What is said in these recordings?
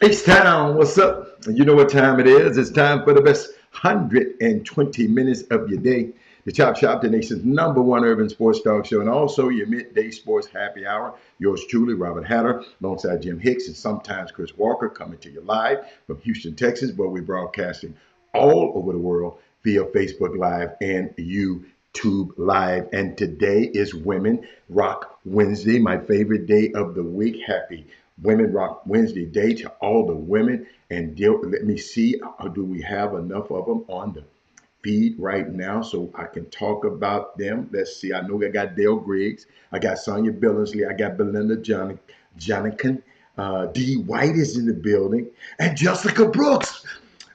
H-Town, what's up? You know what time it is. It's time for the best 120 minutes of your day. The Chop Shop, the nation's number one urban sports talk show, and also your midday sports happy hour. Yours truly, Robert Hatter, alongside Jim Hicks and sometimes Chris Walker, coming to you live from Houston, Texas, where we're broadcasting all over the world via Facebook Live and YouTube Live. And today is Women Rock Wednesday, my favorite day of the week. Happy Women Rock Wednesday day to all the women. And let me see, do we have enough of them on the feed right now so I can talk about them? Let's see. I know I got Dale Griggs, I got Sonia Billingsley, I got Belinda Jonican, D. White is in the building, and Jessica Brooks.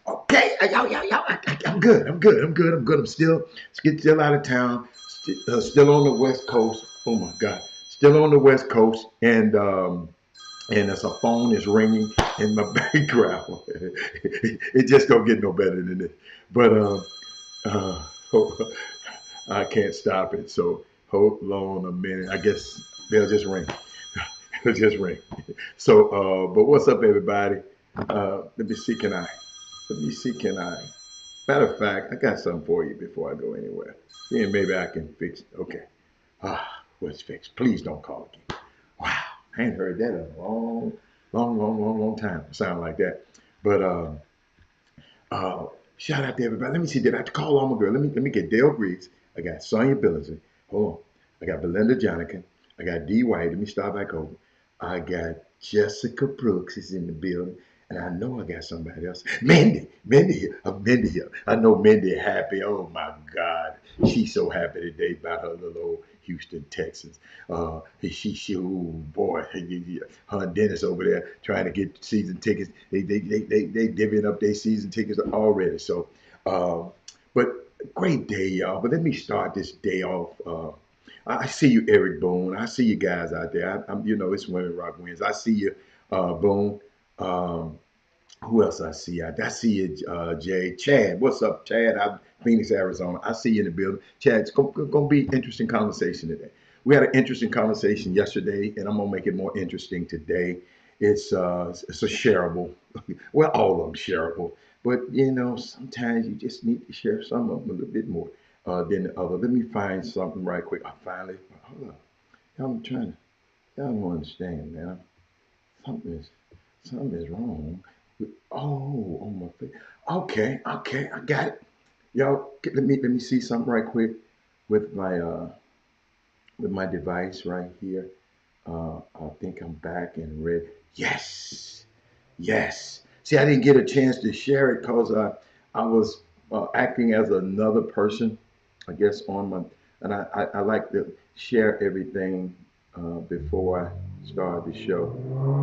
Okay, I'm good. I'm still out of town. Still on the West Coast. Oh my God, still on the West Coast, and as a phone is ringing in my background. It just don't get no better than this. But uh, I can't stop it. So hold on a minute. I guess they'll just ring. They'll just ring. So, but what's up, everybody? Let me see. Can I? Let me see. Can I? Matter of fact, I got something for you before I go anywhere. Yeah, maybe I can fix it. Okay. What's fixed? Please don't call again. Wow, I ain't heard that in a long time. Sound like that. But uh, shout out to everybody. Let me see. Did I have to call all my girl? Let me get Dale Griggs. I got Sonia Billingsley. Hold on. I got Belinda Jonican. I got D. White. Let me start back over. I got Jessica Brooks is in the building. And I know I got somebody else. Mindy here. Mindy here. I know Mindy happy. Oh my God. She's so happy today about her little old Houston, Texas. Oh boy, her and Dennis over there trying to get season tickets. They divvying up their season tickets already. So, uh, but great day, y'all. But let me start this day off. I see you, Eric Boone. I see you guys out there. It's Women Rock Wins. I see you, Boone. Um, who else I see? I see you, Jay. Chad, what's up, Chad? I'm Phoenix, Arizona. I see you in the building. Chad, it's going to be interesting conversation today. We had an interesting conversation yesterday, and I'm going to make it more interesting today. It's a shareable. Well, all of them shareable, but sometimes you just need to share some of them a little bit more than the other. Let me find something right quick. I finally, hold on. I'm trying to. Y'all don't understand, man. Something is something is wrong. Oh, on my face. Okay, I got it. Y'all, let me see something right quick with my device right here. I think I'm back and ready. Yes, yes. See, I didn't get a chance to share it because I was acting as another person, I guess, on my, and I like to share everything before I start the show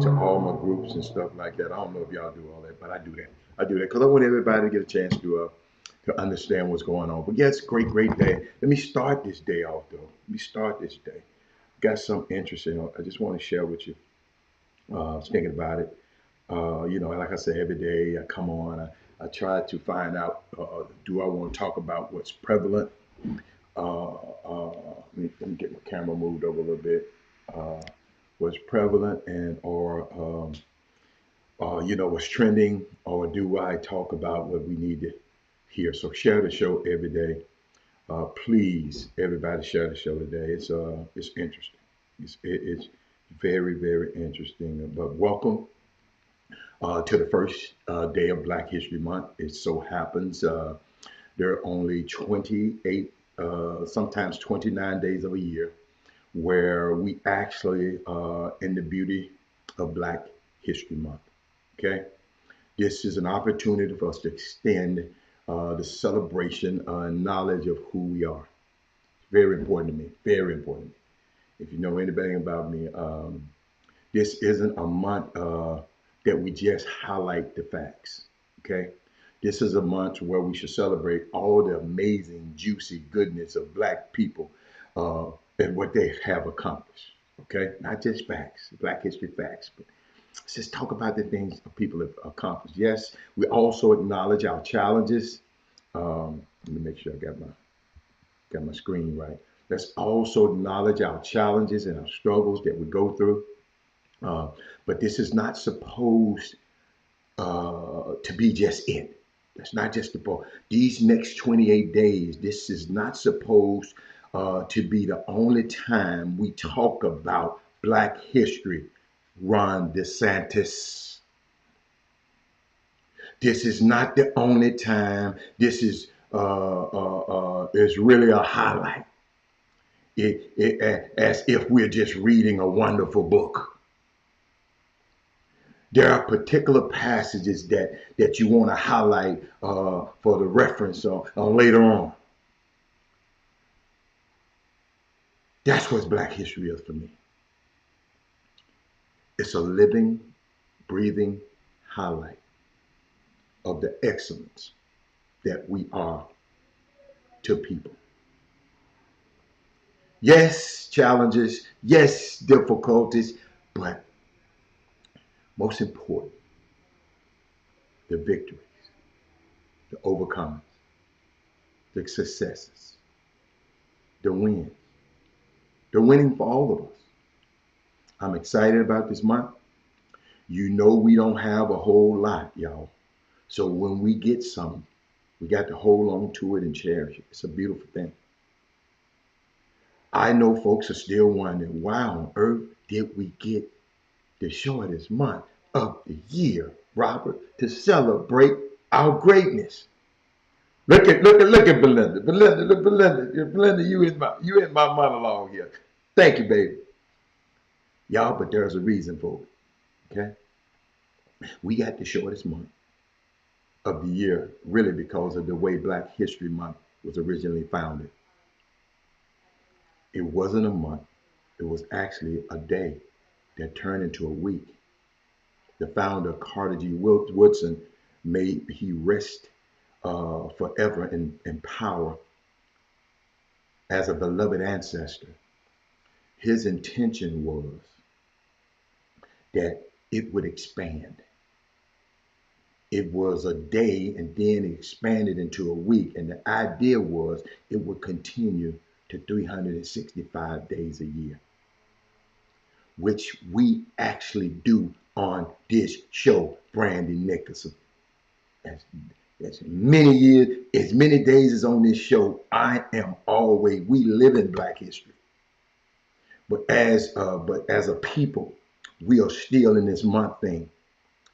to all my groups and stuff like that. I don't know if y'all do all that, but I do that. I do that because I want everybody to get a chance to understand what's going on. But yes, great day. Let me start this day off though. Let me start this day. Got something interesting. I just want to share with you. I was thinking about it. Like I said, every day I come on, I try to find out, do I want to talk about what's prevalent? Let me get my camera moved over a little bit. What's prevalent and or what's trending, or do I talk about what we need to hear? So share the show every day. Please, everybody, share the show today. It's interesting. It's very interesting. But welcome to the first day of Black History Month. It so happens there are only 28, sometimes 29 days of a year where we actually in the beauty of Black History Month. Okay, this is an opportunity for us to extend the celebration and knowledge of who we are. Very important to me. Very important. If you know anything about me, this isn't a month that we just highlight the facts. Okay. This is a month where we should celebrate all the amazing, juicy goodness of Black people uh, and what they have accomplished. Okay. Not just facts, Black history facts, but let's just talk about the things people have accomplished. Yes, we also acknowledge our challenges. Let me make sure I got my screen right. Let's also acknowledge our challenges and our struggles that we go through. Uh, but this is not supposed to be just it. That's not just the point. These next 28 days, this is not supposed to be the only time we talk about Black history. Ron DeSantis. This is not the only time. This is really a highlight. As if we're just reading a wonderful book. There are particular passages that you want to highlight for the reference later on. That's what Black history is for me. It's a living, breathing highlight of the excellence that we are to people. Yes, challenges, yes, difficulties, but most important, the victories, the overcomings, the successes, the wins, the winning for all of us. I'm excited about this month. You know we don't have a whole lot, y'all. So when we get some, we got to hold on to it and cherish it. It's a beautiful thing. I know folks are still wondering, why on earth did we get the shortest month of the year, Robert, to celebrate our greatness? Look at Belinda. Belinda, you in my monologue here. Thank you, baby. Y'all, but there's a reason for it. Okay? We got the shortest month of the year, really because of the way Black History Month was originally founded. It wasn't a month, it was actually a day that turned into a week. The founder, Carter G. Woodson, made he rest forever in power as a beloved ancestor. His intention was that it would expand. It was a day and then it expanded into a week. And the idea was it would continue to 365 days a year, which we actually do on this show, Brandy Nicholson. As many years, as many days as on this show, I am always, we live in Black history. But as a people, we are still in this month thing.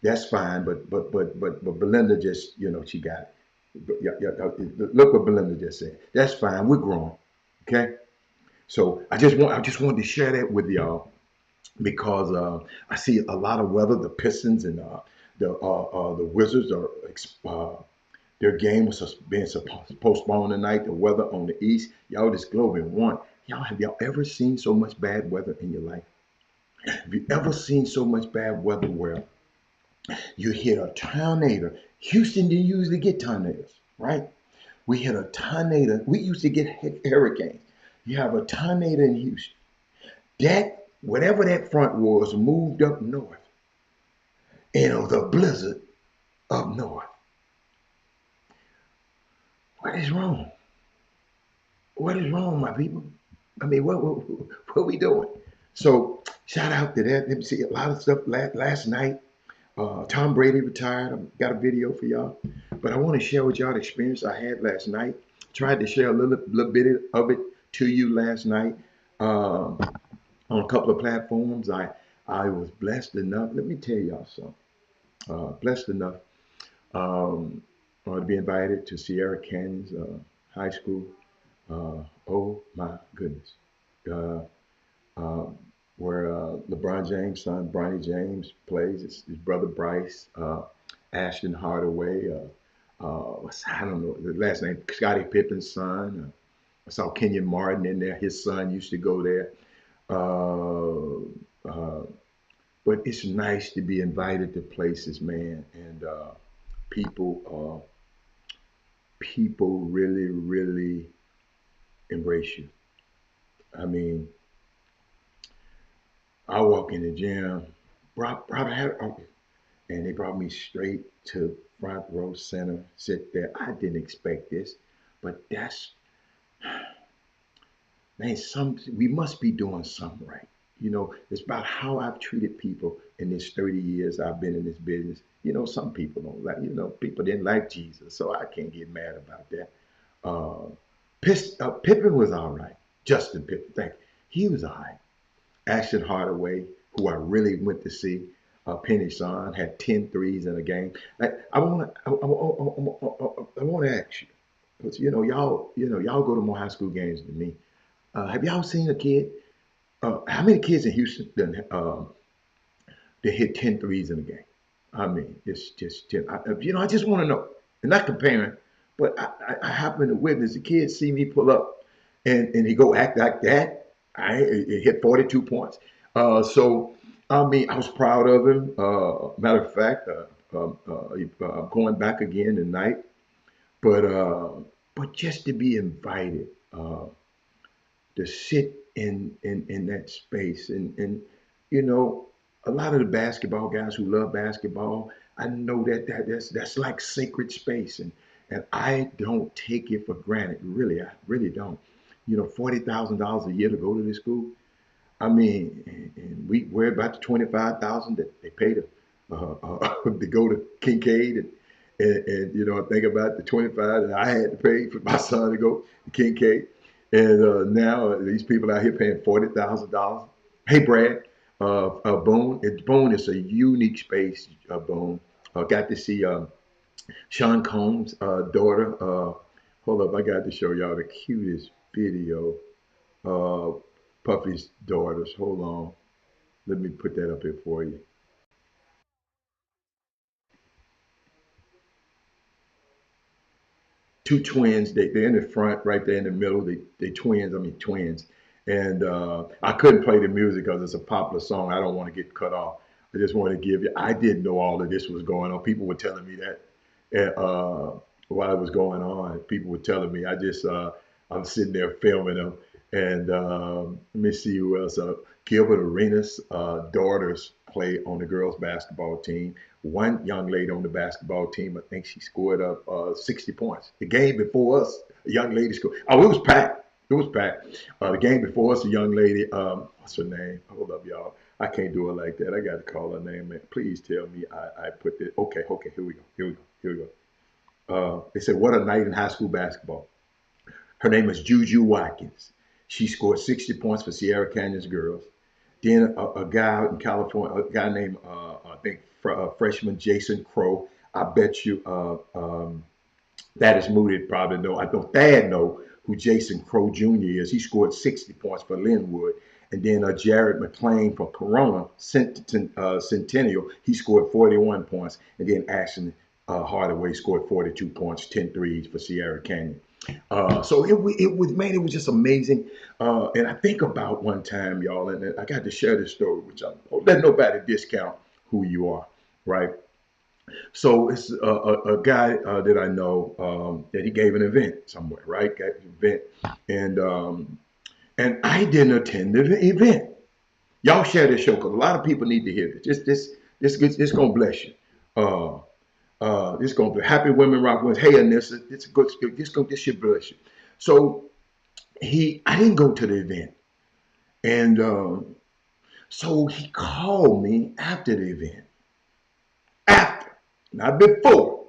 That's fine, but Belinda just, she got it. Look what Belinda just said. That's fine. We're grown, okay? So I just wanted to share that with y'all because I see a lot of weather. The Pistons and the Wizards are their game was being postponed tonight. The weather on the East, y'all, this globe in one. Have y'all ever seen so much bad weather in your life? Have you ever seen so much bad weather where you hit a tornado? Houston didn't usually get tornadoes, right? We hit a tornado. We used to get hurricanes. You have a tornado in Houston. That, whatever that front was, moved up north. And it was a blizzard up north. What is wrong? What is wrong, my people? I mean, what are we doing? So shout out to that. Let me see a lot of stuff last night. Tom Brady retired. I've got a video for y'all. But I want to share with y'all the experience I had last night. Tried to share a little bit of it to you last night on a couple of platforms. I was blessed enough. Let me tell y'all something. Blessed enough to be invited to Sierra Canyon's high school. Oh my goodness. Uh, uh, where LeBron James' son, Bronny James, plays. His brother Bryce, Ashton Hardaway, I don't know the last name, Scottie Pippen's son. I saw Kenyon Martin in there. His son used to go there. Uh, uh, but it's nice to be invited to places, man, and people really, really embrace you. I mean, I walk in the gym, and they brought me straight to front row center, sit there. I didn't expect this, but that's, man, we must be doing something right. It's about how I've treated people in this 30 years I've been in this business. You know, some people don't like, people didn't like Jesus, so I can't get mad about that. Uh, Pippen was all right. Justin Pippen, thank you. He was all right. Ashton Hardaway, who I really went to see, Penny Son had 10 threes in a game. I want to ask you, because y'all go to more high school games than me. Have y'all seen a kid? How many kids in Houston done, they hit 10 threes in a game? I mean, it's just 10. I just want to know, and not comparing, but I happen to witness the kid see me pull up, and he go act like that. It hit 42 points. So, I mean, I was proud of him. Matter of fact, going back again tonight, but uh, but just to be invited. To sit in that space and you know a lot of the basketball guys who love basketball, I know that's like sacred space, and I don't take it for granted. Really, I really don't. $40,000 a year to go to this school. I mean, and we're about the 25,000 that they pay to go to Kincaid, and I think about the 25 that I had to pay for my son to go to Kincaid, and now these people out here paying $40,000. Hey, Brad, Boone, Boone is a unique space. Boone, got to see Sean Combs' daughter. Hold up, I got to show y'all the cutest video. Uh, Puffy's daughters. Hold on. Let me put that up here for you. Two twins. They're in the front, right there in the middle. They twins. I mean twins. And I couldn't play the music because it's a popular song. I don't want to get cut off. I just want to give you. I didn't know all of this was going on. People were telling me that while it was going on. People were telling me. I'm sitting there filming them. And let me see who else. Gilbert Arenas' daughters play on the girls basketball team. One young lady on the basketball team, I think she scored up 60 points. The game before us, a young lady scored. Oh, it was packed. It was packed. The game before us, a young lady, what's her name? Hold up, y'all. I can't do it like that. I got to call her name. Man. Please tell me I put this. Okay, here we go. Here we go. Here we go. They said, what a night in high school basketball. Her name is Juju Watkins. She scored 60 points for Sierra Canyon's girls. Then a guy out in California, a guy named, I think, freshman Jason Crow. I bet you that is Moody probably know. I know Thad know who Jason Crow Jr. is. He scored 60 points for Linwood. And then Jared McLean from Corona Centennial, he scored 41 points. And then Ashton Hardaway scored 42 points, 10 threes for Sierra Canyon. So it was just amazing. And I think about one time, y'all, and I got to share this story, which I don't let nobody discount who you are, right? So it's a guy that I know that he gave an event somewhere, right? Got an event, and I didn't attend the event. Y'all share this show because a lot of people need to hear this. This gonna bless you. Uh, this gonna be Happy Women Rock Wins. Hey, Anissa, this good. This should bless you. So I didn't go to the event, and so he called me after the event, after, not before.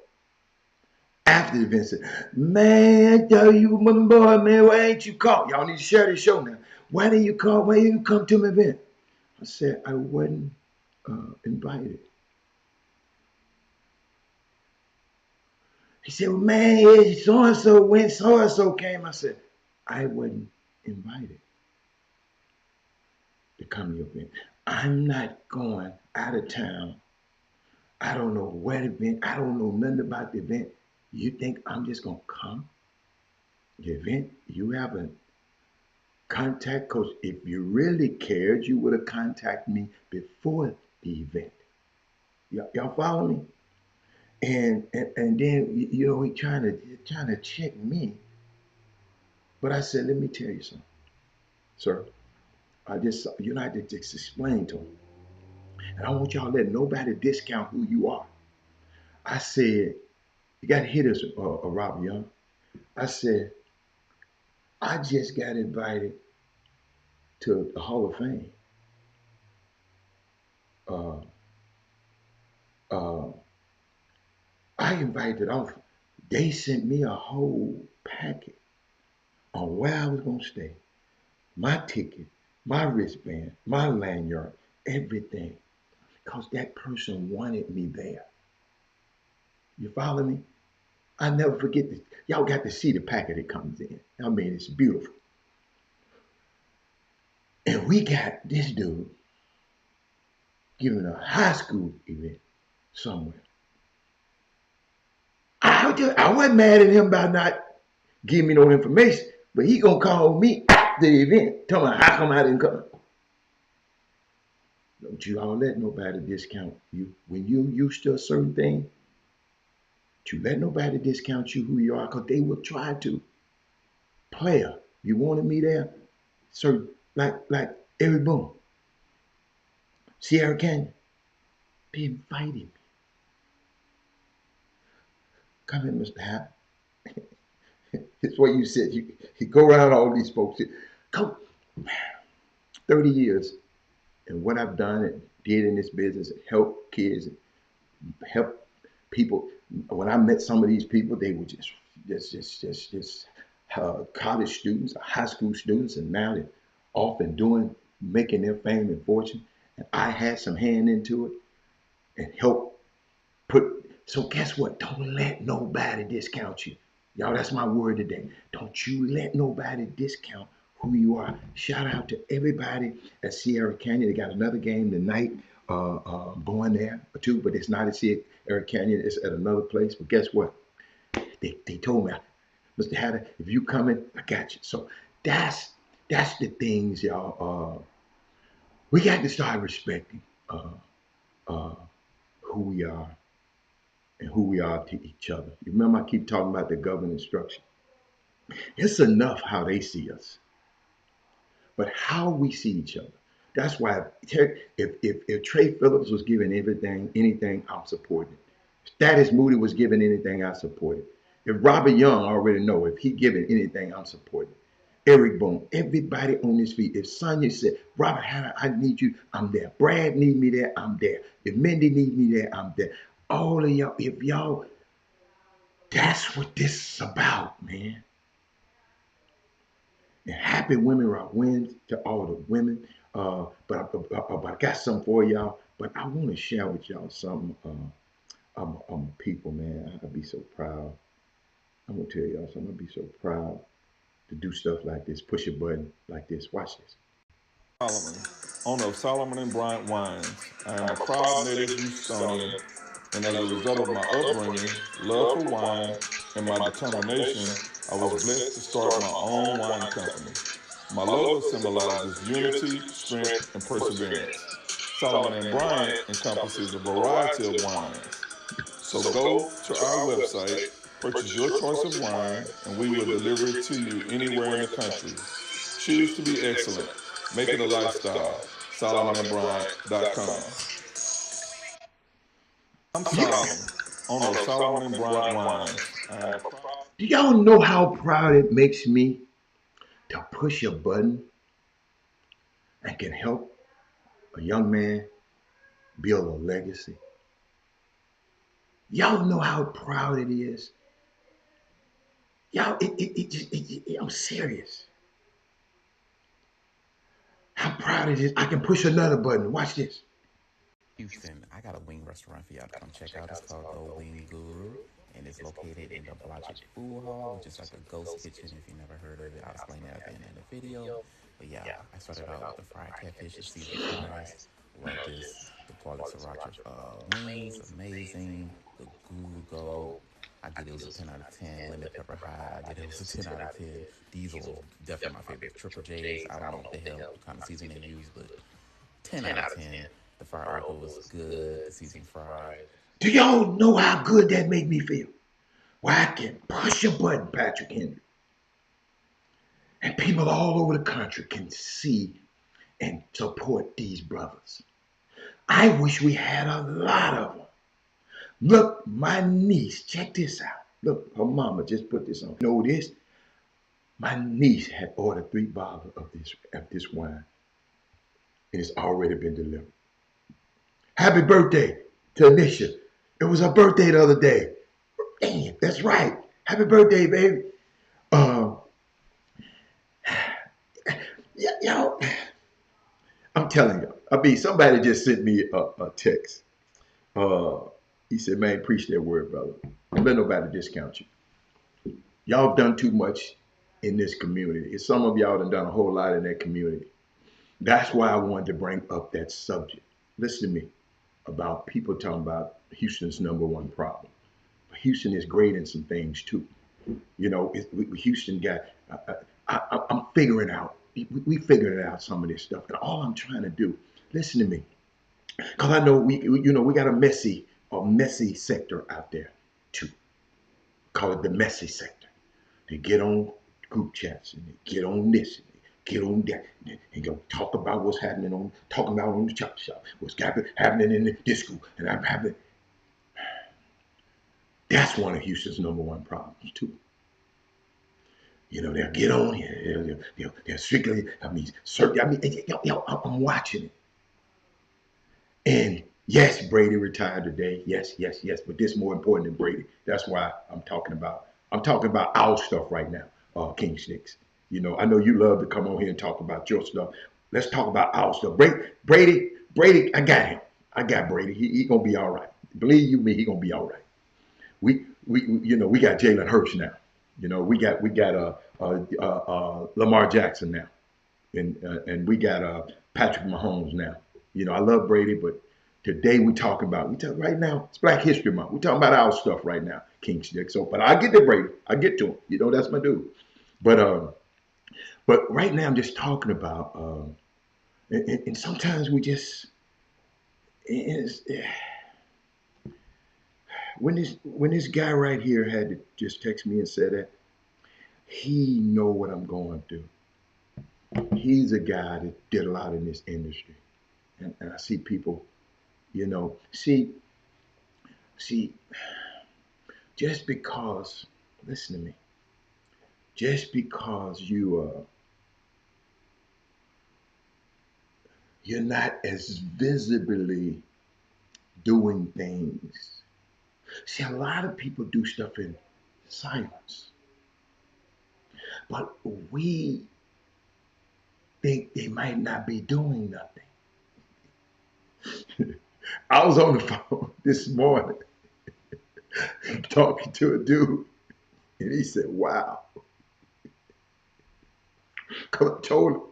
After the event, said, man, I tell you, my boy, man, why ain't you call? Y'all need to share this show now. Why didn't you call? Why didn't you come to my event? I said, I wasn't invited. He said, well, man, so and so went, so and so came. I said, I wasn't invited to come to your event. I'm not going out of town. I don't know where the event. I don't know nothing about the event. You think I'm just gonna come? The event you haven't contact coach. If you really cared, you would have contacted me before the event. Y'all follow me? And then he trying to check me. But I said, let me tell you something, sir. I had to just explain to him, and I want y'all to let nobody discount who you are. I said, you got to hear this, Robert Young. I said, I just got invited to the Hall of Fame. Uh, I invited off. They sent me a whole packet on where I was gonna stay, my ticket, my wristband, my lanyard, everything, because that person wanted me there. You follow me? I never forget this. Y'all got to see the packet that comes in. I mean, it's beautiful. And we got this dude giving a high school event somewhere. I wasn't mad at him about not giving me no information, but he gonna call me after the event, tell me how come I didn't come. Don't you all let nobody discount you. When you used to a certain thing, you let nobody discount you who you are, because they will try to. Player, you wanted me there? So like Eric Boone, Sierra Canyon, they invited me. Come in, Mr. Happ. It's what you said. You go around all these folks. Go 30 years and what I've done and did in this business, help kids, help people. When I met some of these people, they were just college students, high school students, and now they're off and doing, making their fame and fortune. And I had some hand into it and help put. So guess what? Don't let nobody discount you. Y'all, that's my word today. Don't you let nobody discount who you are. Shout out to everybody at Sierra Canyon. They got another game tonight. I'm going there too, but it's not at Sierra Canyon. It's at another place. But guess what? They told me, Mr. Hatter, if you coming, I got you. So that's the things, y'all. We got to start respecting uh, uh, who we are and who we are to each other. You remember I keep talking about the government structure. It's enough how they see us, but how we see each other. That's why if Trey Phillips was given anything, I'm supporting it. If Thaddeus Moody was given anything, I support it. If Robert Young, I already know, if he given anything, I'm supporting it. Eric Boone, everybody on this feet. If Sonya said, Robert Hannah, I need you, I'm there. Brad need me there, I'm there. If Mindy need me there, I'm there. All of y'all, if y'all, that's what this is about, man. And happy Women Rock wins to all the women. But I got something for y'all. But I want to share with y'all something. I'm people, man. I'd be so proud. I'm gonna tell y'all something. I'd be so proud to do stuff like this. Push a button like this. Watch this. Solomon, owner of Solomon and Bryant Wines. I am a proud native Houstonian, and as a result of my upbringing, love for wine, and my determination, I was blessed to start my own wine company. My logo symbolizes unity, strength, and perseverance. Solomon and Bryant encompasses a variety of wines. So go to our website, purchase your choice of wine, and we will deliver it to you anywhere in the country. Choose to be excellent. Make it a lifestyle. SolomonandBryant.com. I'm Solomon, owner of Solomon and Bryant Wines. I am a proud. Do y'all know how proud it makes me to push a button and can help a young man build a legacy? Y'all know how proud it is. Y'all, I'm serious. How proud it is. I can push another button. Watch this. Houston, I got a wing restaurant for y'all to come check out. It's called The Wing Guru, and it's located in the Blodgett Food Hall, which is like a ghost kitchen. If you never heard of it, I'll explain that at the end of the video. But yeah, I started out with the fried catfish and seasoned fries. Love this. The garlic sriracha wings, amazing. The guru goat. I get it was a 10 out of 10. Lemon pepper high, I get it was a 10 out of 10. Diesel, definitely my favorite. Triple J's, I don't know what the hell kind of seasoning they use, but 10 out of 10. The fried okra was good. The seasoned fries. Do y'all know how good that made me feel? Where I can push a button, Patrick Henry, and people all over the country can see and support these brothers. I wish we had a lot of them. Look, my niece, check this out. Look, her mama just put this on. You know this? My niece had ordered 3 bottles of this wine, and it's already been delivered. Happy birthday to Anisha. It was her birthday the other day. Damn, that's right. Happy birthday, baby. Um, yeah, yo, I'm telling you. I mean, somebody just sent me a text. Uh, he said, "Man, preach that word, brother. Don't let nobody discount you. Y'all have done too much in this community. Some of y'all have done a whole lot in that community. That's why I wanted to bring up that subject. Listen to me about people talking about Houston's number one problem. Houston is great in some things too. You know, Houston got. I'm figuring out. We figuring out some of this stuff. And all I'm trying to do, listen to me, because I know we got a messy sector out there too. Call it the messy sector. They get on group chats and they get on this and they get on that and go talk about what's happening talking about on the Chop Shop, what's happening in this school, and I'm having. That's one of Houston's number one problems too. You know, they'll get on here. They'll strictly, I mean, certainly, I'm watching it. And yes, Brady retired today. Yes, yes, yes. But this is more important than Brady. That's why I'm talking about our stuff right now, King Sticks. You know, I know you love to come on here and talk about your stuff. Let's talk about our stuff. Brady, I got him. I got Brady. He gonna be all right. Believe you me, he gonna be all right. We got Jalen Hurts now. You know, we got Lamar Jackson now, and we got Patrick Mahomes now. You know, I love Brady, but today we talk right now. It's Black History Month. We talking about our stuff right now, King Stick. So, but I get to Brady. I get to him. You know, that's my dude. But right now I'm just talking about, and sometimes we just it's, when this guy right here had to just text me and said that he know what I'm going through. He's a guy that did a lot in this industry, and I see people, you know, see, just because, listen to me, just because you're not as visibly doing things. See, a lot of people do stuff in silence, but we think they might not be doing nothing. I was on the phone this morning talking to a dude, and he said, "Wow." Cause I told him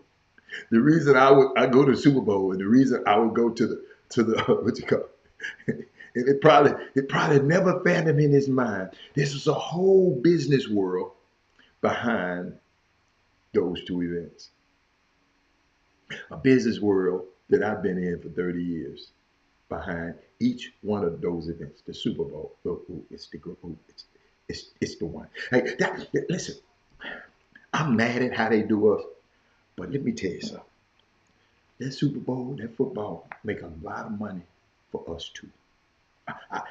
the reason I go to the Super Bowl and the reason I would go to the what you call it, it probably never fathomed in his mind. This was a whole business world behind those two events. A business world that I've been in for 30 years behind each one of those events. The Super Bowl, it's the it's the one. Hey, listen, I'm mad at how they do us, but let me tell you something. That Super Bowl, that football, make a lot of money for us too. I,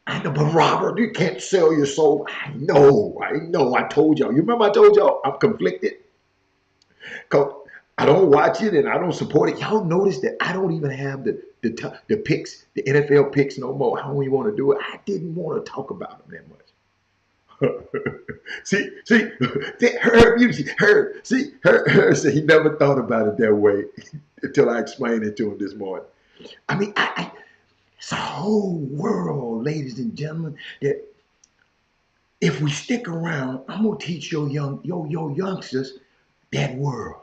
I know, but Robert, you can't sell your soul. I know. I told y'all. You remember I told y'all I'm conflicted because I don't watch it and I don't support it. Y'all notice that I don't even have the picks, the NFL picks no more. I don't even want to do it. I didn't want to talk about them that much. see, her said he never thought about it that way until I explained it to him this morning. I mean, it's a whole world, ladies and gentlemen, that if we stick around, I'm gonna teach your youngsters that world.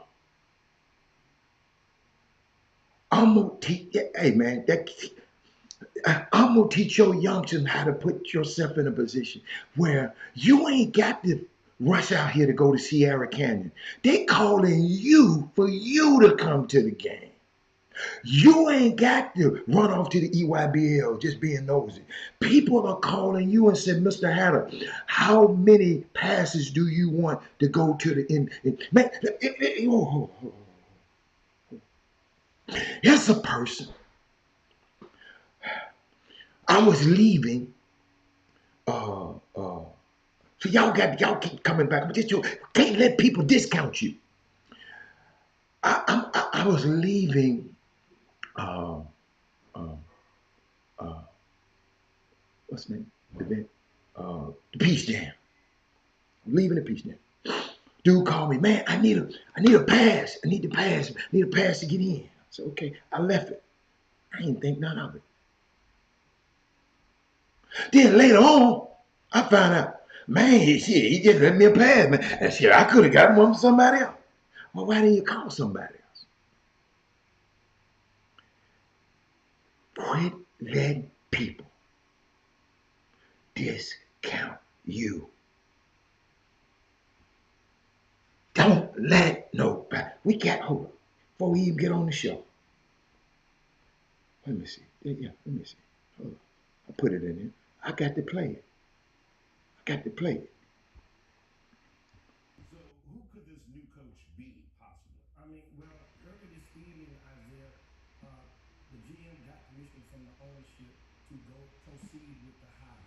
I'm gonna teach, hey man, I'm gonna teach your youngsters how to put yourself in a position where you ain't got to rush out here to go to Sierra Canyon. They calling you for you to come to the game. You ain't got to run off to the EYBL just being nosy. People are calling you and said, Mr. Hatter, how many passes do you want to go to the end? Man, here's a person. I was leaving. So y'all keep coming back, but you can't let people discount you. I was leaving. Uh, uh, what's the name? Event. The Peace Jam. I'm leaving the Peace Jam. Dude called me, man, I need a pass. I need the pass. I need a pass to get in. I said, okay. I left it. I didn't think none of it. Then later on, I found out, man, he just let me a pass, man. And shit, I could have gotten one from somebody else. Well, why didn't you call somebody else? Quit letting people discount you. Don't let nobody. Hold on. Before we even get on the show. Let me see. Yeah, let me see. Hold on. I put it in here. I got to play it. So, who could this new coach be, possibly? I mean, well, earlier this evening, Isaiah, uh, the GM got permission from the ownership to go proceed with the hire.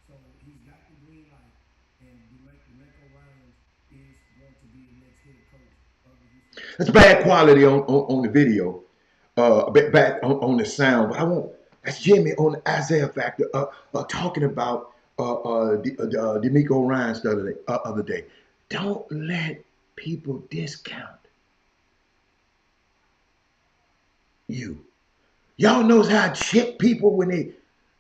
So he's got the green light, and D'Amico Ryans is going to be the next head coach of the Houston That's Texans. bad quality on the video. Bad on the sound. But I won't. That's Jimmy on the Isaiah factor. Talking about D'Amico Ryans the other day. Don't let people discount you. Y'all knows how I chip people when they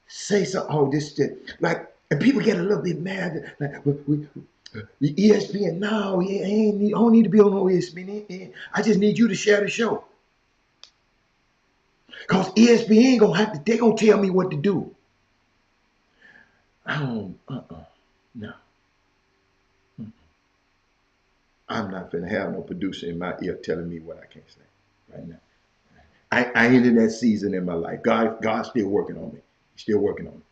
say something. Oh, this like, and people get a little bit mad. Like the ESPN. No, I don't need to be on no ESPN. I just need you to share the show. Cause ESPN they gonna tell me what to do. I don't. No. I'm not gonna have no producer in my ear telling me what I can't say right now. I ain't in that season in my life. God's still working on me. He's still working on me.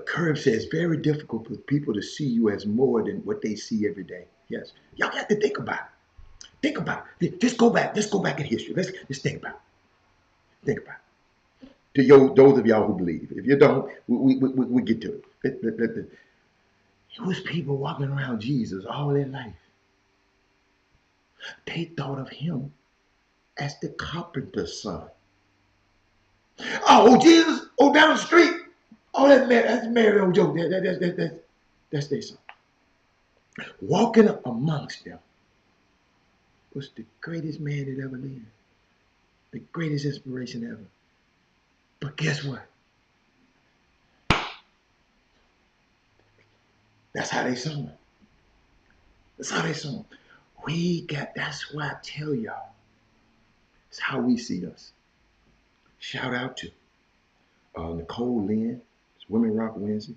Curb says it's very difficult for people to see you as more than what they see every day. Yes, y'all got to think about it. Think about it. Just go back. Let's go back in history. Let's think about it. Think about it. Those of y'all who believe. If you don't, we get to it. It was people walking around Jesus all their life. They thought of him as the carpenter's son. Oh, Jesus! Oh, down the street! Oh, that's Mary old joke. That's their son. Walking amongst them was the greatest man that ever lived, the greatest inspiration ever. But guess what? That's how they saw him. That's how they saw him. That's why I tell y'all, it's how we see us. Shout out to Nicole Lynn. It's Women Rock Wednesday.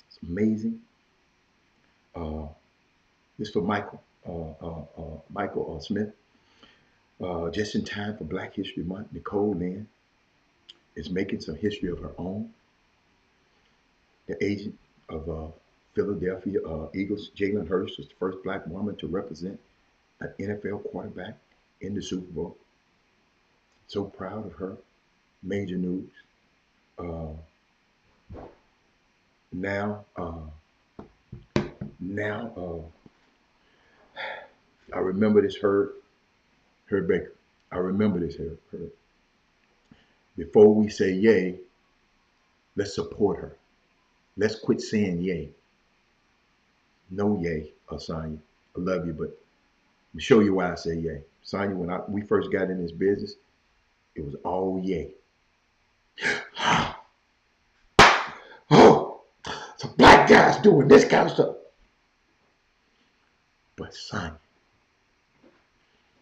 It's amazing. This for Michael Smith. Just in time for Black History Month, Nicole Lynn is making some history of her own. The agent of Philadelphia Eagles, Jalen Hurts, was the first Black woman to represent an NFL quarterback in the Super Bowl. So proud of her. Major news. Uh, now, now, I remember this Herb Baker. I remember this Herb. Before we say yay, let's support her. Let's quit saying yay. No yay, Asanya. I love you, but let me show you why I say yay. Asanya, when we first got in this business, it was all yay. Oh, so black guys doing this kind of stuff. But son,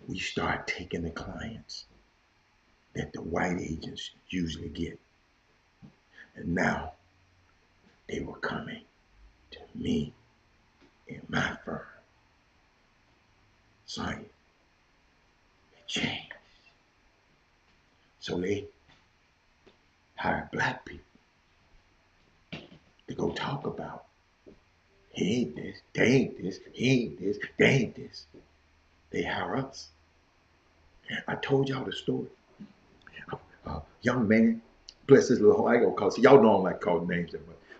we start taking the clients that the white agents usually get. And now they were coming to me in my firm. Son, it changed. So they hired black people to go talk about, he ain't this, they ain't this, he ain't this, they ain't this. They hire us. I told y'all the story. Young man, bless his little heart. I ain't gonna call, so y'all know I don't like calling names,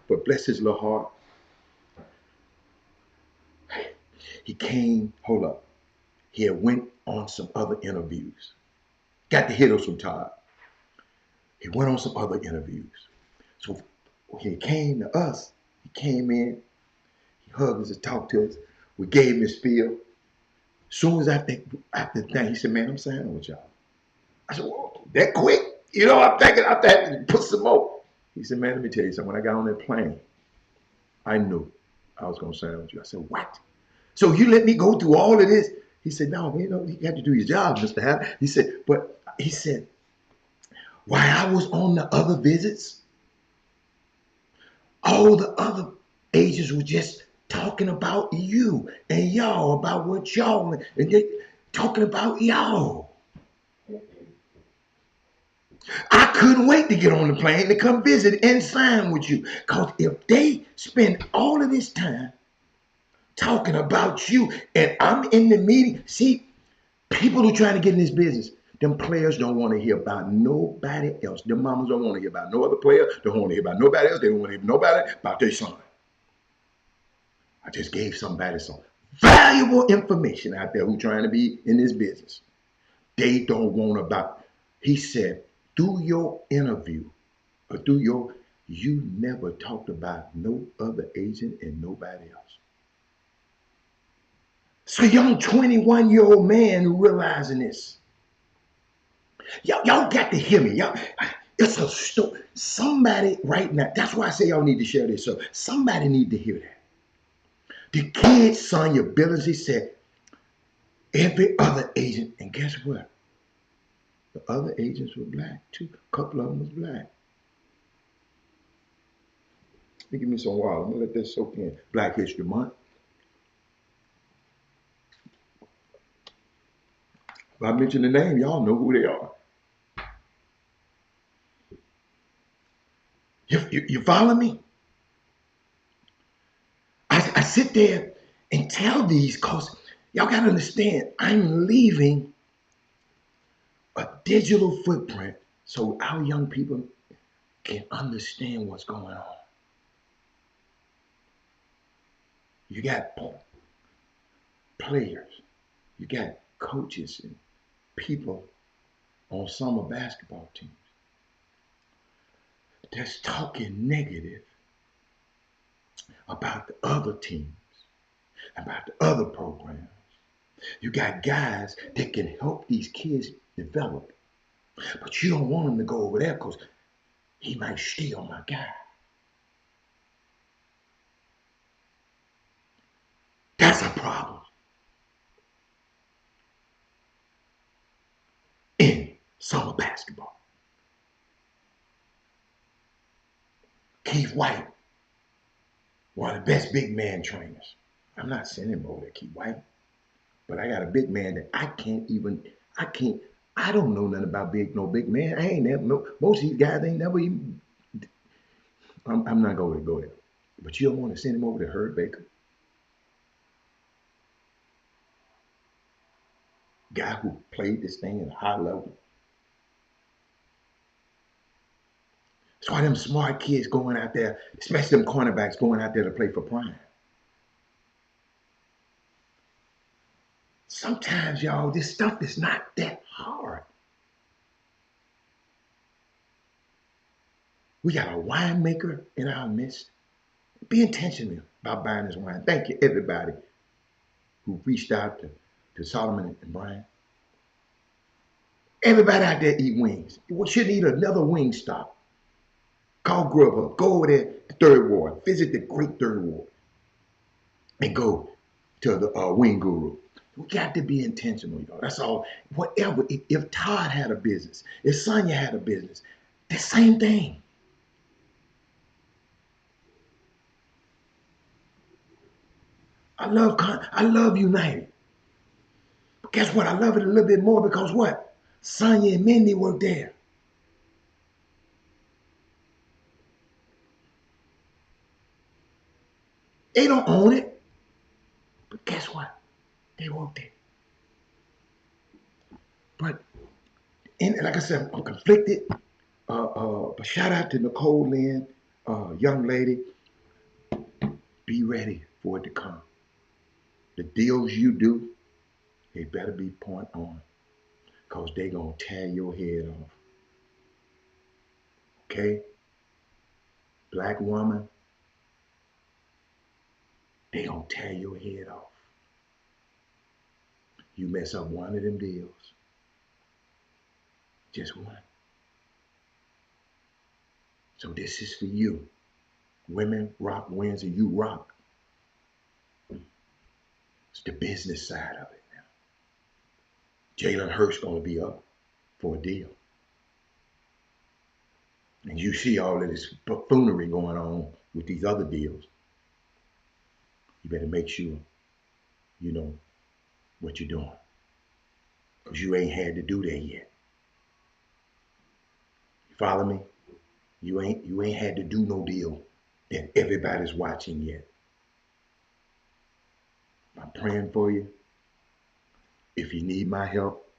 but bless his little heart. He came, hold up. He had went on some other interviews. Got the hit of some time. He went on some other interviews. So when he came to us, he came in, he hugged us and talked to us. We gave him his spiel. As soon as after the thing, he said, man, I'm signing with y'all. I said, whoa, that quick? You know, I'm thinking I have to put some more. He said, man, let me tell you something. When I got on that plane, I knew I was going to sign with you. I said, what? So you let me go through all of this? He said, no, you know, you got to do your job, Mr. Hatter. He said, but he said, while I was on the other visits, all the other agents were just talking about you and y'all, about what y'all, and they talking about y'all. I couldn't wait to get on the plane to come visit and sign with you. Because if they spend all of this time talking about you and I'm in the meeting, see, people who trying to get in this business, them players don't want to hear about nobody else. Them mamas don't want to hear about no other player. They don't want to hear about nobody else. They don't want to hear nobody about their son. I just gave somebody some valuable information out there who trying to be in this business. They don't want about. He said, through your interview, or through your, you never talked about no other agent and nobody else. So young 21-year-old man realizing this. Y'all got to hear me. Y'all, it's a story. Somebody right now, that's why I say y'all need to share this. So somebody need to hear that. The kid Sonya Billingsley said, every other agent, and guess what? The other agents were black too. A couple of them was black. Let me give me some water. I'm gonna let this soak in. Black History Month. If I mention the name, y'all know who they are. You follow me? I sit there and tell these because y'all got to understand, I'm leaving a digital footprint so our young people can understand what's going on. You got players, you got coaches and people on summer basketball teams that's talking negative about the other teams, about the other programs. You got guys that can help these kids develop, but you don't want them to go over there because he might steal my guy. That's a problem in summer basketball. Keith White, one of the best big man trainers. I'm not sending him over to Keith White, but I got a big man that I don't know nothing about no big man. I ain't never, most of these guys ain't never even, I'm not going to go there. But you don't want to send him over to Herb Baker, guy who played this thing at a high level. That's why them smart kids going out there, especially them cornerbacks going out there to play for Prime. Sometimes, y'all, this stuff is not that hard. We got a winemaker in our midst. Be intentional about buying this wine. Thank you, everybody who reached out to Solomon and Brian. Everybody out there eat wings. You shouldn't eat another wing stop. Call Grubhub. Go over there to Third Ward. Visit the great Third Ward. And go to the Wing Guru. We got to be intentional, y'all. That's all. Whatever. If Todd had a business, if Sonya had a business, the same thing. I love United. But guess what? I love it a little bit more because what? Sonya and Mindy work there. They don't own it. But guess what? They work there. But and like I said, I'm conflicted. But shout out to Nicole Lynn, young lady. Be ready for it to come. The deals you do, they better be point on, cause they gonna tear your head off. Okay? Black woman, they gonna tear your head off. You mess up one of them deals. Just one. So this is for you. Women rock wins and you rock. It's the business side of it now. Jalen Hurts gonna be up for a deal. And you see all of this buffoonery going on with these other deals. You better make sure you know what you're doing. Because you ain't had to do that yet. You follow me? You ain't had to do no deal that everybody's watching yet. I'm praying for you. If you need my help,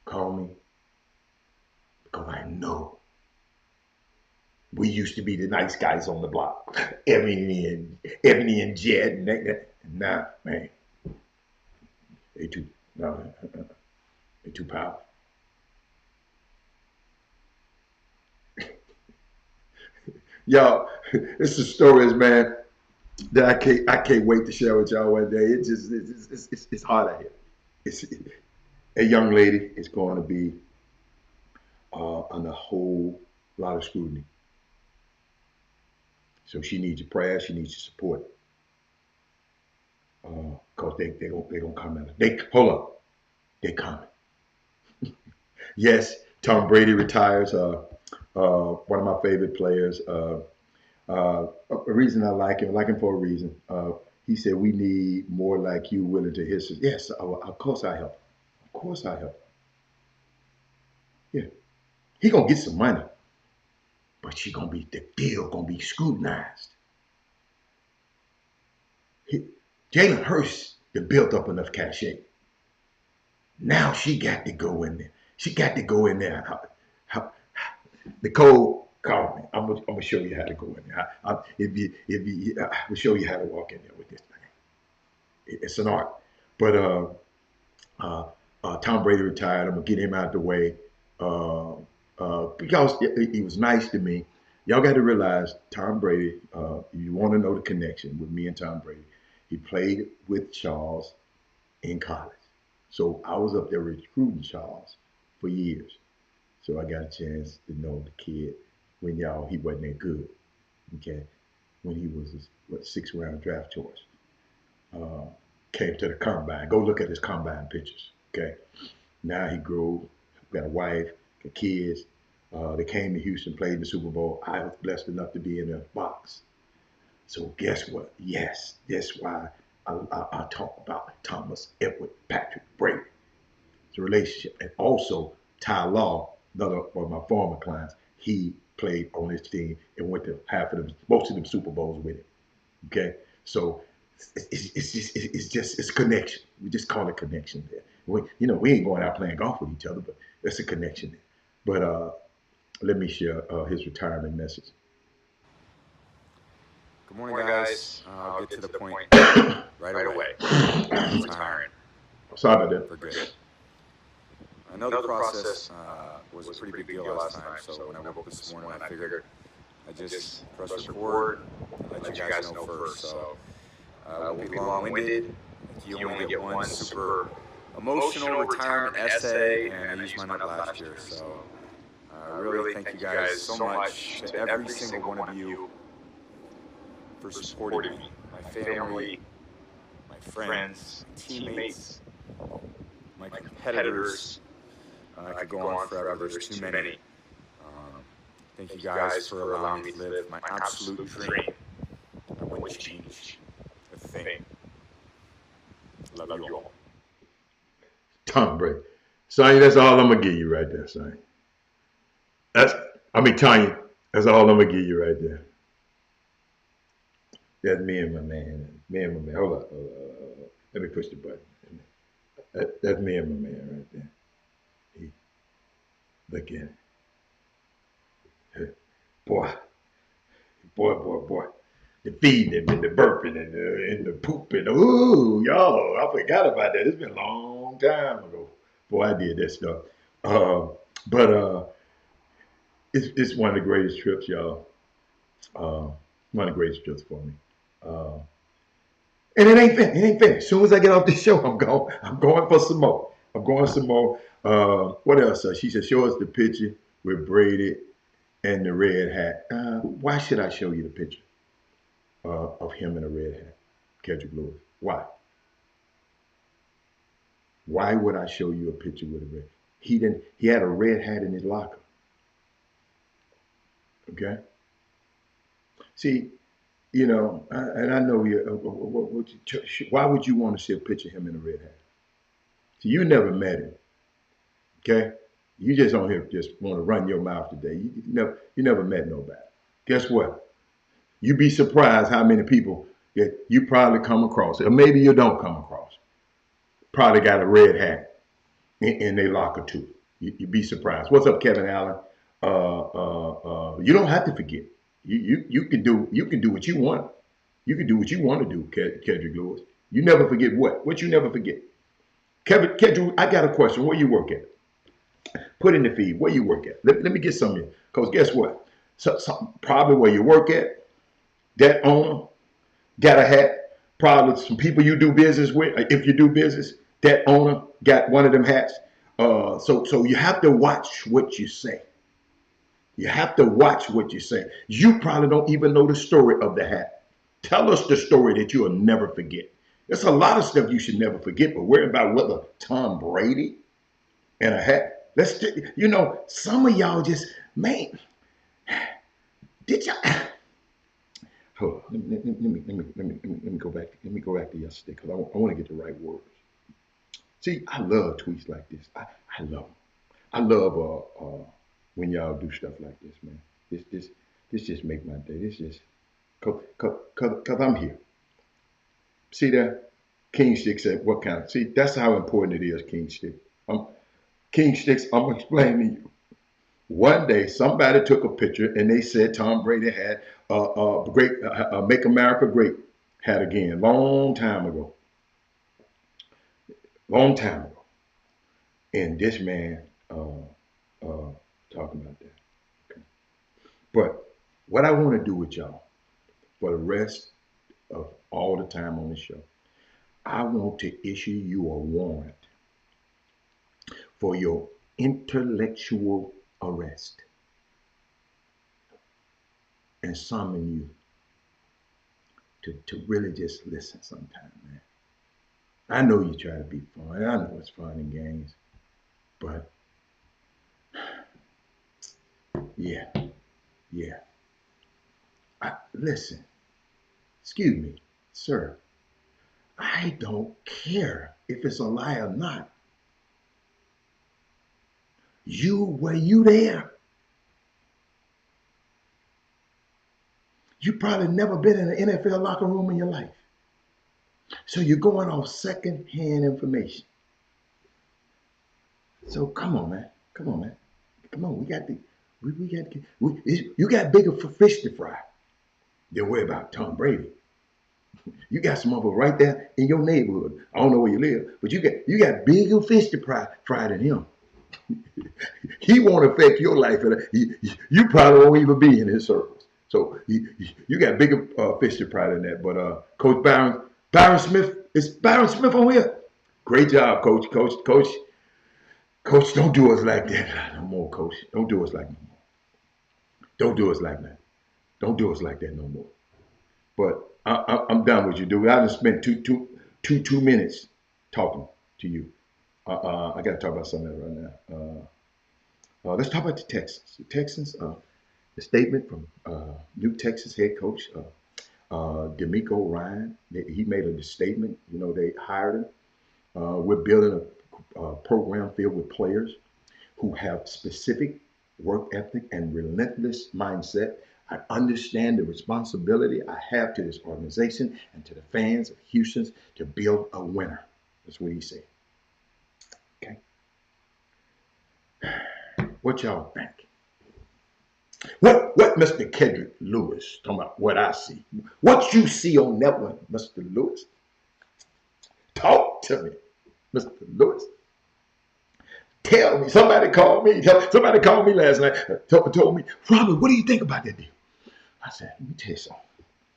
call me. Because I know we used to be the nice guys on the block. Ebony and Jed. And nah, man. They too, no, they too powerful. Y'all, it's the stories, man, that I can't wait to share with y'all one day. It's hard out here. It's a young lady is going to be under a whole lot of scrutiny. So she needs your prayer. She needs your support. Cause they gonna come in. They hold up. They coming. Yes, Tom Brady retires. One of my favorite players. A reason I like him for a reason. He said we need more like you, willing to hit. Yes, of course I help. Of course I help. Yeah, he gonna get some money, but the deal gonna be scrutinized. He, Jalen Hurts built up enough cachet. Now she got to go in there. She got to go in there. Nicole called me. I'm gonna show you how to go in there. If you, I will show you how to walk in there with this thing. It's an art. But uh, Tom Brady retired. I'm gonna get him out the way because he was nice to me. Y'all got to realize Tom Brady. You want to know the connection with me and Tom Brady. He played with Charles in college, so I was up there recruiting Charles for years. So I got a chance to know the kid when he wasn't that good. Okay, when he was what 6th round draft choice. Uh, Came to the combine. Go look at his combine pictures. Okay, now he grew, got a wife, got kids. They came to Houston, played in the Super Bowl. I was blessed enough to be in the box. So guess what? Yes, that's why I talk about Thomas Edward Patrick Brady. It's a relationship. And also Ty Law, another one of my former clients, he played on his team and went to most of them Super Bowls with him. Okay, so it's connection. We just call it connection there. We ain't going out playing golf with each other, but there's a connection there. But let me share his retirement message. Good morning, guys. I'll get to the point right away. I'm retiring Sorry about that. for good. I know the process was a pretty big deal last time, so when I woke up this morning, I figured I just press record and let you guys know first. So it won't be long-winded. You only get one super emotional retirement essay, and I used mine up last year. So I really thank you guys so much to every single one of you for supporting me, my family, my friends, teammates, my competitors. I could go on forever. There's too many. Thank you guys for allowing me to live my absolute dream. I wouldn't change a thing. Love you all. Tom Brady. Sonny, that's all I'm gonna give you right there, Sonny. Tanya, that's all I'm gonna give you right there. That's me and my man. Me and my man. Hold up. Let me push the button. That's me and my man right there. Look at it. Boy, boy. The feeding and the burping and the pooping. Ooh, y'all, I forgot about that. It's been a long time ago. Boy, I did that stuff. Uh, but it's one of the greatest trips, y'all. Uh, one of the greatest trips for me. Uh, and it ain't finished. It ain't finished. As soon as I get off the show, I'm going. I'm going for some more. I'm going some more. What else? She said, show us the picture with Brady and the red hat. Why should I show you the picture of him in a red hat, Kendrick Lewis? Why? Why would I show you a picture with a red? He didn't. He had a red hat in his locker. Okay. See, and I know you. Why would you want to see a picture of him in a red hat? See, you never met him. Okay. You just on here just want to run your mouth today. You never met nobody. Guess what? You'd be surprised how many people that you probably come across, or maybe you don't come across, probably got a red hat in their locker too. You'd be surprised. What's up, Kevin Allen? You don't have to forget. You can do what you want. You can do what you want to do, Kendrick Lewis. You never forget what? What you never forget? Kendrick, I got a question. Where you work at? Put in the feed. Where you work at? Let me get some of you. Because guess what? Probably where you work at, that owner got a hat. Probably some people you do business with. If you do business, that owner got one of them hats. So you have to watch what you say. You have to watch what you say. You probably don't even know the story of the hat. Tell us the story that you'll never forget. There's a lot of stuff you should never forget, but worry about whether Tom Brady and a hat. Some of y'all just, man, did y'all? Hold on, let me go back. Let me go back to yesterday because I want to get the right words. See, I love tweets like this. I love them. I love when y'all do stuff like this, man. This just make my day. This just cause I'm here. See that? King Stick said, "What kind of?" See, that's how important it is, King Stick. King Sticks. I'm gonna explain to you. One day, somebody took a picture and they said Tom Brady had great "Make America Great" hat again, long time ago, and this man talking about that. Okay. But what I want to do with y'all for the rest of all the time on the show, I want to issue you a warrant for your intellectual arrest and summon you to really just listen sometime, man. I know you try to be fun. I know it's fun and games, but yeah, yeah. Listen, excuse me, sir. I don't care if it's a lie or not. Were you there? You probably never been in an NFL locker room in your life. So you're going off second-hand information. So come on, man. Come on, man. Come on. You got bigger fish to fry. Don't worry about Tom Brady. You got some of them right there in your neighborhood. I don't know where you live, but you got bigger fish to fry than him. He won't affect your life. You probably won't even be in his circles. So you got bigger fish to fry than that. But Coach Byron Smith, is Byron Smith on here? Great job, Coach. Don't do us like that no more, Coach. Don't do us like no more. Don't do us like that. Don't do us like that no more. But I'm done with you, dude. I just spent two minutes talking to you. I got to talk about something right now. Let's talk about the Texans. The Texans, the statement from new Texas head coach D'Amico Ryan. He made a statement. They hired him. We're building a program filled with players who have specific work ethic and relentless mindset. I understand the responsibility I have to this organization and to the fans of Houston to build a winner. That's what he said. Okay. What y'all think? What Mr. Kendrick Lewis talking about? What I see? What you see on that one, Mr. Lewis? Talk to me, Mr. Lewis. Tell me. Somebody called me. Somebody called me last night. Told me, Robert, what do you think about that deal? I said, let me tell you something.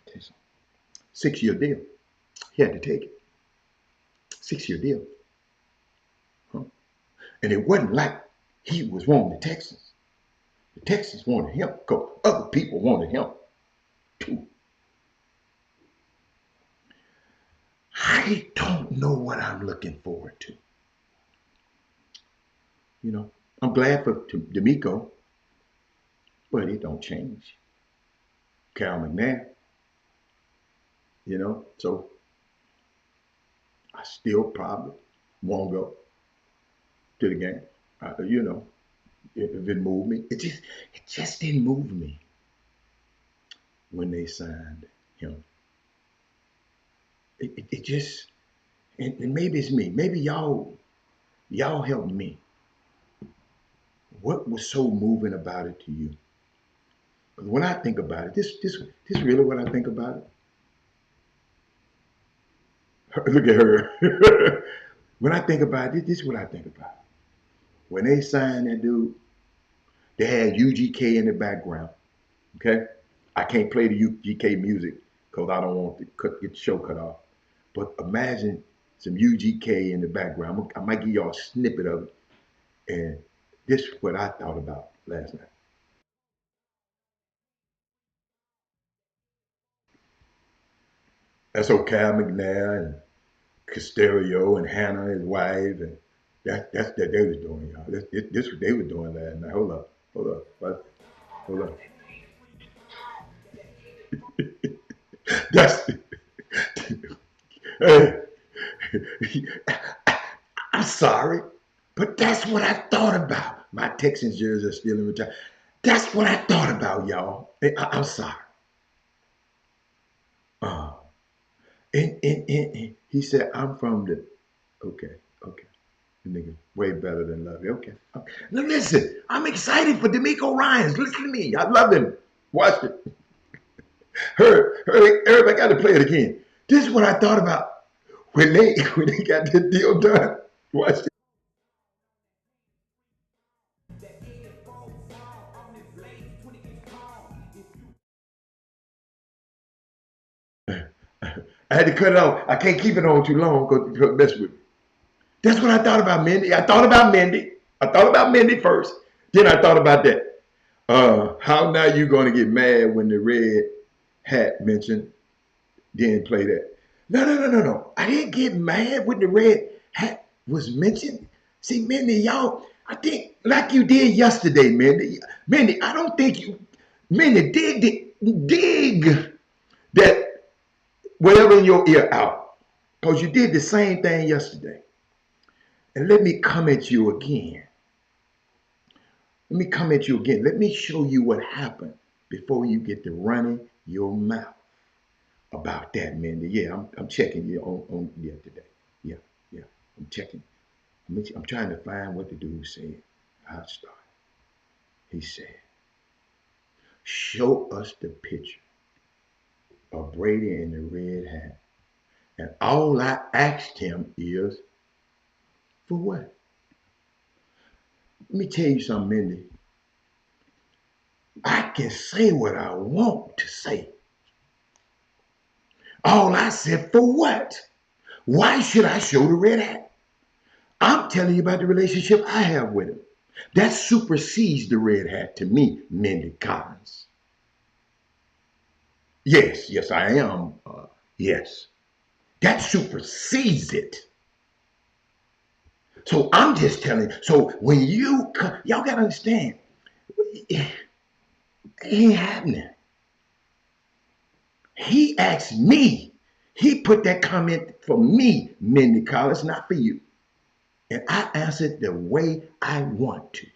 Tell you something. 6-year deal. He had to take it. 6-year deal. Huh? And it wasn't like he was wanting the Texans. The Texans wanted him because other people wanted him too. I don't know what I'm looking forward to. You know, I'm glad for D'Amico, but it don't change. Cal McNair, you know, so I still probably won't go to the game. You know, if it moved me, it just didn't move me when they signed him. It just, and maybe it's me. Maybe y'all helped me. What was so moving about it to you? Because when I think about it, this really what I think about it. Look at her. When I think about it, this is what I think about. When they signed that dude, they had UGK in the background. Okay, I can't play the UGK music because I don't want to get the show cut off. But imagine some UGK in the background. I might give y'all a snippet of it. And this is what I thought about last night. That's so Cal McNair and Casterio and Hannah, his wife, and that's that they was doing, y'all. This what they were doing last night. Hold up. That's hey, I'm sorry, but that's what I thought about. My Texans jersey are still in return. That's what I thought about, y'all. I'm sorry. Uh, and he said, I'm from the. Okay. The nigga way better than Lovey. Okay. Now listen, I'm excited for D'Amico Ryans. Listen to me. I love him. Watch it. Everybody got to play it again. This is what I thought about when they when they got the deal done. Watch it. I had to cut it off. I can't keep it on too long because it mess with me. That's what I thought about Mindy. I thought about Mindy. I thought about Mindy first. Then I thought about that. How now you gonna get mad when the red hat mentioned? Didn't play that. No. I didn't get mad when the red hat was mentioned. See, Mindy, y'all, I think like you did yesterday, Mindy. Mindy, I don't think you, Mindy, dig that whatever in your ear out. Because you did the same thing yesterday. And let me come at you again. Let me come at you again. Let me show you what happened before you get to running your mouth about that, Mindy. Yeah, I'm checking you on today. Yeah. I'm checking. I'm trying to find what the dude said. How it started. He said, show us the picture of Brady in the red hat. And all I asked him is, for what? Let me tell you something, Mindy. I can say what I want to say. All I said, for what? Why should I show the red hat? I'm telling you about the relationship I have with him. That supersedes the red hat to me, Mindy Collins. Yes, I am. Yes, that supersedes it. So I'm just telling you. So when y'all gotta understand, it ain't happening. He asked me. He put that comment for me, Mindy Collins, not for you. And I answered the way I want to.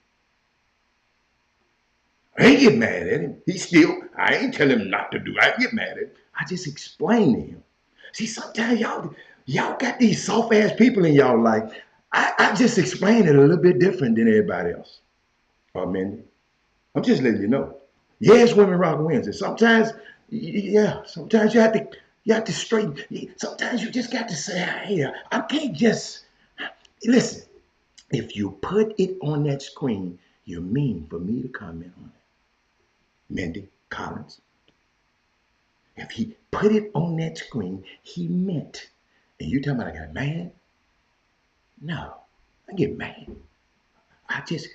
I ain't get mad at him. I ain't tell him not to do. I get mad at him. I just explained to him. See, sometimes y'all got these soft ass people in y'all life. I just explain it a little bit different than everybody else. Oh, Mindy, I'm just letting you know. Yes, women rock wins, and sometimes, yeah, sometimes you have to straighten. Sometimes you just got to say, hey, I can't just listen. If you put it on that screen, you mean for me to comment on it. Mindy Collins. If he put it on that screen, he meant. And you talking about I got mad? No, I get mad. I just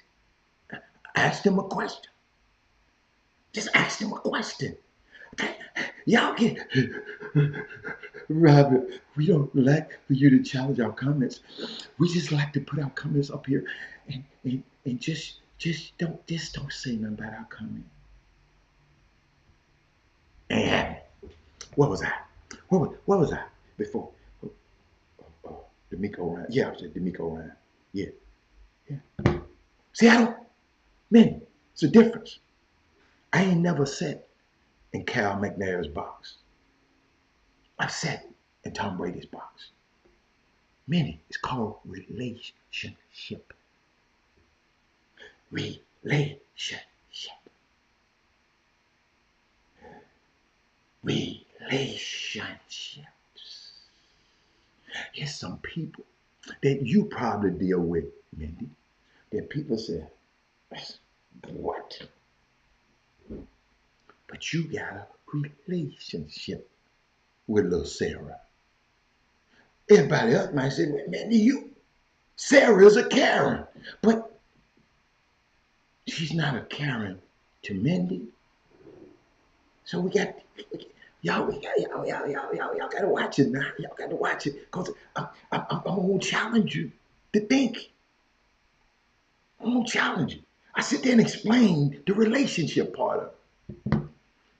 asked him a question. Just asked him a question. Y'all get Robert, we don't like for you to challenge our comments. We just like to put our comments up here and just don't say nothing about our comment. And what was I? What was I before? Oh, D'Amico Ryan. Yeah, I said D'Amico Ryan. Yeah, yeah. See, I don't, man, it's a difference. I ain't never sat in Cal McNair's box. I've sat in Tom Brady's box. Many, it's called relationship. Relationship. Relationships. There's some people that you probably deal with, Mindy, that people say, what? But you got a relationship with little Sarah. Everybody else might say, well, Mindy, Sarah's a Karen. But she's not a Karen to Mindy. So y'all gotta watch it now. Y'all gotta watch it. Because I'm gonna challenge you to think. I'm gonna challenge you. I sit there and explain the relationship part of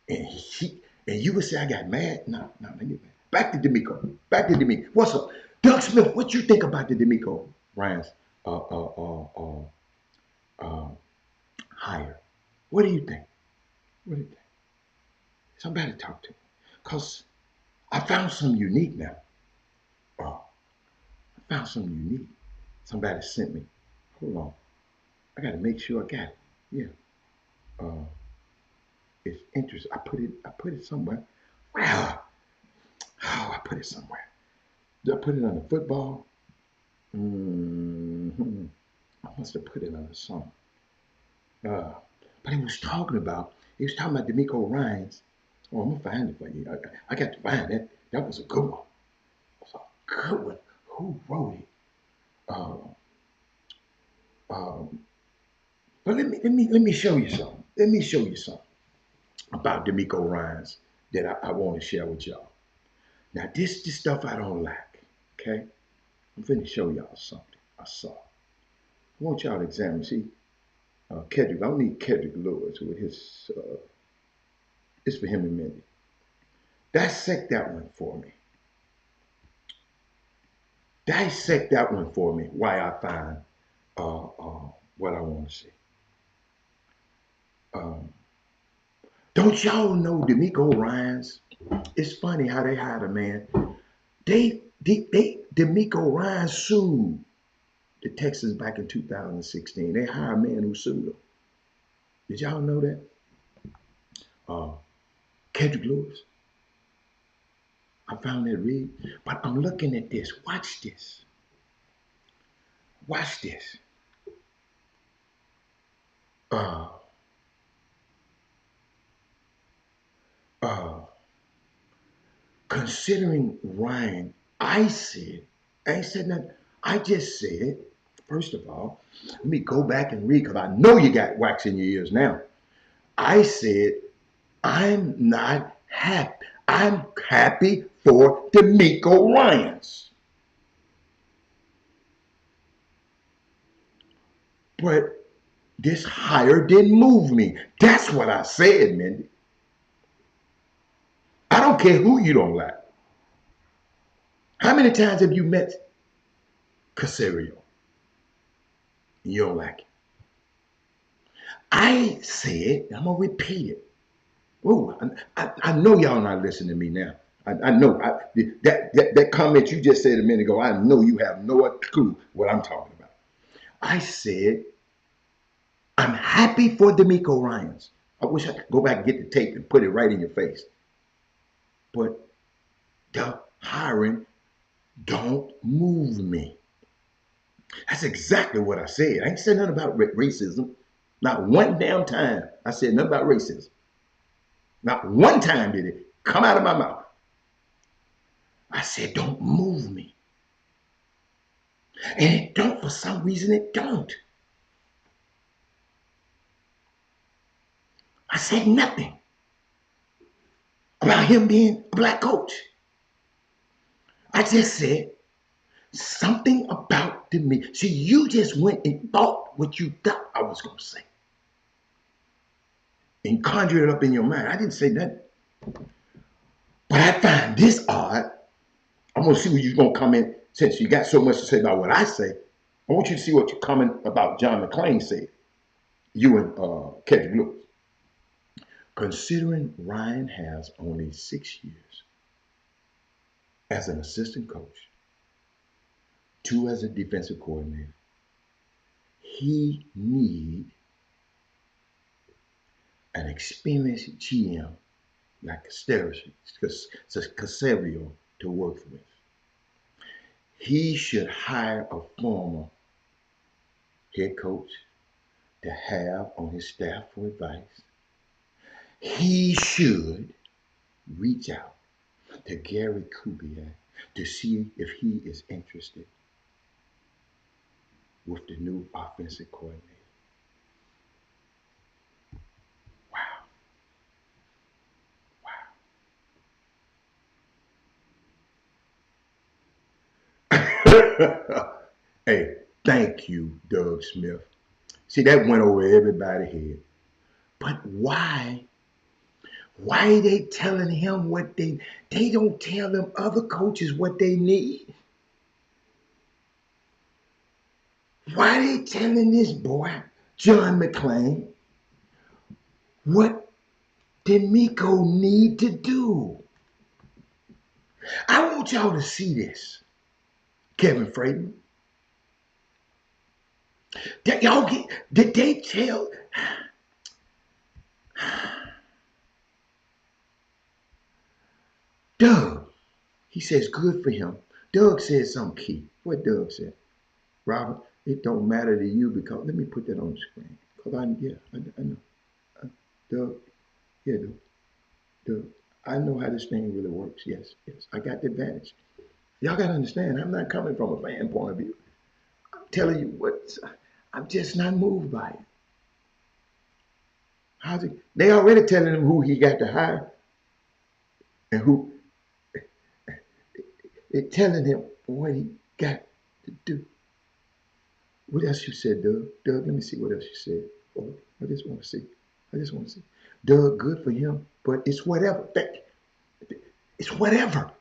it. And you would say I got mad. No, let me get mad. Back to D'Amico. Back to D'Amico. What's up? Doug Smith, what you think about the D'Amico Ryan's hire? What do you think? What do you think? Somebody talk to me. Because I found some unique now. Oh, I found some unique. Somebody sent me. Hold on. I got to make sure I got it. Yeah. Uh, it's interesting. I put it somewhere. Wow. Oh, I put it somewhere. Did I put it on the football? Mm-hmm. I must have put it on the song. But he was talking about D'Amico Ryan's. Oh, I'm gonna find it for you. I got to find it. That was a good one. That was a good one. Who wrote it? Um, um, but let me show you something. Let me show you something about D'Amico Ryan's that I want to share with y'all. Now this the stuff I don't like. Okay, I'm finna show y'all something I saw. I want y'all to examine. See, Kedrick. I don't need Kedrick Lewis with his. It's for him and Mindy. Dissect that one for me. Dissect that one for me. Why I find what I want to see. Um, don't y'all know D'Amico Ryan's? It's funny how they hired a man. D'Amico Ryan sued the Texans back in 2016. They hired a man who sued them. Did y'all know that? Uh, Kendrick Lewis. I found that read, but I'm looking at this. Watch this. Watch this. Uh, uh, Considering Ryan, I ain't said nothing. I just said, first of all, let me go back and read because I know you got wax in your ears now. I said, I'm not happy. I'm happy for D'Amico Ryans. But this hire didn't move me. That's what I said, Mindy. I don't care who you don't like. How many times have you met Casario? You don't like it. I said, I'm going to repeat it. Oh, I know y'all not listening to me now. I know that comment you just said a minute ago. I know you have no clue what I'm talking about. I said I'm happy for D'Amico Ryans. I wish I could go back and get the tape and put it right in your face. But the hiring don't move me. That's exactly what I said. I ain't said nothing about racism. Not one damn time I said nothing about racism. Not one time did it come out of my mouth. I said, don't move me. And it don't, for some reason, it don't. I said nothing about him being a black coach. I just said something about the me. See, you just went and thought what you thought I was going to say and conjured it up in your mind. I didn't say nothing. But I find this odd. I'm going to see where you're going to come in since you got so much to say about what I say. I want you to see what you comment about John McClain said. You and Kevin Lewis. Considering Ryan has only 6 years as an assistant coach, 2 as a defensive coordinator, he need an experienced GM like Casario to work with. He should hire a former head coach to have on his staff for advice. He should reach out to Gary Kubiak to see if he is interested with the new offensive coordinator. Wow. Hey, thank you, Doug Smith. See, that went over everybody's head. But why? Why they telling him what they don't tell them other coaches what they need? Why they telling this boy, John McClain, what D'Amico need to do? I want y'all to see this, Kevin Fraden. Did they tell Doug? He says good for him. Doug said something key. What Doug said? Robert, it don't matter to you because, let me put that on the screen. Because I know. Doug, yeah, Doug, I know how this thing really works. Yes, I got the advantage. Y'all got to understand, I'm not coming from a fan point of view. I'm telling you what, I'm just not moved by it. How's it? They already telling him who he got to hire and who they're telling him what he got to do. What else you said, Doug? Doug, let me see what else you said. Oh, I just want to see. Doug, good for him, but it's whatever. It's whatever.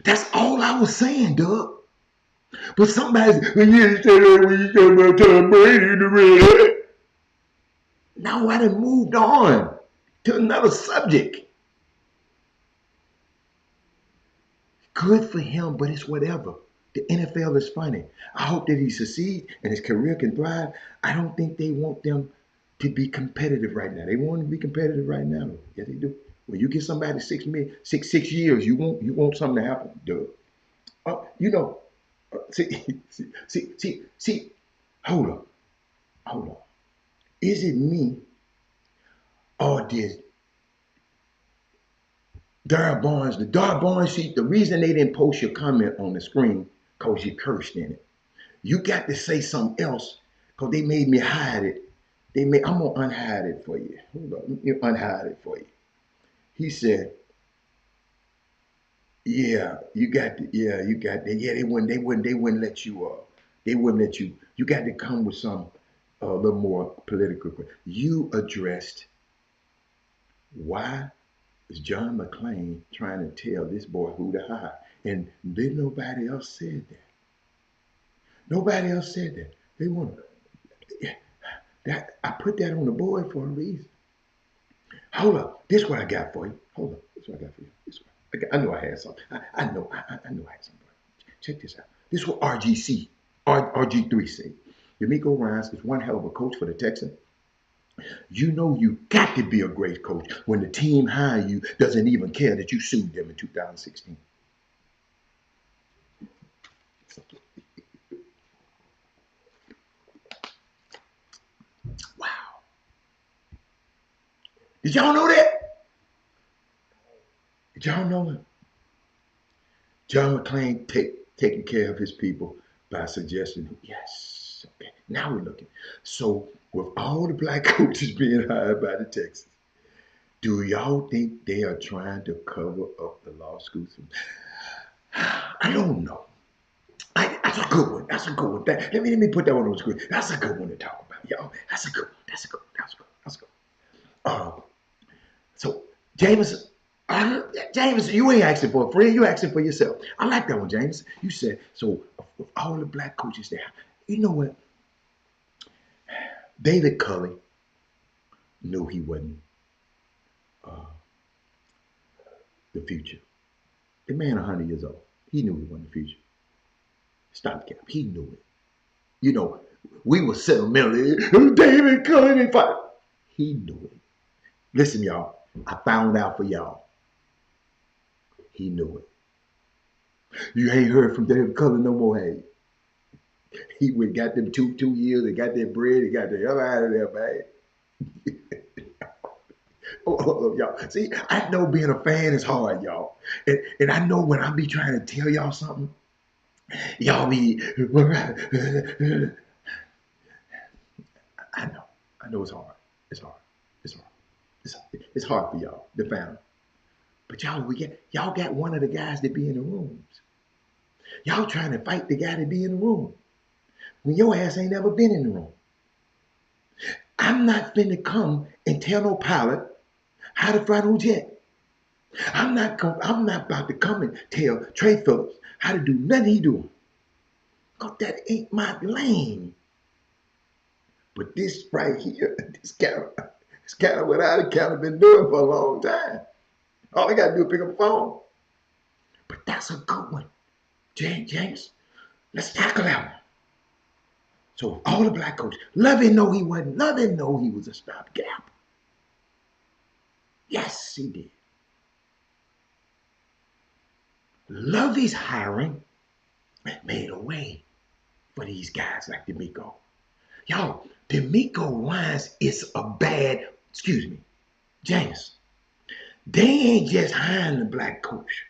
That's all I was saying, Doug. But somebody's, when you said that when you talking about Tom Brady in the red. Now I done moved on to another subject. Good for him, but it's whatever. The NFL is funny. I hope that he succeeds and his career can thrive. I don't think they want them to be competitive right now. They want to be competitive right now. Yeah, they do. When you get somebody 6 years, you want something to happen, Doug. You know, see. Hold on. Is it me or did the Darrell Barnes sheet, the reason they didn't post your comment on the screen, because you cursed in it. You got to say something else, because they made me hide it. I'm gonna unhide it for you. Hold on, let me unhide it for you. He said, yeah, you got that. Yeah, they wouldn't let you you got to come with some a little more political. You addressed why is John McClain trying to tell this boy who to hire? And then nobody else said that. Nobody else said that. They want that. I put that on the board for a reason. Hold up. This is what I got for you. Hold up. This is what I got for you. I know I had something. I know I had something. Check this out. This is what RG3 said. D'Amico Ryans is one hell of a coach for the Texans. You know you got to be a great coach when the team hire you doesn't even care that you sued them in 2016. Did y'all know that? Did y'all know it? John McClain taking care of his people by suggesting, yes, okay, now we're looking. So with all the black coaches being hired by the Texans, do y'all think they are trying to cover up the law schools? I don't know. That's a good one. That's a good one. Let me put that one on the screen. That's a good one to talk about, y'all. That's a good one. That's a good one. That's a good one. That's a good one. So James, James, you ain't asking for a friend. You asking for yourself. I like that one, James. You said so. With all the black coaches there, you know what? David Culley knew he wasn't uh, the future. The man, 100 years old, he knew he wasn't the future. Stopgap. He knew it. You know, we were sentimentally, David Culley and fight. He knew it. Listen, y'all. I found out for y'all. He knew it. You ain't heard from David Culley no more, hey. He went got them two years, they got their bread, they got the hell out of there, man. Y'all. See, I know being a fan is hard, y'all. And I know when I be trying to tell y'all something, y'all be I know. I know it's hard. It's hard. It's hard. It's hard for y'all, the family. But y'all got one of the guys that be in the rooms. Y'all trying to fight the guy that be in the room when your ass ain't never been in the room. I'm not finna come and tell no pilot how to fly no jet. I'm not about to come and tell Trey Phillips how to do nothing he doing. Cause that ain't my lane. But this right here, this kind of what I kind of been doing for a long time. All I gotta do is pick up the phone. But that's a good one. James, let's tackle that one. So all the black coaches, Lovey know he wasn't. Lovey know he was a stopgap. Yes, he did. Lovey's hiring made a way for these guys like D'Amico. Y'all, D'Amico Wines is a bad, excuse me, James. They ain't just hiring the black coach.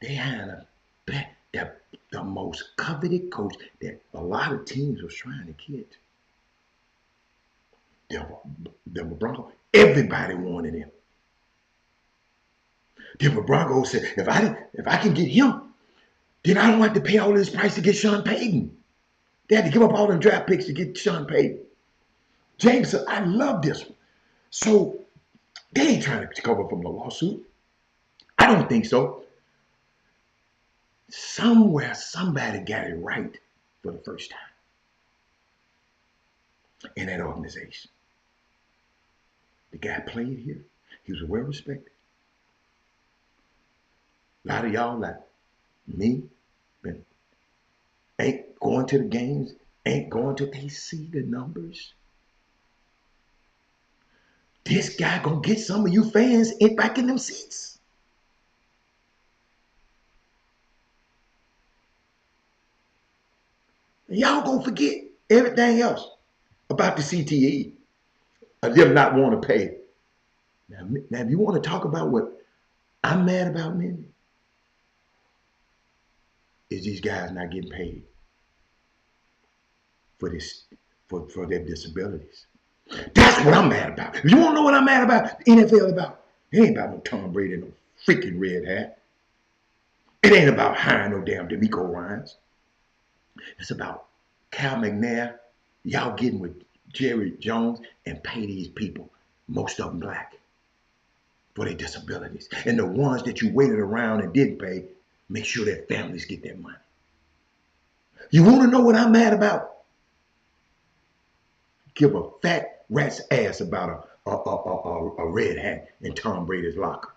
They hiring the most coveted coach that a lot of teams was trying to get. Denver Broncos, everybody wanted him. Denver Broncos said, if I can get him, then I don't have to pay all this price to get Sean Payton. They had to give up all them draft picks to get Sean Payton. James said, I love this one. So they ain't trying to cover from the lawsuit. I don't think so. Somewhere, somebody got it right for the first time in that organization. The guy played here. He was well respected. A lot of y'all like me, been ain't going to the games, ain't going to, they see the numbers. This guy gonna get some of you fans back in them seats. And y'all gonna forget everything else about the CTE, of them not want to pay. Now, if you want to talk about what I'm mad about, Mindy, is these guys not getting paid for this, for their disabilities. That's what I'm mad about. If you want to know what I'm mad about, the NFL about, it ain't about no Tom Brady and no freaking red hat. It ain't about hiring no damn D'Amico Ryans. It's about Cal McNair, y'all getting with Jerry Jones and pay these people, most of them black, for their disabilities. And the ones that you waited around and didn't pay, make sure their families get their money. You want to know what I'm mad about? Give a fat rat's ass about a red hat in Tom Brady's locker.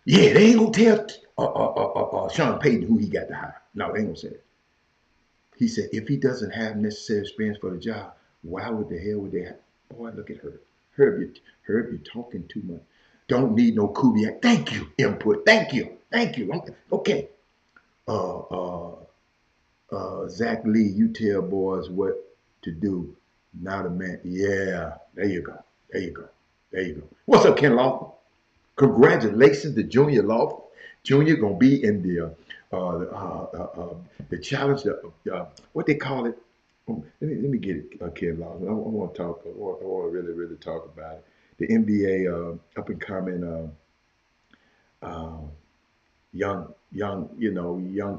Yeah, they ain't gonna tell Sean Payton who he got to hire. No, they ain't gonna say it. He said if he doesn't have necessary experience for the job, why would the hell would they have? Boy, look at her. Herb, you're talking too much. Don't need no Kubiak. Thank you, input. Thank you. Okay. Uh, uh, Zach Lee, you tell boys what to do. Not a man. Yeah, there you go. There you go. There you go. What's up, Ken Lawson? Congratulations to Junior Lawson. Junior gonna be in the challenge. What they call it? Let me get it, Ken Lawson. I want to talk. I want to really talk about it. The NBA up and coming uh, young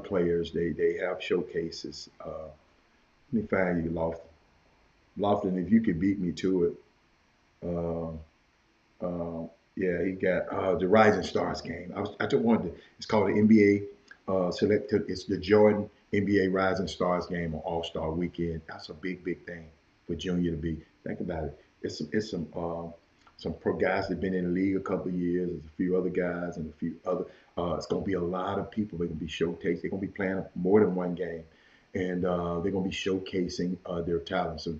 players. They have showcases. Let me find you, Lofton. Lofton, if you could beat me to it. Uh, yeah, he got the Rising Stars game. I just wanted to. It's called the NBA Selected. It's the Jordan NBA Rising Stars game on All Star Weekend. That's a big thing for Junior to be. Think about it. It's some pro guys that've been in the league a couple of years. There's a few other guys and a few other. It's going to be a lot of people. They're going to be showcased. They're going to be playing more than one game, and they're going to be showcasing their talent. So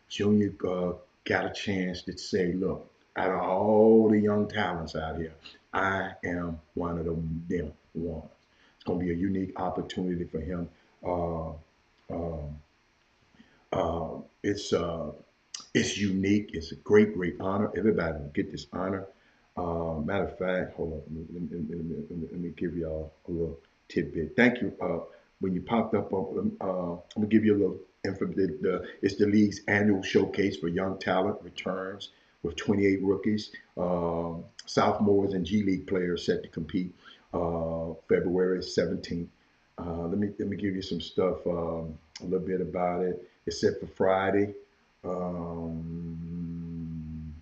Junior got a chance to say, look, out of all the young talents out here, I am one of them ones. It's going to be a unique opportunity for him. Uh, um, it's unique. It's a great honor. Everybody will get this honor. Matter of fact, hold on. Let me give y'all a little tidbit. Thank you. When you popped up, I'm gonna give you a little info. It's the league's annual showcase for young talent returns with 28 rookies, sophomores, and G League players set to compete February 17th. Let me give you some stuff, a little bit about it. It's set for Friday. Um,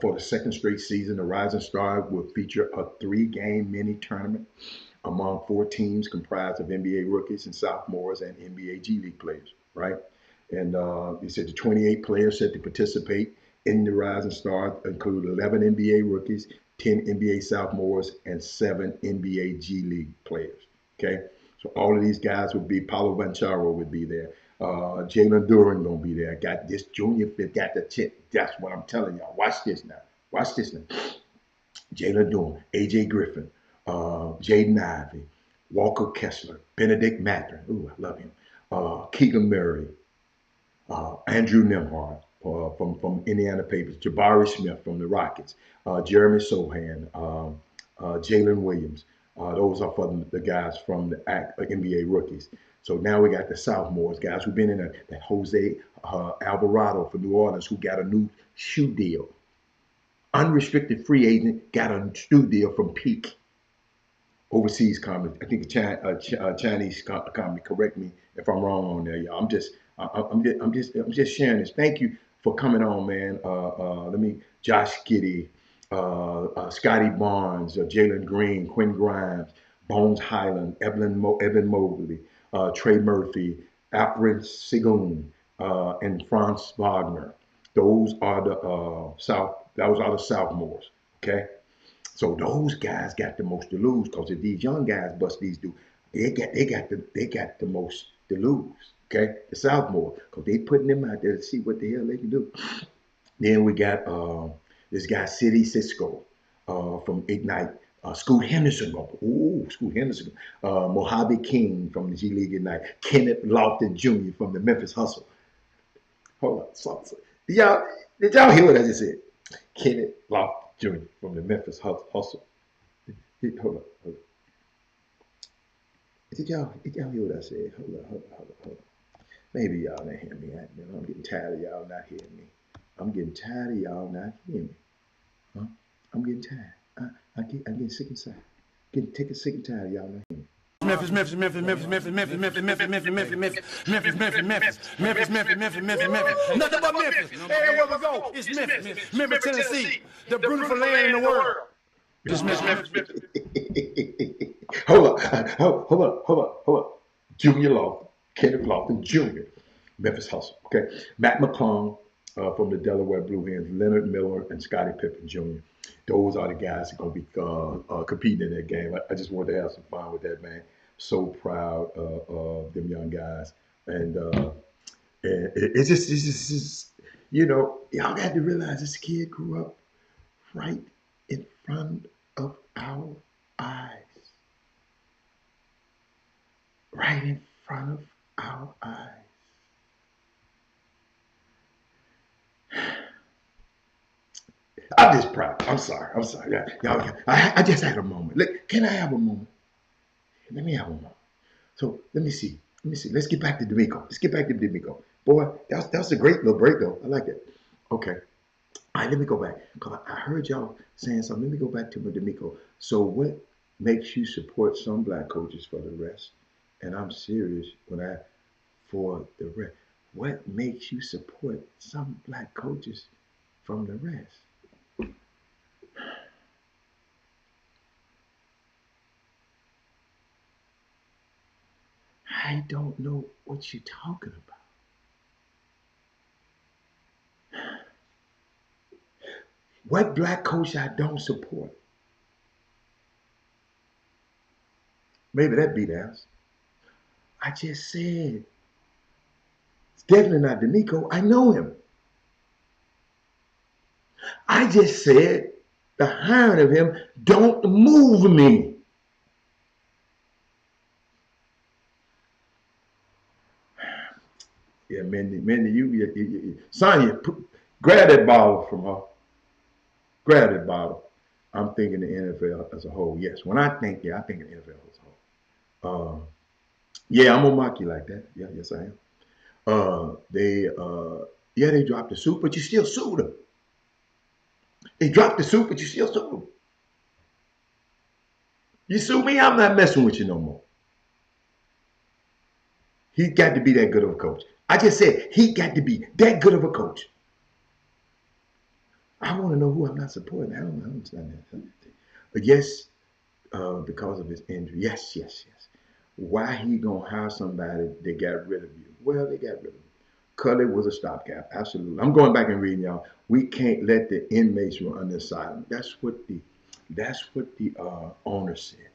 for the second straight season, the Rising Star will feature a three-game mini tournament among four teams comprised of NBA rookies and sophomores and NBA G League players, right? And he said the 28 players set to participate in the Rising Stars include 11 NBA rookies, 10 NBA sophomores, and 7 NBA G League players. Okay, so all of these guys would be. Paulo Banchero would be there. Jalen Duran gonna be there. Got this junior fit. Got the chip. That's what I'm telling y'all. Watch this now. Watch this now. Jalen Duran, AJ Griffin, Jaden Ivey, Walker Kessler, Benedict Mather. Ooh, I love him. Keegan Murray, Andrew Nemhard from Indiana Papers, Jabari Smith from the Rockets, Jeremy Sohan, Jalen Williams. Those are for the guys from the NBA rookies. So now we got the sophomores, guys who've been in that Jose Alvarado for New Orleans, who got a new shoe deal. Unrestricted free agent, got a shoe deal from Peak overseas company. I think a Chinese company. Correct me if I'm wrong on there, y'all. I'm just sharing this. Thank you for coming on, man. Let me Josh Giddey, Scotty Barnes, Jalen Green, Quinn Grimes, Bones Highland, Evan Mobley, Trey Murphy, Alfred Sigun, and Franz Wagner. Those are the South. Those are the sophomores. Okay. So those guys got the most to lose because if these young guys bust these dudes, they got the most to lose. Okay, the sophomore because they putting them out there to see what the hell they can do. Then we got this guy City Cisco from Ignite. Scoot Henderson, Scoot Henderson. Mojave King from the G League Ignite. Kenneth Lofton Jr. from the Memphis Hustle. Hold on, did y'all hear what I just said? Kenneth Lofton Jr. from the Memphis Hustle. Hold on, hold on. Did y'all hear what I said? Hold on. Maybe y'all didn't hear me. I'm getting tired of y'all not hearing me. I'm getting tired of y'all not hearing me. Huh? I'm getting tired. I'm getting sick and tired. Getting sick and tired of y'all not hearing me. Memphis, Memphis, Memphis, Memphis, Memphis, Memphis, Memphis, Memphis, Memphis, Memphis, Memphis, Memphis, Memphis, Memphis, Memphis, Memphis, Memphis, Memphis, Memphis. Nothing but Memphis. Everywhere we go, it's Memphis. Memphis, Tennessee, the beautiful land in the world. Just Memphis. Hold on. Junior Lofton, Kenneth Lofton Jr., Memphis Hustle. Okay. Matt McClung from the Delaware Blue Hens, Leonard Miller, and Scottie Pippen Jr. Those are the guys that are going to be competing in that game. I just wanted to have some fun with that, man. So proud of them young guys. And it's just, y'all got to realize this kid grew up right in front of our eyes. Right in front of our eyes. I'm just proud. I'm sorry. I'm sorry. Yeah, y'all, I just had a moment. Can I have a moment? Let me have a moment. So let me see. Let me see. Let's get back to D'Amico. Let's get back to D'Amico. Boy, that's a great little break though. I like it. Okay. All right, let me go back. Cause I heard y'all saying something. Let me go back to my D'Amico. So what makes you support some black coaches for the rest? And I'm serious when I for the rest. What makes you support some black coaches from the rest? I don't know what you're talking about. What black coach I don't support? Maybe that be the answer. I just said it's definitely not D'Amico. I know him. I just said the hiring of him don't move me. Yeah, Mindy, Sonya, grab that bottle from her. Grab that bottle. I'm thinking the NFL as a whole. Yes, when I think, yeah, I think the NFL as a whole. Yeah, I'm gonna mock you like that. Yeah, yes, I am. Yeah, they dropped the suit, but you still sued them. They dropped the suit, but you still sued them. You sue me, I'm not messing with you no more. He got to be that good of a coach. I just said he got to be that good of a coach. I want to know who I'm not supporting. I don't understand that. But yes, because of his injury. Yes, yes, yes. Why he gonna hire somebody that got rid of you? Well, they got rid of him. Cully was a stopgap. Absolutely. I'm going back and reading y'all. We can't let the inmates run under asylum. That's what the owner said.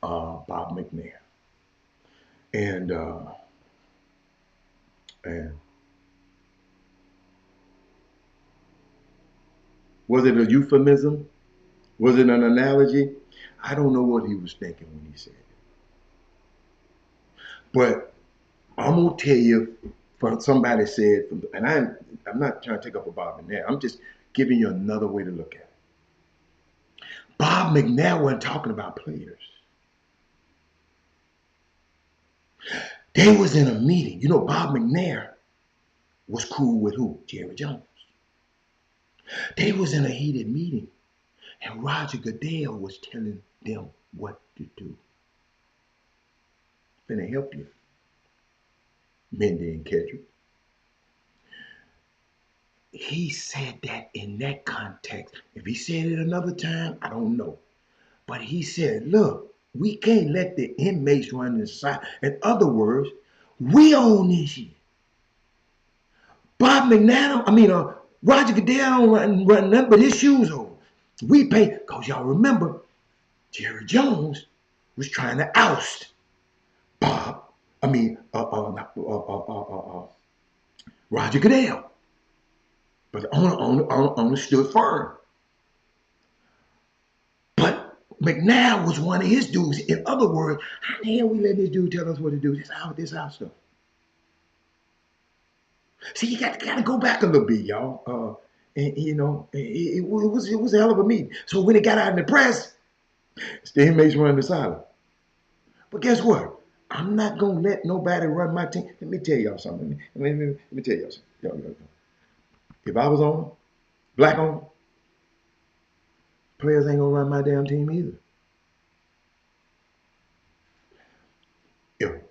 Bob McNair. And and was it a euphemism? Was it an analogy? I don't know what he was thinking when he said it. But I'm gonna tell you, from somebody said, and I'm not trying to take up a Bob McNair. I'm just giving you another way to look at it. Bob McNair wasn't talking about players. They was in a meeting. You know, Bob McNair was cool with who? Jerry Jones. They was in a heated meeting, and Roger Goodell was telling them what to do. Finna help you, Mindy and Kedrick. He said that in that context. If he said it another time, I don't know. But he said, look, we can't let the inmates run this side. In other words, we own this shit. Bob McNair, Roger Goodell don't run nothing but his shoes on. We pay, because y'all remember, Jerry Jones was trying to oust Bob, I mean, Roger Goodell. But the owner stood firm. But McNair was one of his dudes. In other words, how the hell we let this dude tell us what to do? This our stuff. See, you got to go back a little bit, y'all. And you know, it was a hell of a meeting. So when it got out in the press, the inmates running the asylum. But guess what? I'm not gonna let nobody run my team. Let me tell y'all something. Let me tell y'all something. Yo. If I was on black on, players ain't gonna run my damn team either. If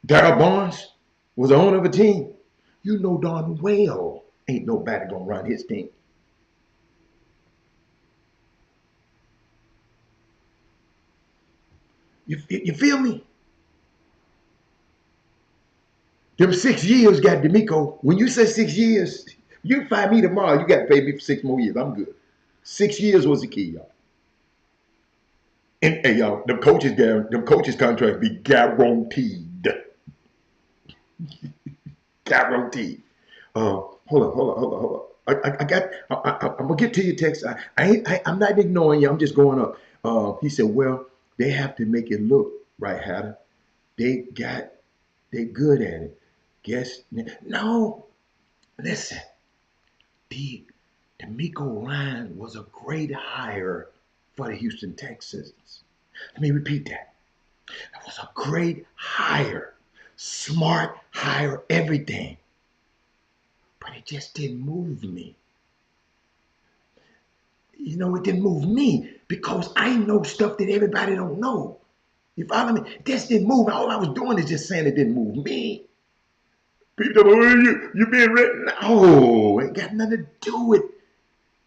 Darryl Barnes was the owner of a team, you know darn well ain't nobody gonna run his team. You feel me? Them 6 years got D'Amico. When you say 6 years, you find me tomorrow. You got to pay me for 6 more years. I'm good. 6 years was the key, y'all. And hey, y'all, them coaches contracts be guaranteed, guaranteed. Hold on. I'm gonna get to your text. I'm not ignoring you. I'm just going up. He said, well, they have to make it look right, Hatter. They got they good at it. Guess no. Listen, the D'Amico Ryan was a great hire for the Houston Texans. Let me repeat that. It was a great hire, smart hire, everything. But it just didn't move me. You know, it didn't move me because I know stuff that everybody don't know. You follow me? This didn't move. All I was doing is just saying it didn't move me. People, oh, you being written? No, it got nothing to do with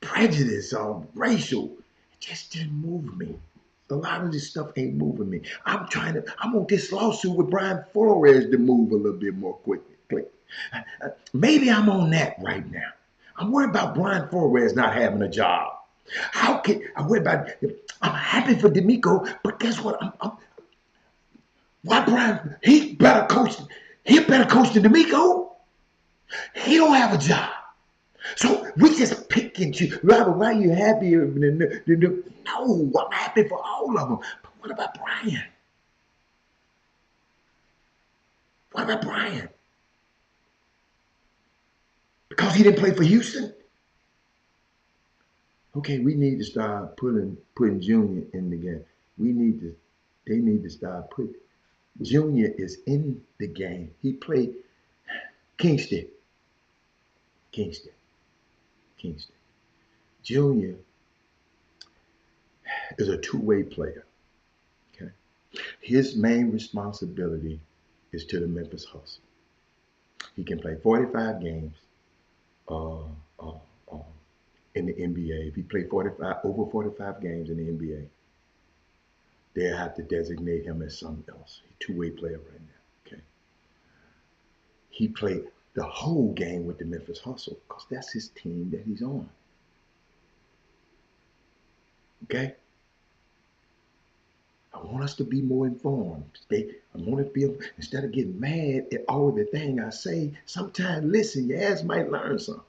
prejudice or racial. It just didn't move me. A lot of this stuff ain't moving me. I want this lawsuit with Brian Flores to move a little bit more quickly. Maybe I'm on that right now. I'm worried about Brian Flores not having a job. How can I'm worried about? I'm happy for D'Amico, but guess what? Why Brian? He better coach than D'Amico. He don't have a job. So we just pick and choose. Robert, why are you happy? No, I'm happy for all of them. But what about Brian? What about Brian? Because he didn't play for Houston? Okay, we need to start putting Junior in the game. We need to they need to start putting Junior is in the game. He played Kingston. Kingston. Kingston. Junior is a two-way player. Okay. His main responsibility is to the Memphis Hustle. He can play 45 games uh, uh, uh, in the NBA. If he played 45 over 45 games in the NBA, they'll have to designate him as something else. He's a two-way player right now. Okay. He played the whole game with the Memphis Hustle because that's his team that he's on. Okay. I want us to be more informed. I want to be instead of getting mad at all the thing I say. Sometimes listen. Your ass might learn something.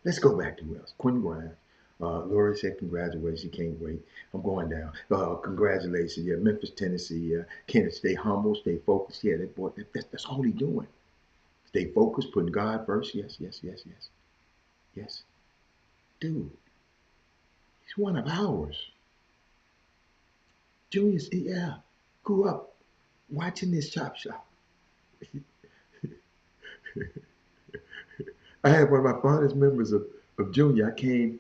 Let's go back to who else? Quinn Grimes. Lori said, congratulations. She can't wait. I'm going down. Congratulations. Yeah, Memphis, Tennessee. Yeah, Kenneth, stay humble, stay focused. Yeah, that boy, that's all he's doing. Stay focused, putting God first. Yes, yes, yes, yes. Yes. Dude, he's one of ours. Junior's, yeah, grew up watching this Chop Shop. I had one of my fondest memories of Junior. I came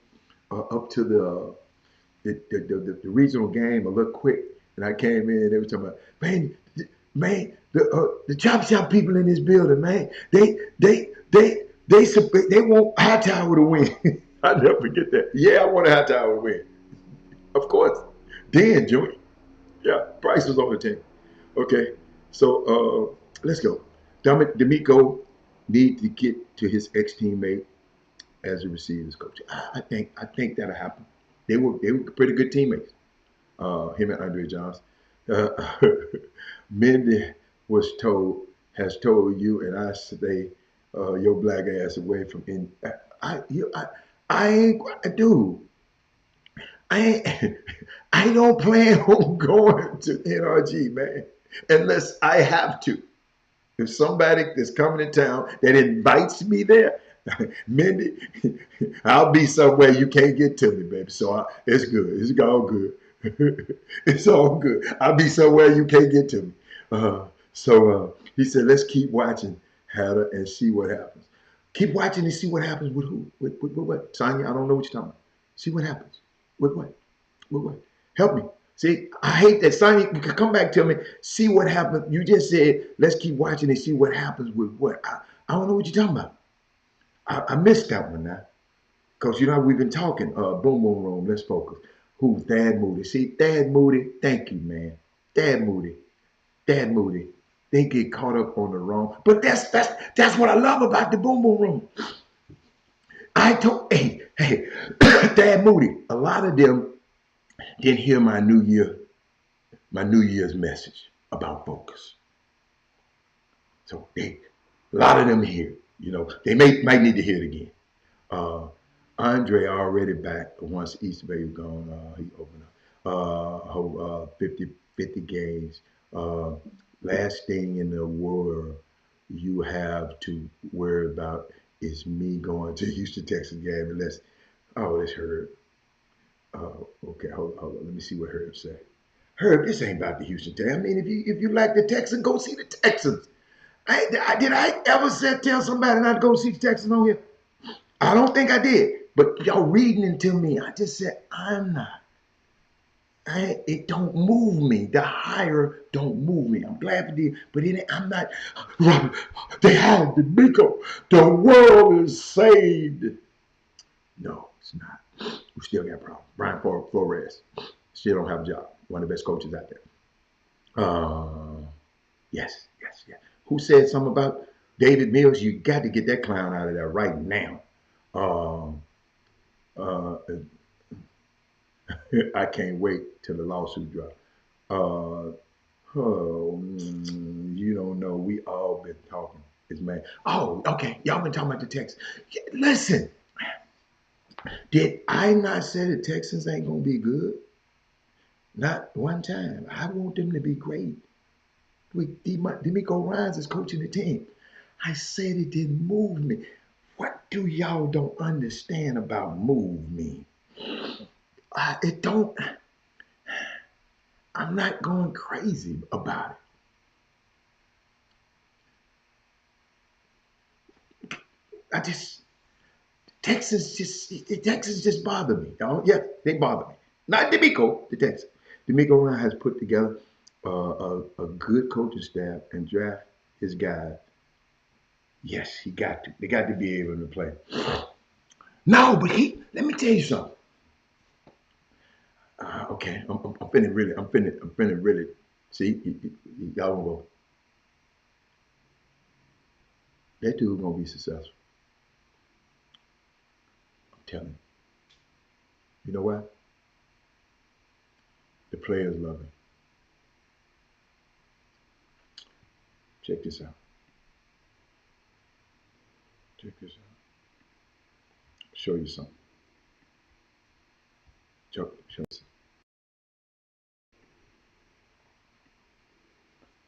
up to the regional game a little quick, and I came in. They were talking about, man, the Chop Shop people in this building, man, they want Hightower to win. I never forget that. Yeah, I want Hightower to win, of course. Then Junior, yeah, Price was on the team. Okay, so let's go. D'Amico need to get to his ex teammate as a receivers coach. I think that'll happen. They were pretty good teammates. Him and Andre Johnson. Uh, Mindy has told you, and I say your black ass away from in. I ain't, dude. I ain't, I don't plan on going to NRG, man, unless I have to. If somebody is coming to town that invites me there, Mindy, I'll be somewhere you can't get to me, baby. So it's good. It's all good. It's all good. I'll be somewhere you can't get to me. He said, let's keep watching, Hatter, and see what happens. Keep watching and see what happens with who? With what? Sonya, I don't know what you're talking about. See what happens. With what? With what? Help me. See, I hate that. Sonya, you can come back to me. See what happens. You just said, let's keep watching and see what happens with what. I don't know what you're talking about. I missed that one now. Because, you know, we've been talking. Boom, boom, room. Let's focus. Who's Thad Moody? See, Thad Moody, thank you, man. Thad Moody. Thad Moody. They get caught up on the wrong. But that's what I love about the boom, boom room. I told, hey, Thad Moody, a lot of them didn't hear my New Year's message about focus. So a lot of them here, you know, they might need to hear it again. Uh, Andre already back once East Bay gone. He opened up 50 games. Last thing in the world you have to worry about is me going to Houston, Texas game unless, oh, it's Herb. Okay, hold on. Let me see what Herb said. Herb, this ain't about the Houston Texans. I mean, if you like the Texans, go see the Texans. Did I ever tell somebody not to go see the Texans on here? I don't think I did. But y'all reading it to me, I just said I'm not. It don't move me. The hire don't move me. I'm glad for the, but I'm not. Robert, they hired the Miko. The world is saved. No, it's not. We still got problems. Brian Flores still don't have a job. One of the best coaches out there. Yes, yes, yes. Who said something about David Mills? You got to get that clown out of there right now. Um, uh, I can't wait till the lawsuit drops. Uh, you don't know. We all been talking. It's man. Oh, okay. Y'all been talking about the Texans. Yeah, listen, did I not say the Texans ain't gonna be good? Not one time. I want them to be great. D'Amico Ryans is coaching the team. I said it didn't move me. What do y'all don't understand about move me? It don't. I'm not going crazy about it. I just Texans just bother me. Yeah, they bother me. Not D'Amico, the Texans. D'Amico Ryan has put together a good coaching staff and draft his guys. Yes, he got to. They got to be able to play. No, but let me tell you something. Okay, I'm finna really, I'm finna really. See, y'all gonna go. That dude gonna be successful. I'm telling you. You know what? The players love him. Check this out. Check this out. Show you something. Show you.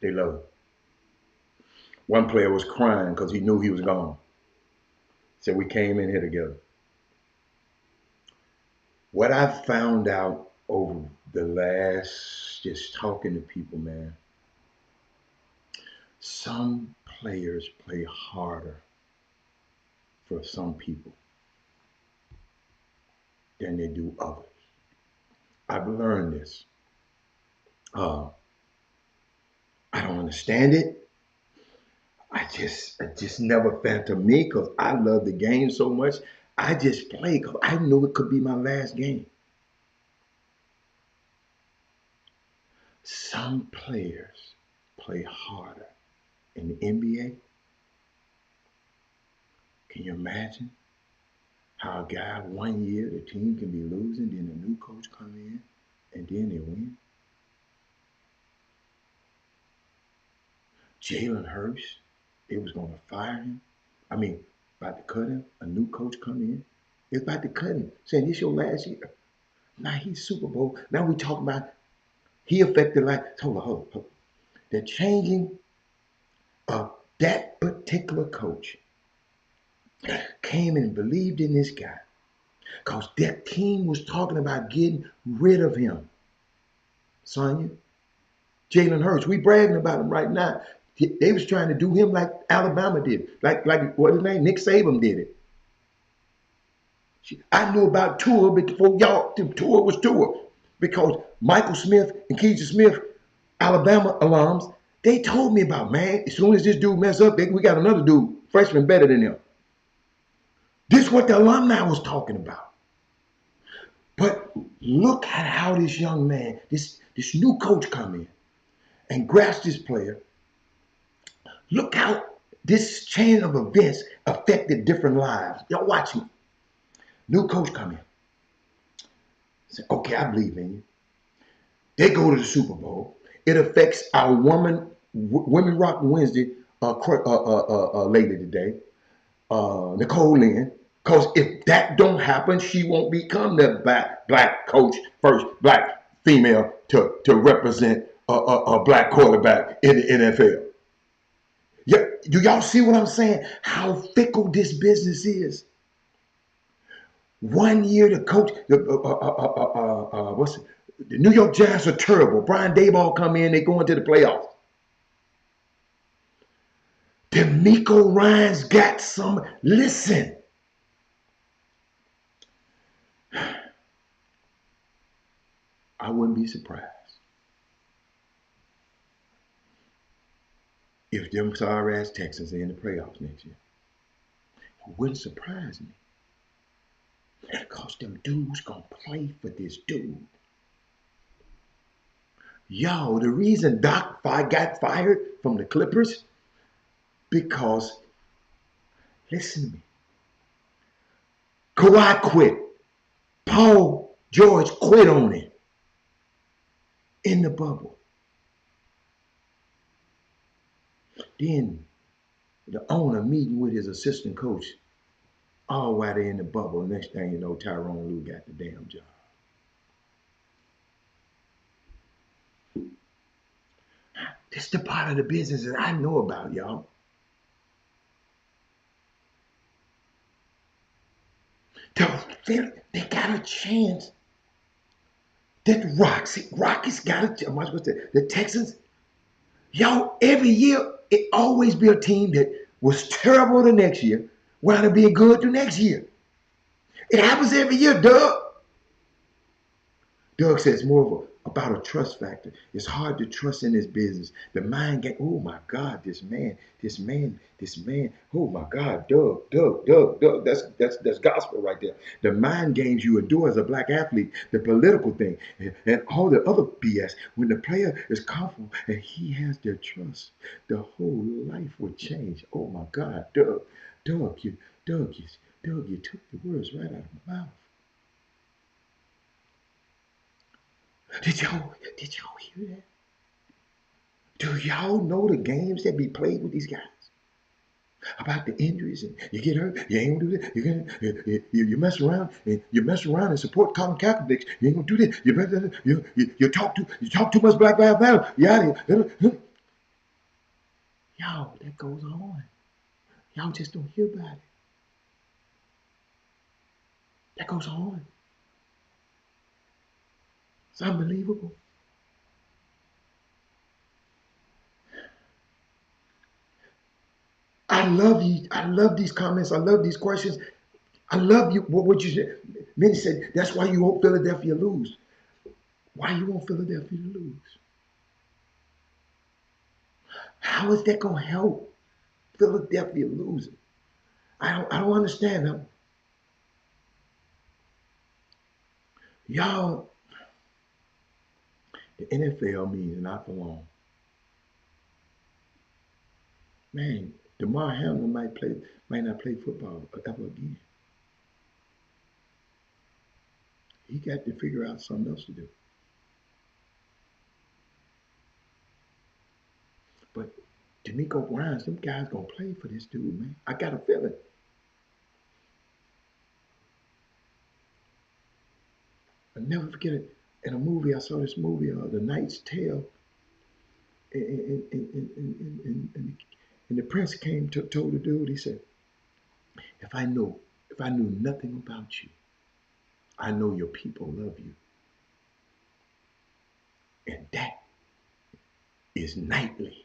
They love him. One player was crying because he knew he was gone. Said we came in here together. What I found out over the last just talking to people, man, some players play harder for some people than they do others. I've learned this. Uh, I don't understand it. I just never phantom me because I love the game so much. I just play because I knew it could be my last game. Some players play harder in the NBA. Can you imagine how a guy 1 year the team can be losing, then a new coach come in and then they win? Jalen Hurts, they was gonna fire him. I mean, about to cut him. A new coach come in. It's about to cut him, saying this your last year. Now he's Super Bowl. Now we talking about he affected like hold on. They're changing that particular coach came and believed in this guy because that team was talking about getting rid of him. Sonya, Jalen Hurts, we bragging about him right now. They was trying to do him like Alabama did, like what his name, Nick Saban did it. I knew about Tua before y'all. Tua was Tua because Michael Smith and Keisha Smith, Alabama alums, they told me about, man. As soon as this dude mess up, we got another dude, freshman, better than him. This is what the alumni was talking about. But look at how this young man, this new coach come in and grasp this player. Look how this chain of events affected different lives. Y'all watch me. New coach come in. Say, okay, I believe in you. They go to the Super Bowl. It affects our Women Rock Wednesday lady today, Nicole Lynn. Because if that don't happen, she won't become the black coach, first black female to represent a black quarterback in the NFL. Yeah, do y'all see what I'm saying? How fickle this business is. One year the coach, what's it? The New York Giants are terrible. Brian Daboll come in, they go into the playoffs. D'Amico Ryan's got some. Listen, I wouldn't be surprised if them sorry ass Texans are in the playoffs next year. It wouldn't surprise me because them dudes gonna play for this dude. Yo, the reason Doc got fired from the Clippers because listen to me, Kawhi quit, Paul George quit on it in the bubble. Then the owner meeting with his assistant coach, all while they're in the bubble. Next thing you know, Tyrone Lue got the damn job. This the part of the business that I know about, y'all. They got a chance. That Rockets got a chance. The Texans, y'all, every year, it always be a team that was terrible the next year, wound up being good the next year. It happens every year, Doug. Doug says more of about a trust factor. It's hard to trust in this business. The mind game. Oh my God, this man. Oh my God, Doug. That's gospel right there. The mind games you endure as a black athlete, the political thing, and all the other BS. When the player is comfortable and he has their trust, the whole life will change. Oh my God, Doug, you took the words right out of my mouth. Did y'all hear that? Do y'all know the games that be played with these guys? About the injuries and you get hurt, you ain't gonna do this. You mess around and support Colin Kaepernick. You ain't gonna do this. You talk too much Black Lives Matter. You out here. Y'all, that goes on. Y'all just don't hear about it. That goes on. It's unbelievable. I love you. I love these comments. I love these questions. I love you. What you said. Many said that's why you want Philadelphia lose. Why you want Philadelphia to lose? How is that gonna help Philadelphia losing? I don't understand them. Y'all, the NFL means not for long. Man, DeMar Hamlin might not play football ever again. He got to figure out something else to do. But D'Amico Ryans, them guys gonna play for this dude, man. I got a feeling. I'll never forget it. In a movie, I saw this movie, The Knight's Tale, and the prince came to told the dude, he said, if I know, if I knew nothing about you, I know your people love you. And that is nightly.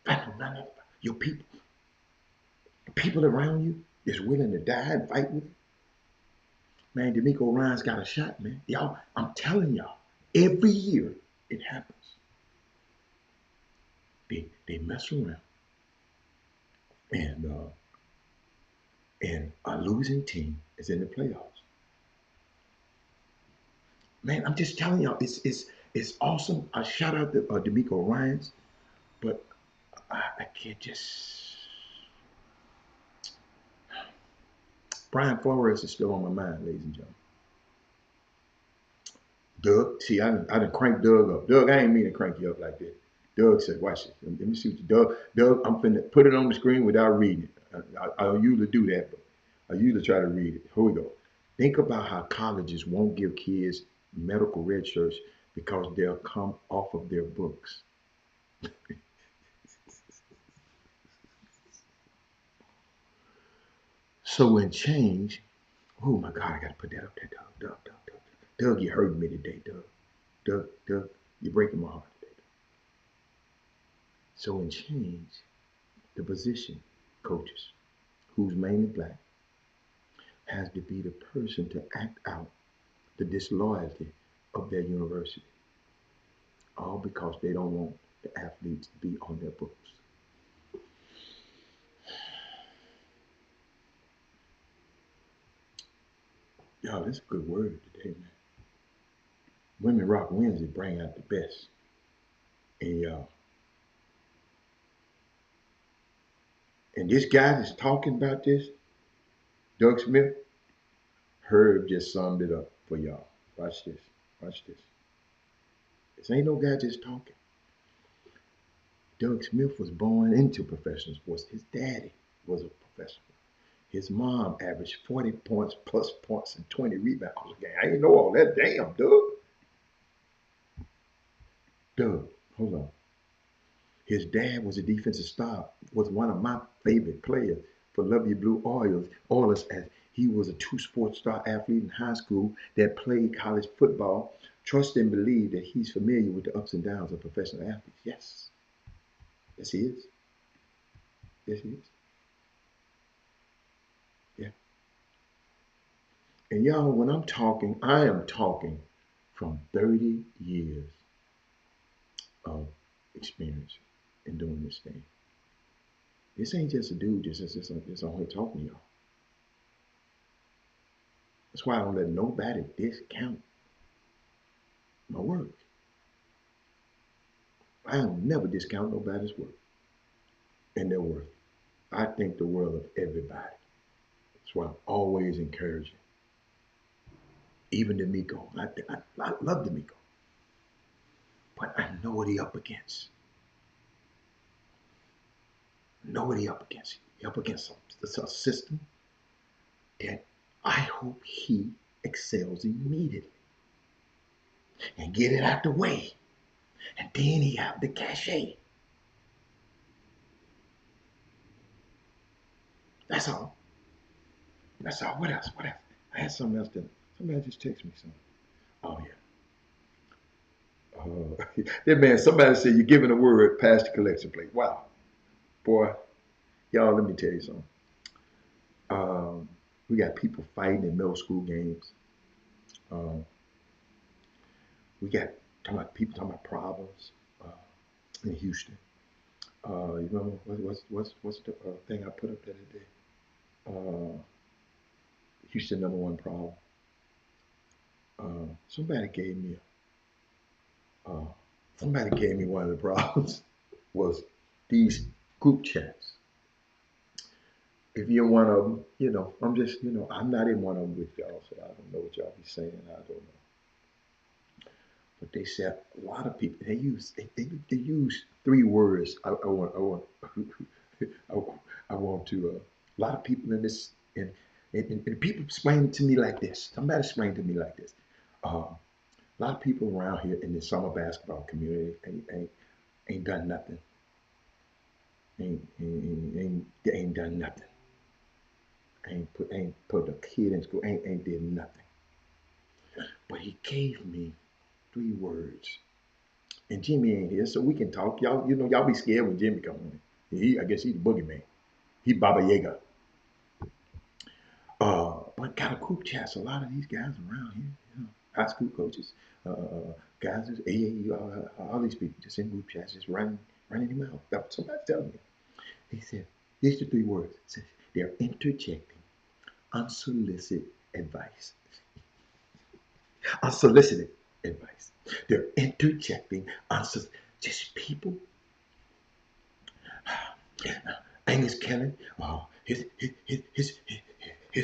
If I know nothing about your people, the people around you is willing to die and fight with you. Man, D'Amico Ryan's got a shot, man. Y'all, I'm telling y'all, every year it happens. They mess around and a losing team is in the playoffs. Man, I'm just telling y'all, it's awesome. I shout out to D'Amico Ryan's, but I can't just. Brian Flores is still on my mind, ladies and gentlemen. Doug, see, I done cranked Doug up. Doug, I ain't mean to crank you up like that. Doug said, watch it. Let me see what you, Doug, I'm finna put it on the screen without reading it. I usually do that, but I usually try to read it. Here we go. Think about how colleges won't give kids medical red shirts because they'll come off of their books. So when change, oh my God, I got to put that up there, Doug. Doug, you hurting me today, Doug. Doug, you're breaking my heart today. So in change, the position coaches, who's mainly black, has to be the person to act out the disloyalty of their university, all because they don't want the athletes to be on their books. Y'all, that's a good word today, man. Women Rock Wednesday bring out the best in y'all. And this guy that's talking about this, Doug Smith, Herb just summed it up for y'all. Watch this. Watch this. This ain't no guy just talking. Doug Smith was born into professional sports. His daddy was a professional. His mom averaged 40 points plus points and 20 rebounds a game. I didn't know all that. Damn, Doug. Doug, hold on. His dad was a defensive star, was one of my favorite players for Lovely Blue Oilers, as he was a two-sport star athlete in high school that played college football. Trust and believe that he's familiar with the ups and downs of professional athletes. Yes. Yes, he is. Yes, he is. Yeah. And y'all, when I'm talking, I am talking from 30 years of experience in doing this thing. This ain't just a dude just on here talking to y'all. That's why I don't let nobody discount my work. I don't never discount nobody's work and their worth. I think the world of everybody. That's why I'm always encouraging. Even D'Amico. I love D'Amico. But I know what he up against. I know what he up against. He up against a system that I hope he excels immediately and get it out the way. And then he have the cachet. That's all. That's all. What else? What else? I had something else to. Somebody just text me something. Oh yeah. Yeah, man. Somebody said you're giving a word past the collection plate. Wow, boy. Y'all, let me tell you something. We got people fighting in middle school games. Um, we got people talking about problems uh, in Houston. You remember what's the thing I put up there today? Uh, Houston number one problem. Somebody gave me uh, somebody gave me one of the problems was these group chats. If you're one of them, I'm just, I'm not in one of them with y'all, so I don't know what y'all be saying. I don't know. But they said a lot of people they use three words. I, I want to. A lot of people in this and people explain it to me like this. Somebody explained to me like this. A lot of people around here in the summer basketball community ain't done nothing. Ain't done nothing. Ain't put a kid in school. Ain't did nothing. But he gave me three words. And Jimmy ain't here, so we can talk. Y'all, y'all be scared when Jimmy come on. I guess he's the boogeyman. He Baba Yaga. But got a group chats. A lot of these guys around here, high school coaches, guys, AAU, all these people just in group chats, just running him out. That's what somebody telling me. He said, here's the three words. It says, they're interjecting unsolicited advice. Unsolicited advice. They're interjecting unsolicited. Just people. Angus Kelly, his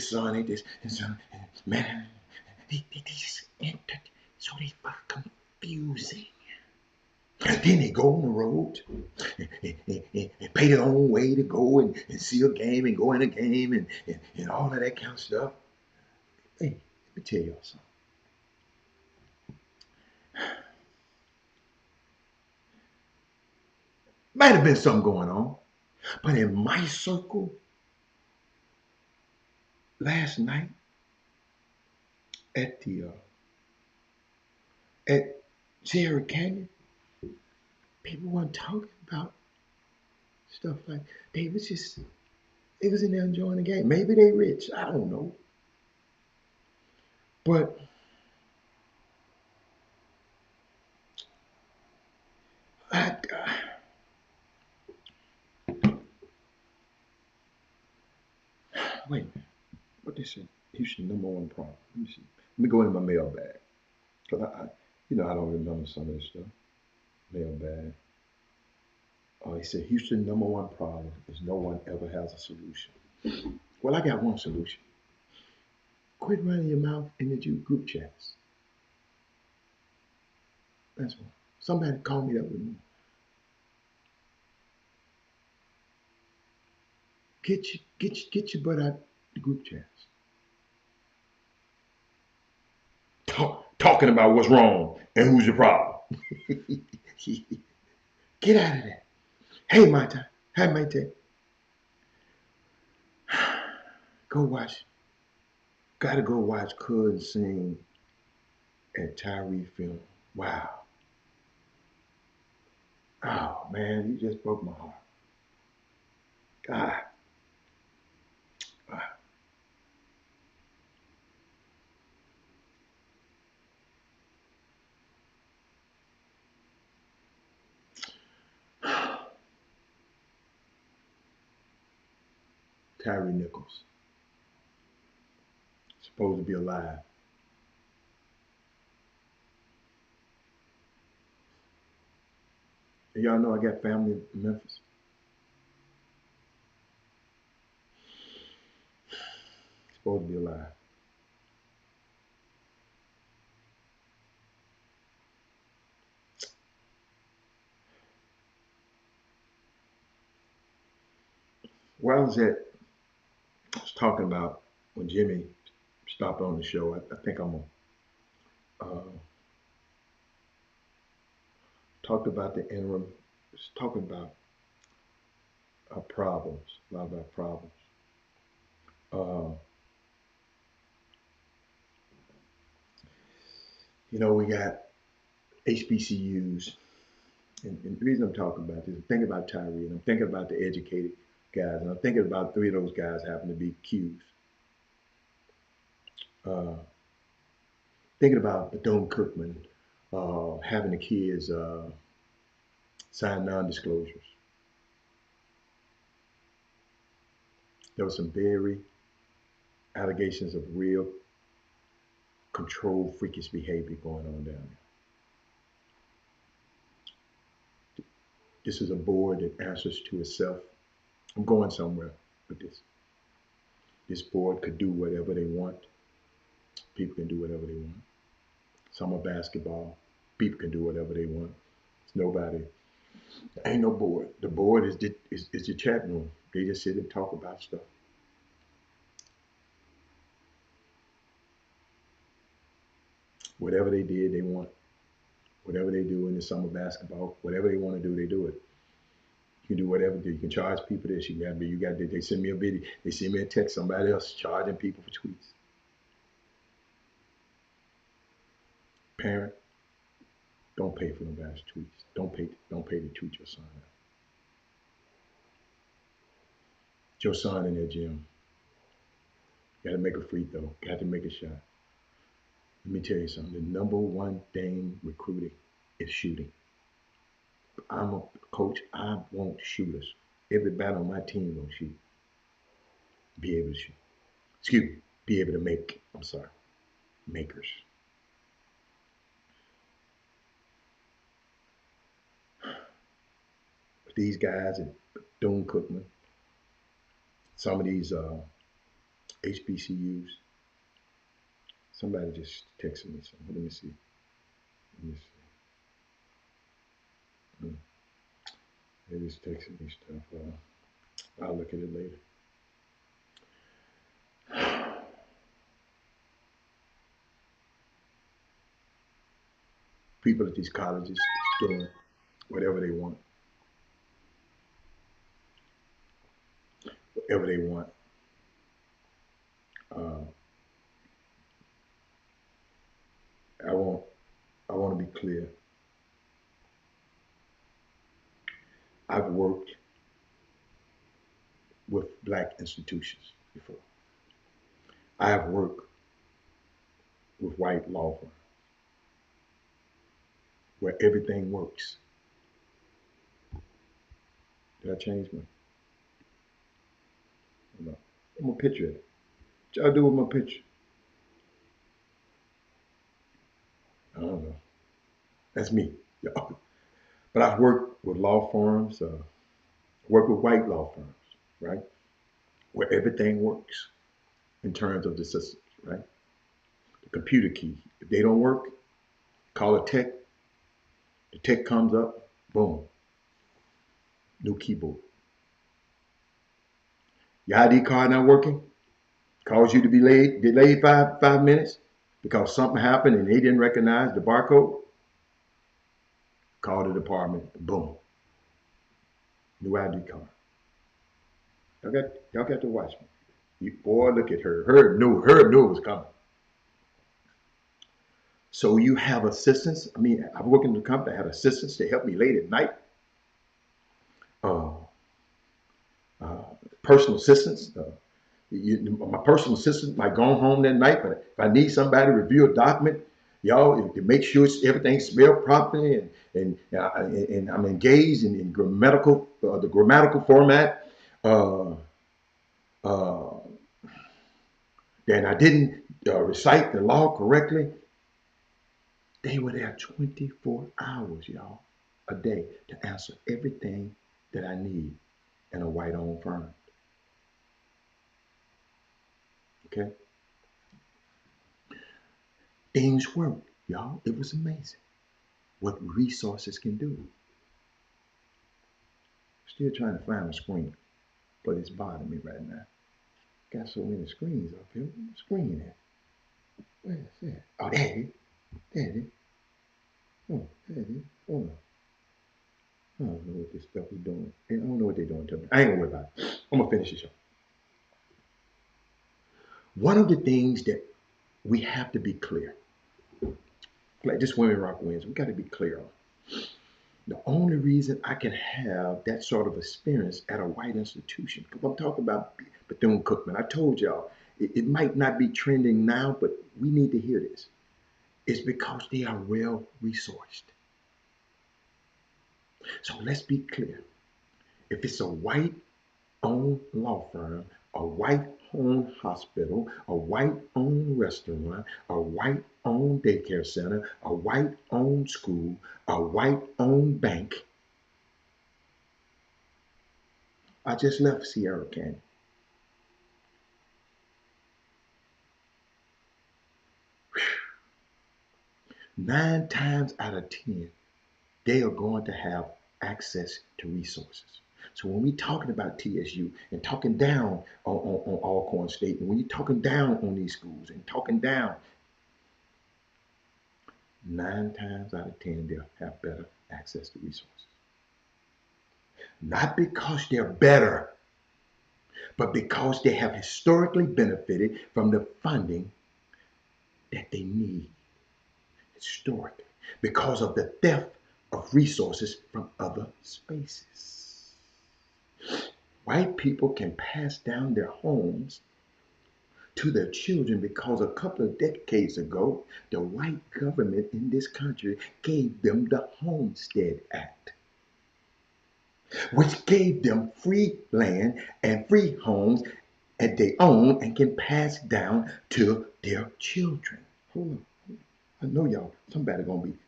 son ain't this, his son, man, they just entered, so they were confusing. Then they go on the road and pay their own way to go and see a game and go in a game and all of that kind of stuff. Hey, let me tell y'all something. Might have been something going on. But in my circle last night at the at Sierra Canyon, people weren't talking about stuff like they was just they was in there enjoying the game. Maybe they rich, I don't know. But I, wait a minute, what they say? Houston number one problem. Let me see. Let me go into my mailbag because I don't remember some of this stuff. Mailbag. Oh, he said Houston number one problem is no one ever has a solution. Well, I got one solution. Quit running your mouth in the group chats. That's one. Somebody call me up with me. Get your butt out the group chats. Talking about what's wrong and who's your problem. Get out of there. Hey, Mata. Hey, Mate. Go watch. Gotta go watch Cud sing at Tyree film. Wow. Oh man, you just broke my heart. God. Tyree Nichols. Supposed to be alive. And y'all know I got family in Memphis. Supposed to be alive. Where I was at, I was talking about when Jimmy stopped on the show. I think I'm gonna talked about the interim. Just talking about our problems, a lot of our problems. Uh, we got HBCUs, and the reason I'm talking about this, I'm thinking about Tyree, and I'm thinking about the educated guys, and I'm thinking about three of those guys happen to be Qs. Uh, Thinking about Bethune Cookman having the kids sign non-disclosures. There was some very allegations of real controlled freakish behavior going on down there. This is a board that answers to itself. I'm going somewhere with this. This board could do whatever they want. People can do whatever they want. Summer basketball, people can do whatever they want. It's nobody. Ain't no board. The board is the chat room. They just sit and talk about stuff. Whatever they did, they want. Whatever they do in the summer basketball, whatever they want to do, they do it. You can do whatever. You can charge people this. They send me a video. They send me a text. Somebody else charging people for tweets. Parent, don't pay for nobody's tweets. Don't pay to tweet your son. Your son in that gym. Got to make a free throw. Got to make a shot. Let me tell you something. The number one thing recruiting is shooting. I'm a coach. I want shooters. Everybody on my team will shoot. Be able to shoot. Excuse me. Be able to make. I'm sorry. Makers. But these guys at Doane Cookman, some of these HBCUs, somebody just texted me something. Let me see. Let me see. Hmm. They just texted me stuff. I'll look at it later. People at these colleges doing whatever they want. whatever they want. Uh, I want I want to be clear. I've worked with black institutions before. I have worked with white law firms where everything works. Did I change my? No. I'm gonna picture it. What y'all do with my picture? I don't know. That's me. Y'all. But I've worked with law firms, worked with white law firms, right? Where everything works in terms of the systems, right? The computer key. If they don't work, call a tech. The tech comes up, boom, new keyboard. Your ID card not working, cause you to be delayed 5 minutes because something happened and they didn't recognize the barcode. Call the department, boom, new ID card. Y'all got to watch me. Boy, look at her. Her knew it was coming. So you have assistants. I mean, I've worked in the company. I had assistants to help me late at night. Uh, uh, Personal assistants. My personal assistant might go home that night, but if I need somebody to review a document, y'all, to make sure everything spelled properly and I'm engaged in grammatical the grammatical format, uh, uh, then I didn't recite the law correctly. They were there 24 hours, y'all, a day to answer everything that I need in a white-owned firm. Okay, things worked, y'all. It was amazing what resources can do. Still trying to find a screen, but it's bothering me right now. Got so many screens up here. Where's the screen at? Where is that? Oh, there it is. There it is. Oh, there it is. Hold on. I don't know what this stuff is doing. I don't know what they're doing to me. I ain't gonna worry about it. I'm gonna finish this show. One of the things that we have to be clear, like this Women Rock Wins, we got to be clear on. The only reason I can have that sort of experience at a white institution, because I'm talking about Bethune-Cookman. I told y'all, it might not be trending now, but we need to hear this. It's because they are well resourced. So let's be clear. If it's a white owned law firm, a white owned hospital, a white owned restaurant, a white owned daycare center, a white owned school, a white owned bank. I just left Sierra Canyon. 9 times out of 10, they are going to have access to resources. So when we're talking about TSU and talking down on Alcorn State, and when you're talking down on these schools and talking down, 9 times out of 10, they'll have better access to resources. Not because they're better, but because they have historically benefited from the funding that they need historically because of the theft of resources from other spaces. White people can pass down their homes to their children because a couple of decades ago, the white government in this country gave them the Homestead Act, which gave them free land and free homes that they own and can pass down to their children. Hold on. I know y'all,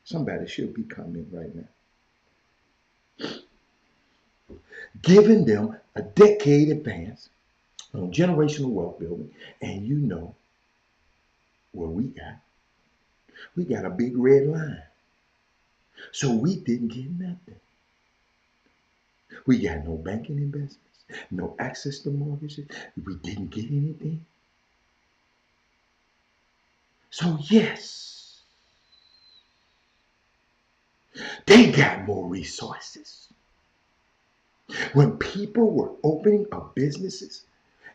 somebody should be commenting right now. Giving them a decade advance on generational wealth building, and you know what we got. We got a big red line. So we didn't get nothing. We got no banking investments, no access to mortgages. We didn't get anything. So yes, they got more resources. When people were opening up businesses,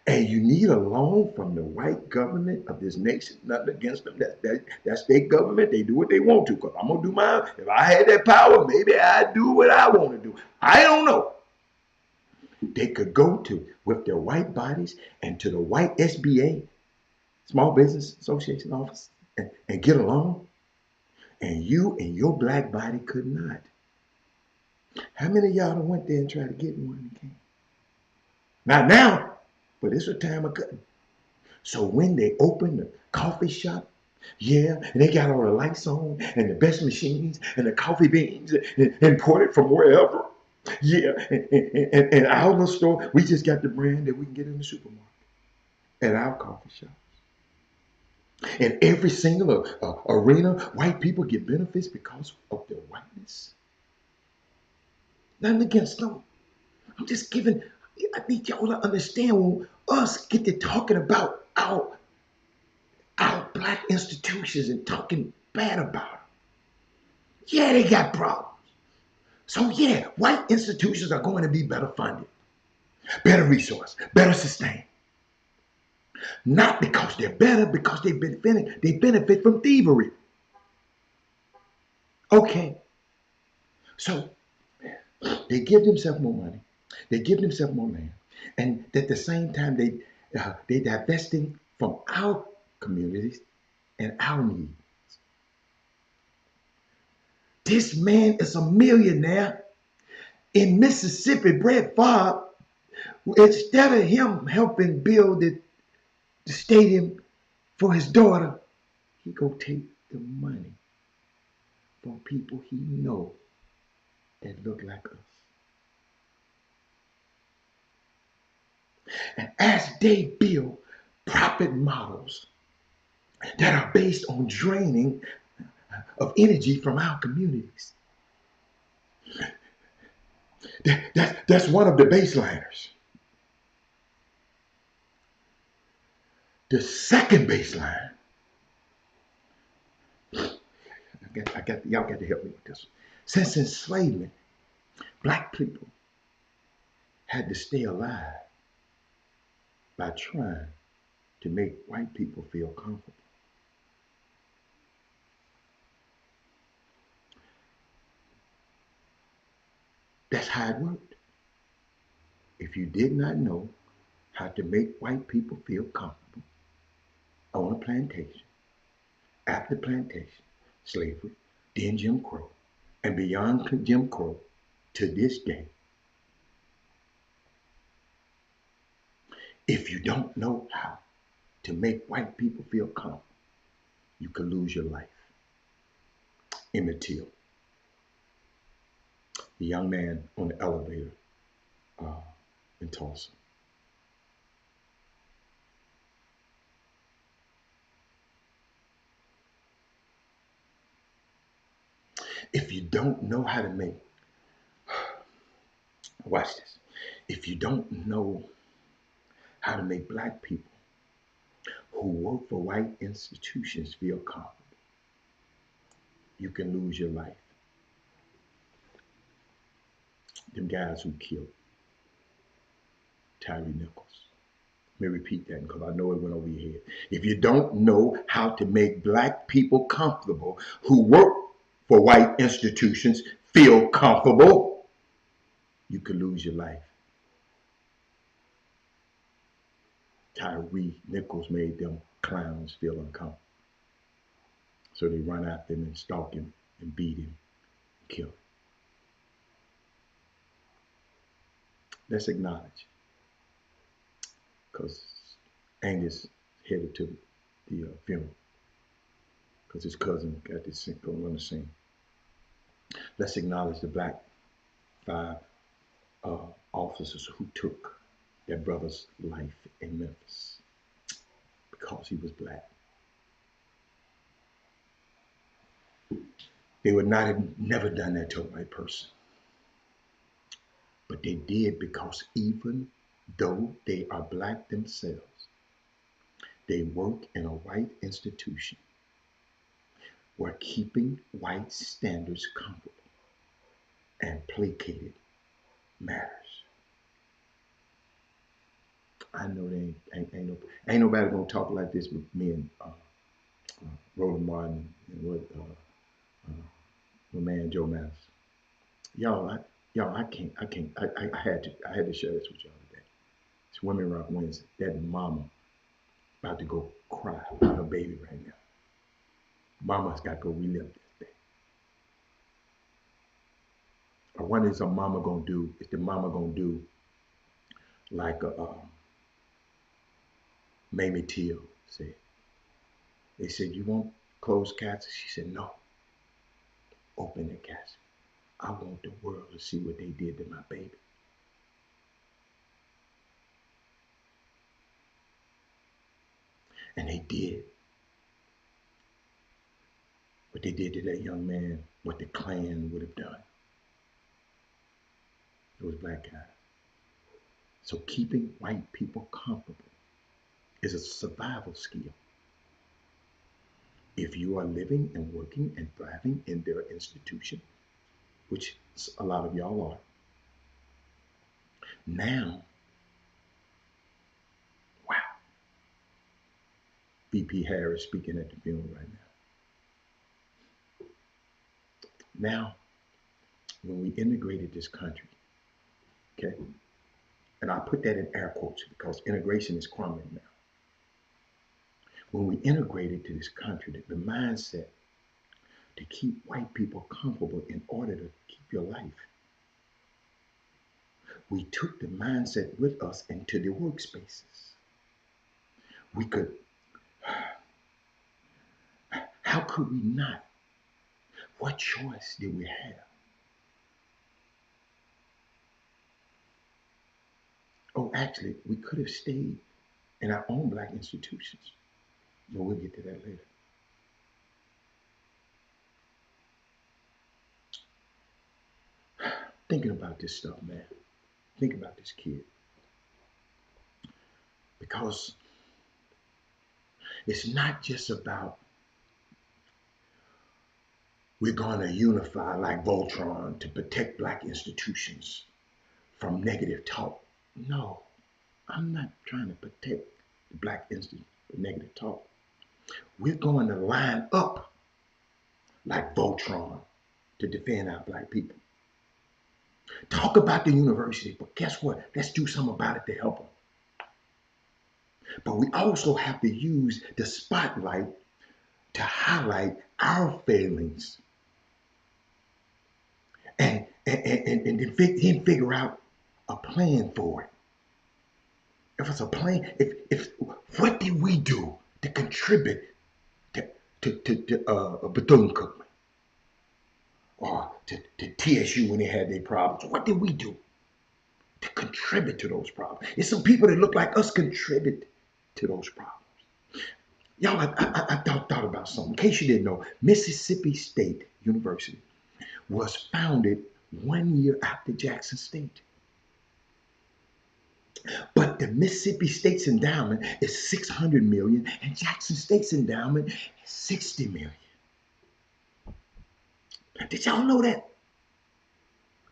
and you need a loan from the white government of this nation. Nothing against them. That's their government. They do what they want to. Because I'm going to do mine. If I had that power, maybe I'd do what I want to do. I don't know. They could go to with their white bodies and to the white SBA, Small Business Association office, and get a loan. And you and your black body could not. How many of y'all done went there and tried to get one and came? Not now, but it's a time of cutting. So when they open the coffee shop, yeah, and they got all the lights on and the best machines and the coffee beans imported from wherever. Yeah, and our little store, we just got the brand that we can get in the supermarket at our coffee shop. In every single arena, white people get benefits because of their whiteness. Nothing against them. I'm just giving, I need y'all to understand when us get to talking about our black institutions and talking bad about them. Yeah, they got problems. So yeah, white institutions are going to be better funded, better resourced, better sustained. Not because they're better, because they benefit from thievery. Okay, so they give themselves more money, they give themselves more land, and at the same time they divesting from our communities and our needs. This man is a millionaire in Mississippi. Brett Favre, instead of him helping build the stadium for his daughter, he go take the money from people he know that look like us. And as they build profit models that are based on draining of energy from our communities, that's one of the baseliners. The second baseline, y'all got to help me with this. Since enslavement, black people had to stay alive by trying to make white people feel comfortable. That's how it worked. If you did not know how to make white people feel comfortable on a plantation, after plantation, slavery, then Jim Crow, and beyond Jim Crow to this day, if you don't know how to make white people feel comfortable, you could lose your life. Emmett Till, the young man on the elevator uh, in Tulsa. If you don't know how to make, watch this, if you don't know how to make black people who work for white institutions feel comfortable, you can lose your life. Them guys who killed Tyree Nichols. Let me repeat that because I know it went over your head. If you don't know how to make black people comfortable who work for white institutions feel comfortable, you could lose your life. Tyree Nichols made them clowns feel uncomfortable. So they run after him and stalk him and beat him, and kill him. Let's acknowledge, because Angus headed to the funeral, because his cousin got this going on the scene. Let's acknowledge the black 5 officers who took their brother's life in Memphis because he was black. They would not have never done that to a white person. But they did because even though they are black themselves, they work in a white institution where keeping white standards comfortable and placated matters. I know they ain't nobody gonna talk like this with me and Roland Martin and what my man Joe Mass. Y'all, I can't, I had to share this with y'all today. It's Women Rock Wednesday. That mama about to go cry with her baby right now. Mama's got to go relive this day. I wonder is a mama gonna do? Is the mama gonna do like Mamie Till said? They said you want closed casket. She said no. Open the casket. I want the world to see what they did to my baby. And they did what they did to that young man, what the Klan would have done. Those black guys. So keeping white people comfortable is a survival skill. If you are living and working and thriving in their institution, which a lot of y'all are, now, wow, VP Harris speaking at the funeral right now. Now, when we integrated this country, okay, and I put that in air quotes because integration is crumbling now. When we integrated to this country, the mindset to keep white people comfortable in order to keep your life, we took the mindset with us into the workspaces. We could, how could we not? What choice did we have? Oh, actually, we could have stayed in our own black institutions, but we'll get to that later. Thinking about this stuff, man. Think about this kid. Because it's not just about we're going to unify like Voltron to protect black institutions from negative talk. No, I'm not trying to protect the black institute from negative talk. We're going to line up like Voltron to defend our black people. Talk about the university, but guess what? Let's do something about it to help them. But we also have to use the spotlight to highlight our failings and then figure out a plan for it. If it's a plan, if what did we do to contribute to Bethune-Cookman or to TSU when they had their problems? What did we do to contribute to those problems? It's some people that look like us contribute to those problems. Y'all, I thought about something. In case you didn't know, Mississippi State University was founded 1 year after Jackson State. But the Mississippi State's endowment is 600 million and Jackson State's endowment is 60 million. Did y'all know that?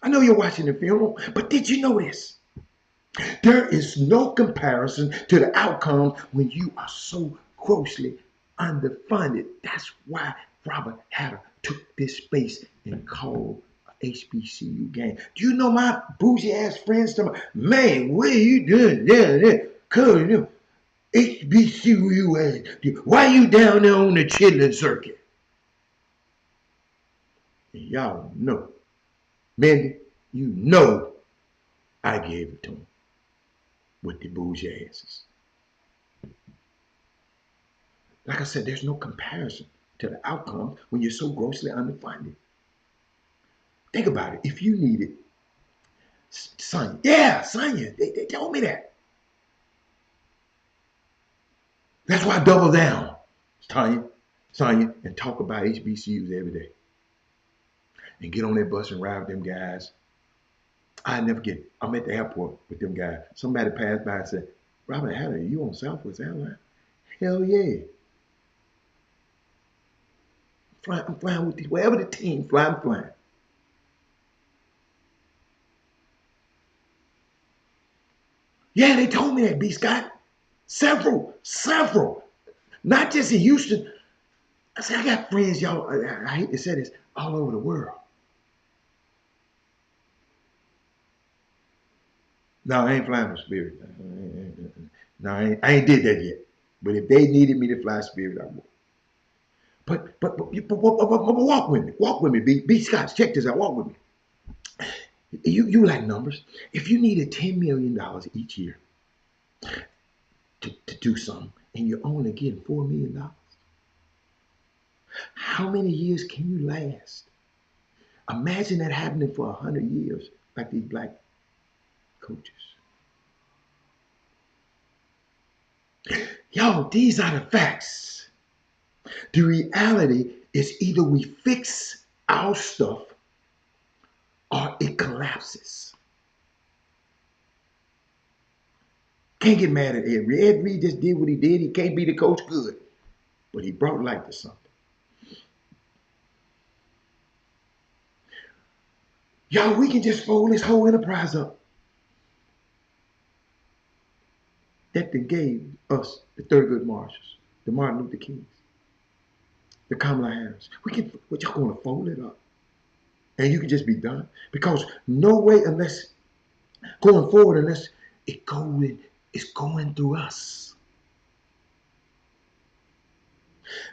I know you're watching the funeral, but did you know this? There is no comparison to the outcomes when you are so grossly underfunded. That's why Robert Hatter took this space and called a HBCU game. Do you know my bougie ass friends tell me, man, what are you doing down there? Calling them HBCU ass. Why you down there on the chitlin circuit? And y'all know, Mandy, you know I gave it to him with the bougie asses. Like I said, there's no comparison to the outcome when you're so grossly underfunded. Think about it. If you needed Sonya, yeah, Sonya, they told me that. That's why I double down, Sonya, and talk about HBCUs every day. And get on that bus and ride with them guys. I never get it. I'm at the airport with them guys. Somebody passed by and said, Robert Hatter, you on Southwest Airlines? Hell yeah. I'm flying with wherever the team fly, I'm flying. Yeah, they told me that, B. Scott. Several. Not just in Houston. I said, I got friends, y'all. I hate to say this, all over the world. No, I ain't flying with Spirit. No, I ain't did that yet. But if they needed me to fly Spirit, I would. But walk with me, B. Scott. Check this out. Walk with me. You like numbers. If you needed $10 million each year to do something, and you're only getting $4 million, how many years can you last? Imagine that happening for 100 years, like these black coaches. Yo, these are the facts. The reality is either we fix our stuff or it collapses. Can't get mad at Ed Reed. Ed Reed just did what he did. He can't be the coach good, but he brought light to something. Y'all, we can just fold this whole enterprise up that they gave us the Thurgood Marshalls, the Martin Luther Kings, the Kamala Harris. We're just going to fold it up, and you can just be done because no way unless going forward unless it's going through us.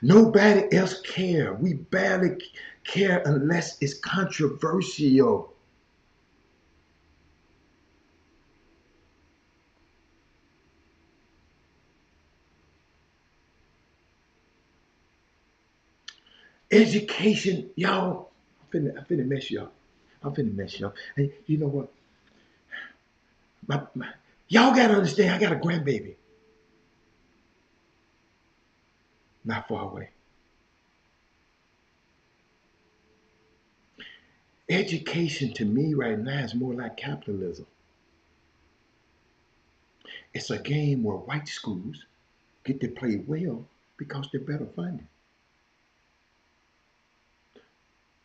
Nobody else care. We barely care unless it's controversial. Education, y'all. I'm finna mess y'all. I'm finna mess y'all. And you know what? Y'all gotta understand. I got a grandbaby not far away. Education to me right now is more like capitalism. It's a game where white schools get to play well because they're better funded.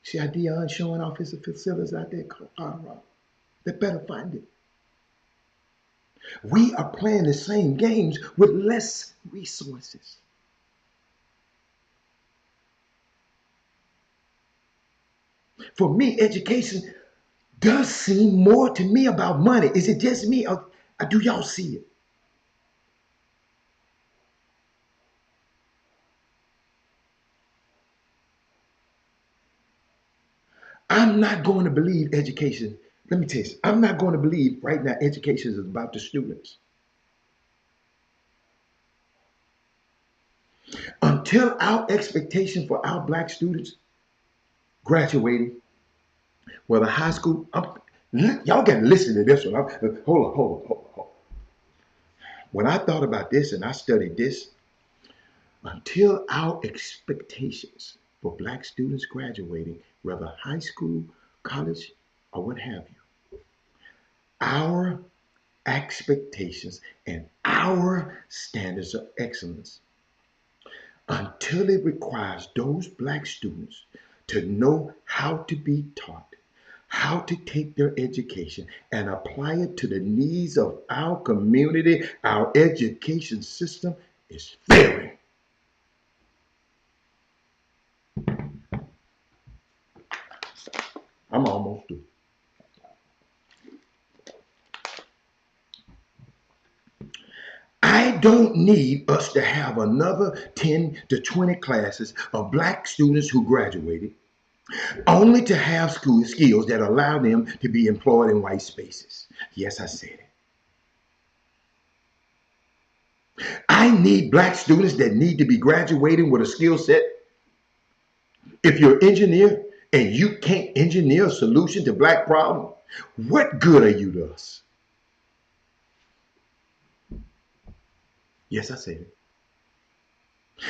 See how Dion showing off his facilities out there, Colorado. They're better funded. We are playing the same games with less resources. For me, education does seem more to me about money. Is it just me or do y'all see it? I'm not going to believe education. Let me tell you, I'm not going to believe right now education is about the students. Until our expectation for our black students graduating, whether high school, y'all got to listen to this one. Hold on. When I thought about this and I studied this, until our expectations for black students graduating, whether high school, college, or what have you, our expectations and our standards of excellence, until it requires those black students to know how to be taught, how to take their education and apply it to the needs of our community, our education system is failing. I'm almost through. I don't need us to have another 10 to 20 classes of black students who graduated only to have school skills that allow them to be employed in white spaces. Yes, I said it. I need black students that need to be graduating with a skill set. If you're an engineer and you can't engineer a solution to black problem, what good are you to us? Yes, I said it.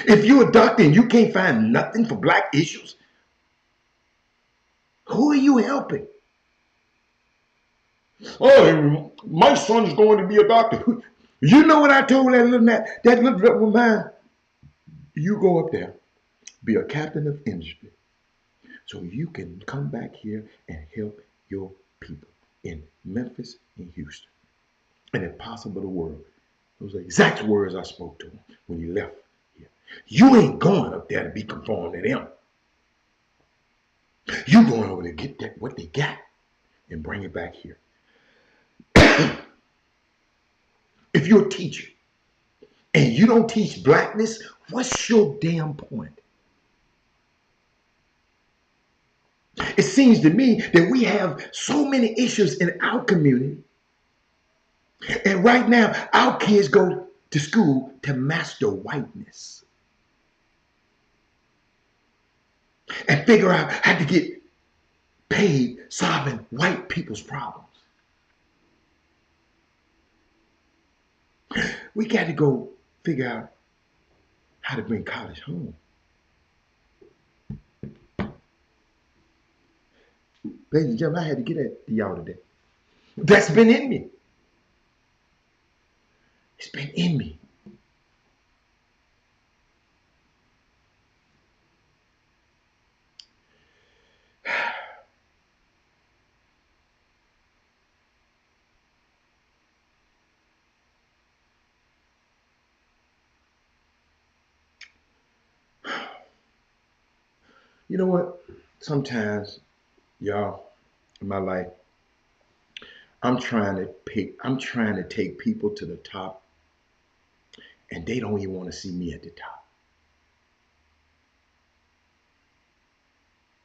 If you're a doctor and you can't find nothing for black issues, who are you helping? Oh, my son's going to be a doctor. You know what I told that little man? You go up there, be a captain of industry, so you can come back here and help your people in Memphis and Houston. and impossible the world. Those are the exact words I spoke to him when he left here. You ain't going up there to be conformed to them. You going over to get that what they got and bring it back here. If you're a teacher and you don't teach blackness, what's your damn point? It seems to me that we have so many issues in our community, and right now our kids go to school to master whiteness and figure out how to get paid solving white people's problems. We got to go figure out how to bring college home. Ladies and gentlemen, I had to get that to y'all today. That's been in me. It's been in me. You know what? Sometimes, y'all, in my life, I'm trying to take people to the top, and they don't even want to see me at the top.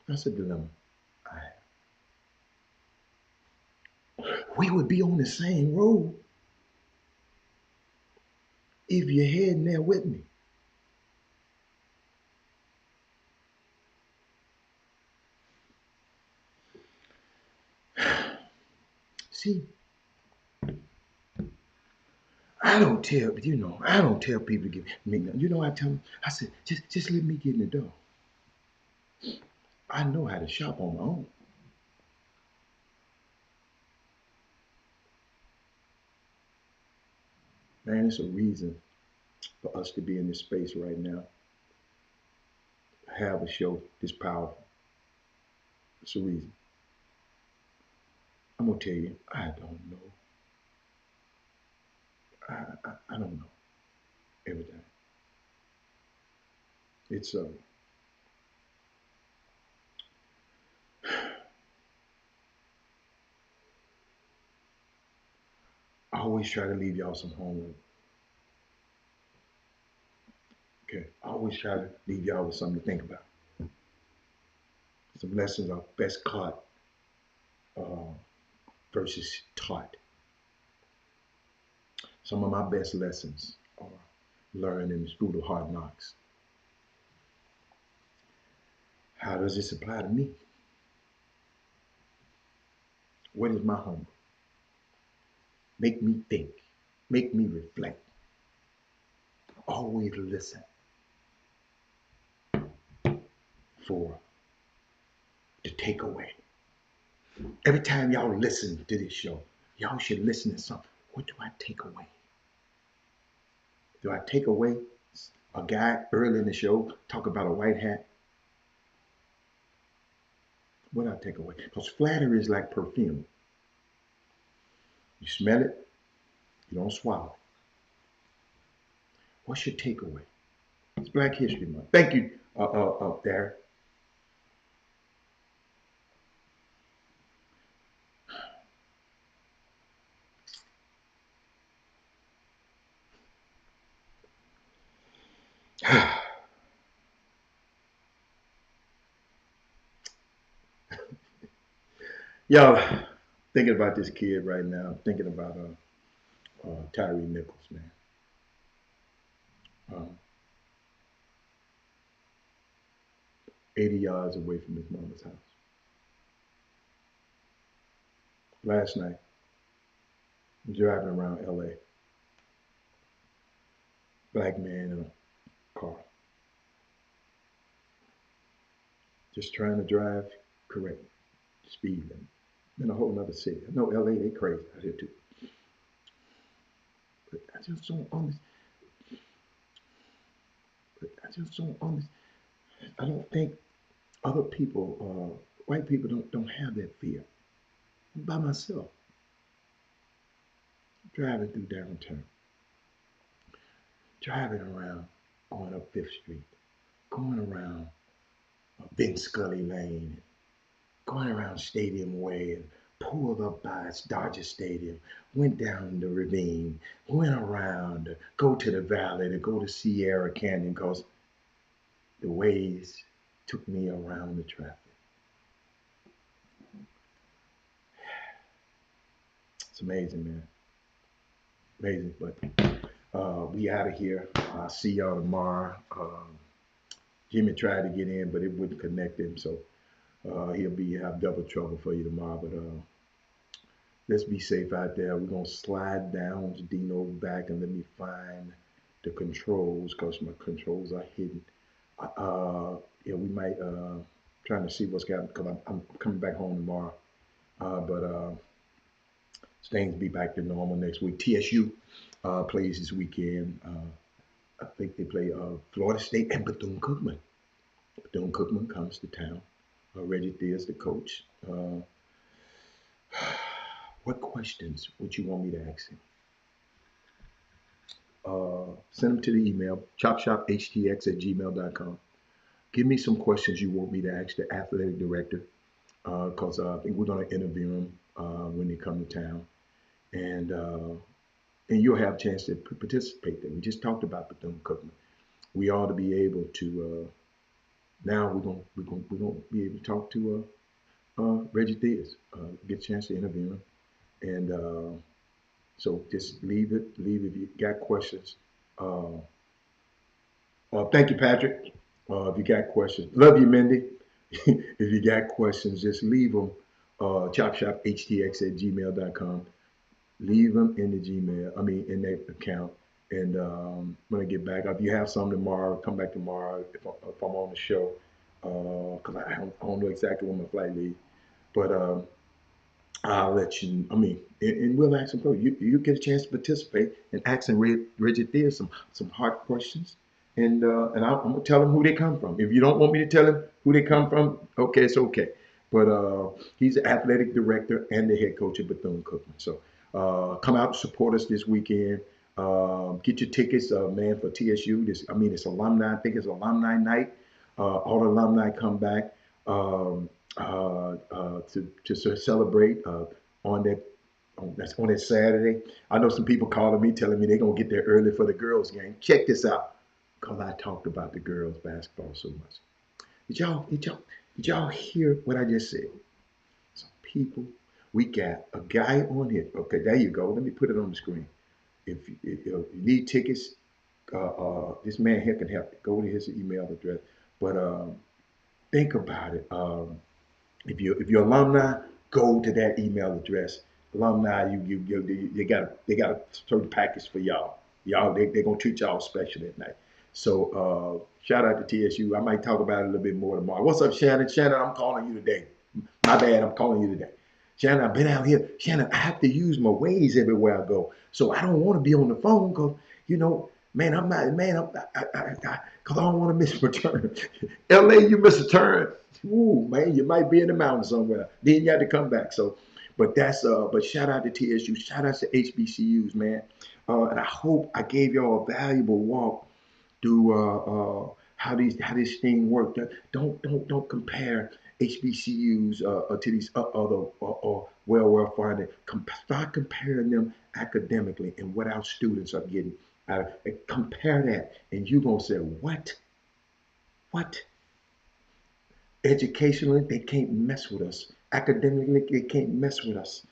That's a dilemma I have. We would be on the same road if you're heading there with me. See, I don't tell people to get me. You know, I tell them, I said, just let me get in the door. I know how to shop on my own. Man, it's a reason for us to be in this space right now, have a show this powerful. It's a reason. I'm gonna tell you, I don't know. I don't know everything. It's I always try to leave y'all some homework. Okay, I always try to leave y'all with something to think about. Some lessons are best caught uh, versus taught. Some of my best lessons are learned in the school of hard knocks. How does this apply to me? What is my homework? Make me think. Make me reflect. Always listen for the takeaway. Every time y'all listen to this show, y'all should listen to something. What do I take away? Do I take away a guy early in the show talk about a white hat? What do I take away? Because flattery is like perfume. You smell it, you don't swallow it. What's your takeaway? It's Black History Month. Thank you, up there. Y'all, thinking about this kid right now. Thinking about Tyree Nichols, man. Um, 80 yards away from his mama's house. Last night, driving around LA, black man in a car, just trying to drive correct speed limit in a whole other city. I know LA, they crazy out here too. But I just don't understand. But I just don't understand. I don't think other people, white people, don't have that fear. I'm by myself. driving through downtown, driving around, going up Fifth Street, going around Ben Scully Lane, going around Stadium Way, and pulled up by Dodger Stadium, went down the ravine, went around, go to the valley, to go to Sierra Canyon, because the ways took me around the traffic. It's amazing, man. Amazing. But we out of here. I'll see y'all tomorrow. Jimmy tried to get in, but it wouldn't connect him, so he'll be have double trouble for you tomorrow. But let's be safe out there. We're gonna slide down to Dino back and let me find the controls because my controls are hidden. Yeah, we might trying to see what's happening because I'm coming back home tomorrow. But things be back to normal next week. TSU plays this weekend. I think they play Florida State and Bethune-Cookman. Bethune-Cookman comes to town. Reggie Theus, the coach. What questions would you want me to ask him? Send them to the email, chopshophtx@gmail.com. Give me some questions you want me to ask the athletic director because I think we're going to interview them when they come to town. And you'll have a chance to participate there. We just talked about Bethune-Cookman. We ought to be able to, now we're gonna be able to talk to Reggie Theus, get a chance to interview him. And so just leave if you got questions. Uh, thank you, Patrick. If you got questions, love you, Mindy. If you got questions, just leave them. Chopshophtx@gmail.com. Leave them in the Gmail. I mean, in their account. And when I get back, if you have some tomorrow, come back tomorrow if I'm on the show. Because I don't know exactly when my flight leaves. But I'll let you. I mean, and we'll ask them. You get a chance to participate and asking Reggie Theus some hard questions, and I'm gonna tell them who they come from. If you don't want me to tell them who they come from, okay, it's okay. But he's the athletic director and the head coach of Bethune-Cookman. So come out and support us this weekend. Get your tickets, man, for TSU. I mean, it's alumni. I think it's alumni night. All the alumni come back. To sort of celebrate on that on that Saturday. I know some people calling me telling me they're gonna get there early for the girls game. Check this out, cause I talked about the girls basketball so much. Did y'all hear what I just said? Some people, we got a guy on here. Okay, there you go. Let me put it on the screen. If you need tickets, this man here can help you. Go to his email address. But think about it. If you're alumni, go to that email address. Alumni, they got a certain package for y'all. Y'all they gonna treat y'all special that night. So shout out to TSU. I might talk about it a little bit more tomorrow. What's up, Shannon? Shannon, I'm calling you today. My bad, I'm calling you today. Shannon, I've been out here. Shannon, I have to use my ways everywhere I go. So I don't want to be on the phone because, man, I'm not, man, because I don't want to miss a return. LA, you miss a turn. Ooh, man, you might be in the mountains somewhere. Then you have to come back. So, but shout out to TSU. Shout out to HBCUs, man. And I hope I gave y'all a valuable walk through how this thing worked. Don't compare HBCUs to these other well-funded. Start comparing them academically and what our students are getting. Compare that, and you're gonna say, what? What? Educationally, they can't mess with us. Academically, they can't mess with us.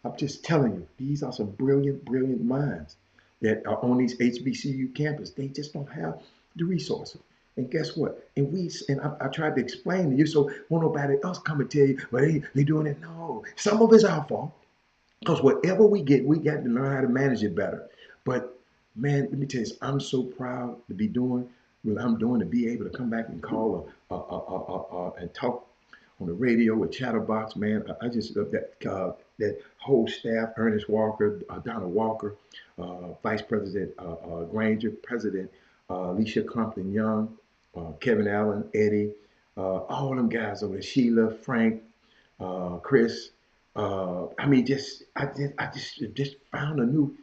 I'm just telling you, these are some brilliant, brilliant minds that are on these HBCU campus. They just don't have the resources. And guess what? I tried to explain to you, so won't nobody else come and tell you, well, they doing it. No, some of it's our fault. Because whatever we get, we got to learn how to manage it better. But man, let me tell you, I'm so proud to be doing what I'm doing, to be able to come back and call and talk on the radio with Chatterbox, man. I just love that whole staff, Ernest Walker, Donald Walker, Vice President Granger, President Alicia Compton Young, Kevin Allen, Eddie, all them guys over there, Sheila, Frank, Chris. I mean, just found a new.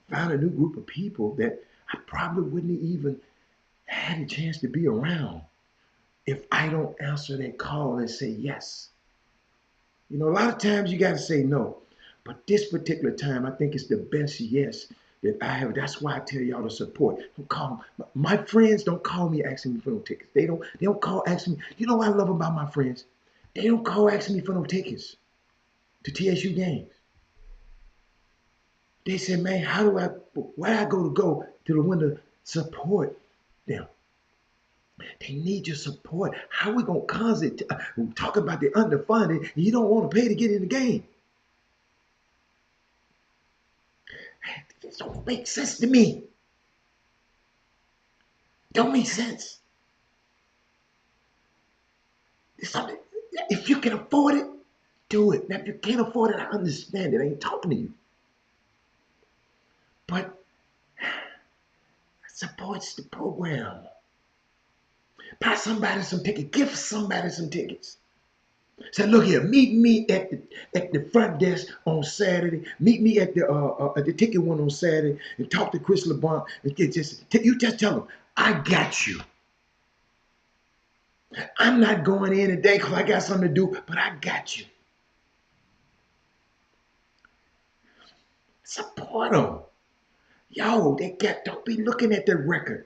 found a new group of people that I probably wouldn't even had a chance to be around if I don't answer that call and say yes. You know, a lot of times you got to say no. But this particular time, I think it's the best yes that I have. That's why I tell y'all to support. Don't call my friends. Don't call me asking me for no tickets. They don't. They don't call asking me. You know what I love about my friends? They don't call asking me for no tickets to TSU games. They said, man, how do I? Where I go to the window support them? They need your support. How we gonna constantly talk about the underfunded and you don't want to pay to get in the game? It don't make sense to me. Don't make sense. It's something, if you can afford it, do it. Now, if you can't afford it, I understand it. I ain't talking to you. But supports the program. Buy somebody some tickets. Give somebody some tickets. Say, look here, meet me at the front desk on Saturday. Meet me at the ticket one on Saturday and talk to Chris LeBron and you just tell him, I got you. I'm not going in today because I got something to do, but I got you. Support them. Yo, don't be looking at their record.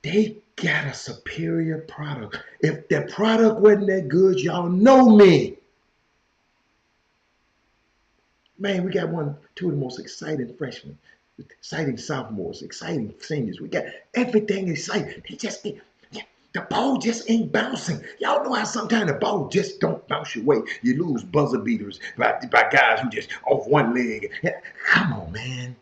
They got a superior product. If their product wasn't that good, y'all know me. Man, we got two of the most exciting freshmen, exciting sophomores, exciting seniors. We got everything exciting. The ball just ain't bouncing. Y'all know how sometimes the ball just don't bounce your way. You lose buzzer beaters by guys who just off one leg. Come on, man.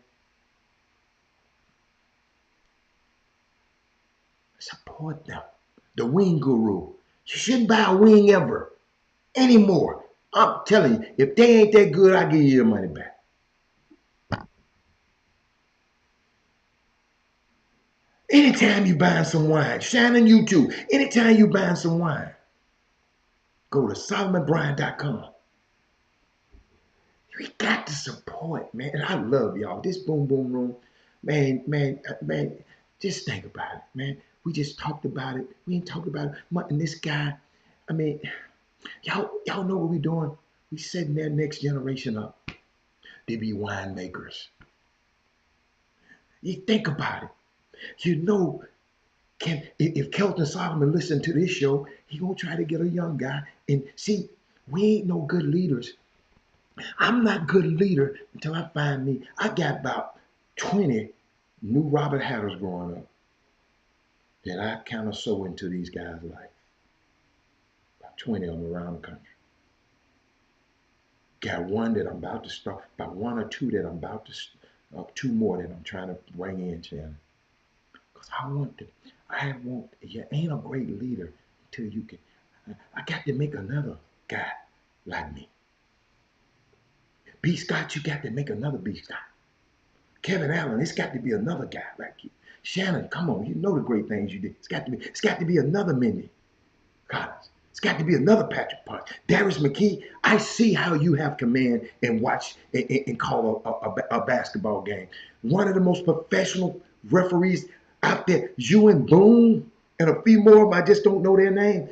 Support them. The wing guru. You shouldn't buy a wing ever anymore. I'm telling you, if they ain't that good, I'll give you your money back. Anytime you buying some wine, Shannon, you too. Anytime you buying some wine, go to SolomonBryan.com. We got to support, man. And I love y'all. This boom boom room, man. Just think about it, man. We just talked about it. We ain't talked about it. And this guy, I mean, y'all know what we doing. We setting that next generation up to be winemakers. You think about it. You know, if Kelton Solomon listened to this show, he gonna try to get a young guy. And see, we ain't no good leaders. I'm not good leader until I find me. I got about 20 new Robert Hatters growing up that I kind of sow into these guys' life. About 20 of them around the country. Got one that I'm about to start, about one or two that I'm about to, two more that I'm trying to bring in, Shannon. Because you ain't a great leader until you can. I got to make another guy like me. B. Scott, you got to make another B. Scott. Kevin Allen, it's got to be another guy like you. Shannon, come on, you know the great things you did. It's got to be another Mindy Collins. It's got to be another Patrick Punch. Darius McKee, I see how you have command and watch and call a basketball game. One of the most professional referees out there, you and Boone, and a few more of them, I just don't know their name.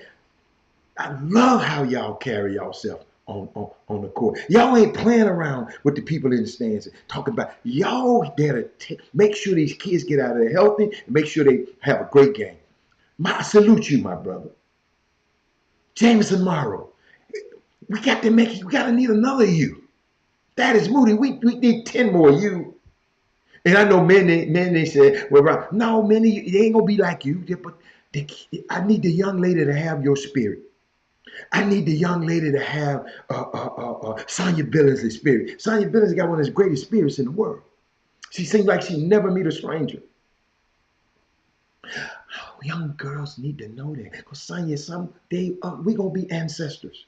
I love how y'all carry yourself on the court. Y'all ain't playing around with the people in the stands talking about y'all there to make sure these kids get out of there healthy and make sure they have a great game. I salute you, my brother. Jameson Morrow. We got to need another you. That is Moody. We need 10 more you. And I know many say, well, Rob, no, many, they ain't gonna be like you. But I need the young lady to have your spirit. I need the young lady to have Sonya Billings' spirit. Sonya Billings got one of the greatest spirits in the world. She seems like she never meet a stranger. Oh, young girls need to know that. Because Sonya, someday we going to be ancestors.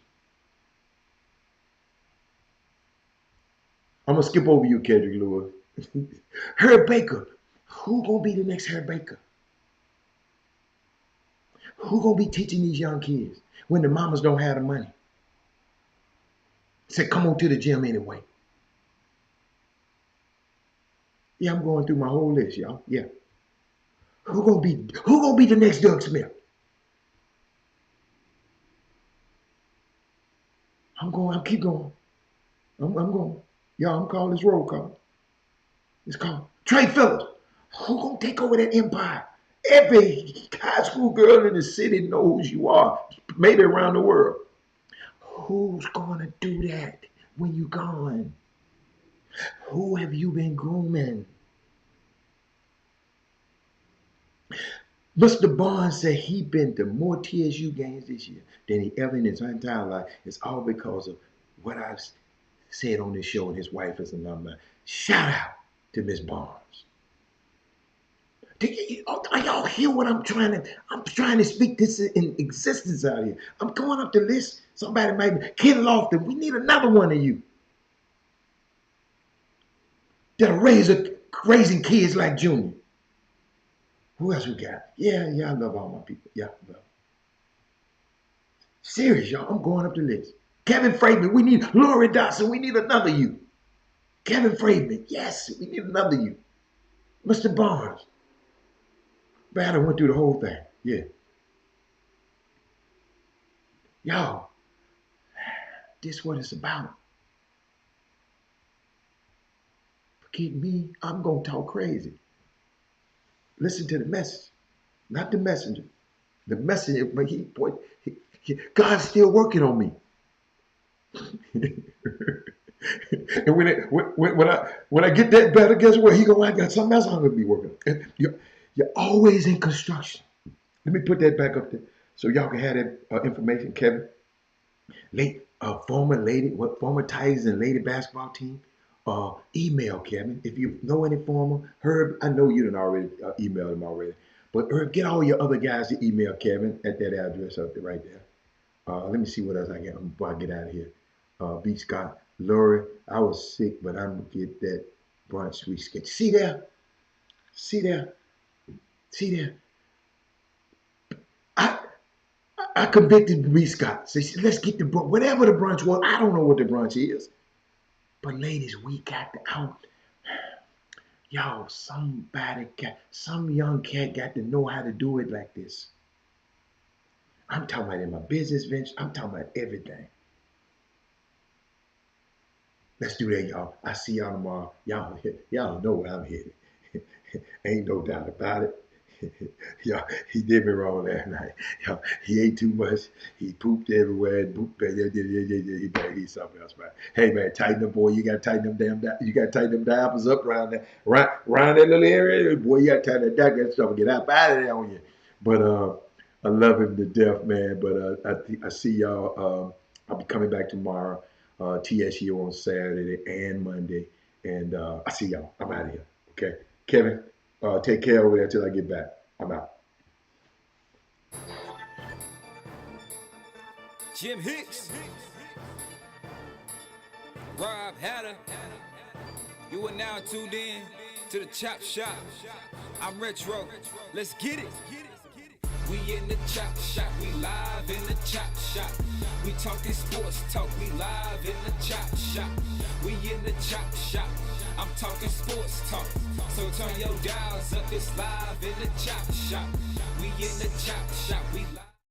I'm going to skip over you, Kendrick Lewis. Herb Baker. Who going to be the next Herb Baker? Who going to be teaching these young kids when the mamas don't have the money? Say, come on to the gym anyway. Yeah, I'm going through my whole list, y'all. Yeah. Who gonna be the next Doug Smith? I'm keep going. I'm going. Y'all, I'm calling this roll call. It's called Trey Phillips. Who gonna take over that empire? Every high school girl in the city knows who you are, maybe around the world. Who's gonna do that when you gone? Who have you been grooming? Mr. Barnes said he been to more TSU games this year than he ever in his entire life. It's all because of what I've said on this show, and his wife is an alumni. Shout out to Miss Barnes. Are y'all hear what I'm trying to speak this in existence out here. I'm going up the list. Somebody might be Ken Lofton. We need another one of you that'll raising kids like Junior. Who else we got? Yeah, I love all my people. Yeah, love. Serious, y'all. I'm going up the list. Kevin Freidman. We need Lori Dotson. We need another you. Kevin Freidman. Yes, we need another you. Mr. Barnes. Bad, I went through the whole thing. Yeah. Y'all, this what it's about. Forget me, I'm going to talk crazy. Listen to the message, not the messenger. The messenger, but God's still working on me. And when I get that better, guess what? I got something else I'm going to be working on. You're always in construction. Let me put that back up there so y'all can have that information, Kevin. Former Tigers and Lady basketball team, email Kevin. If you know any former, Herb, I know you done already emailed him already. But Herb, get all your other guys to email Kevin at that address up there right there. Let me see what else I get before I get out of here. B. Scott, Lori, I was sick, but I'm gonna get that brunch rescheduled. See there? See there? See there? I convicted B. Scott. Say, let's get the brunch, whatever the brunch was. I don't know what the brunch is. But ladies, we got to out. Y'all, some young cat got to know how to do it like this. I'm talking about in my business venture. I'm talking about everything. Let's do that, y'all. I see y'all tomorrow. Y'all know where I'm headed. Ain't no doubt about it. Yeah, he did me wrong last night. Yeah, he ate too much. He pooped everywhere. He better eat something else, man. Hey, man, tighten them, boy. You got to tighten them you got to tighten them diapers up around that little area. Boy, you got to tighten that stuff and get out of there on you. But I love him to death, man. But I see y'all. I'll be coming back tomorrow. TSU on Saturday and Monday. And I see y'all. I'm out of here. Okay. Kevin, take care over there until I get back. I'm out. Jim Hicks, Rob Hatter, you are now tuned in to the Chop Shop. I'm Retro. Let's get it. We in the Chop Shop, we live in the Chop Shop. We talking sports talk, we live in the Chop Shop. We in the Chop Shop, I'm talking sports talk. So turn your dials up, it's live in the Chop Shop. We in the Chop Shop, we live.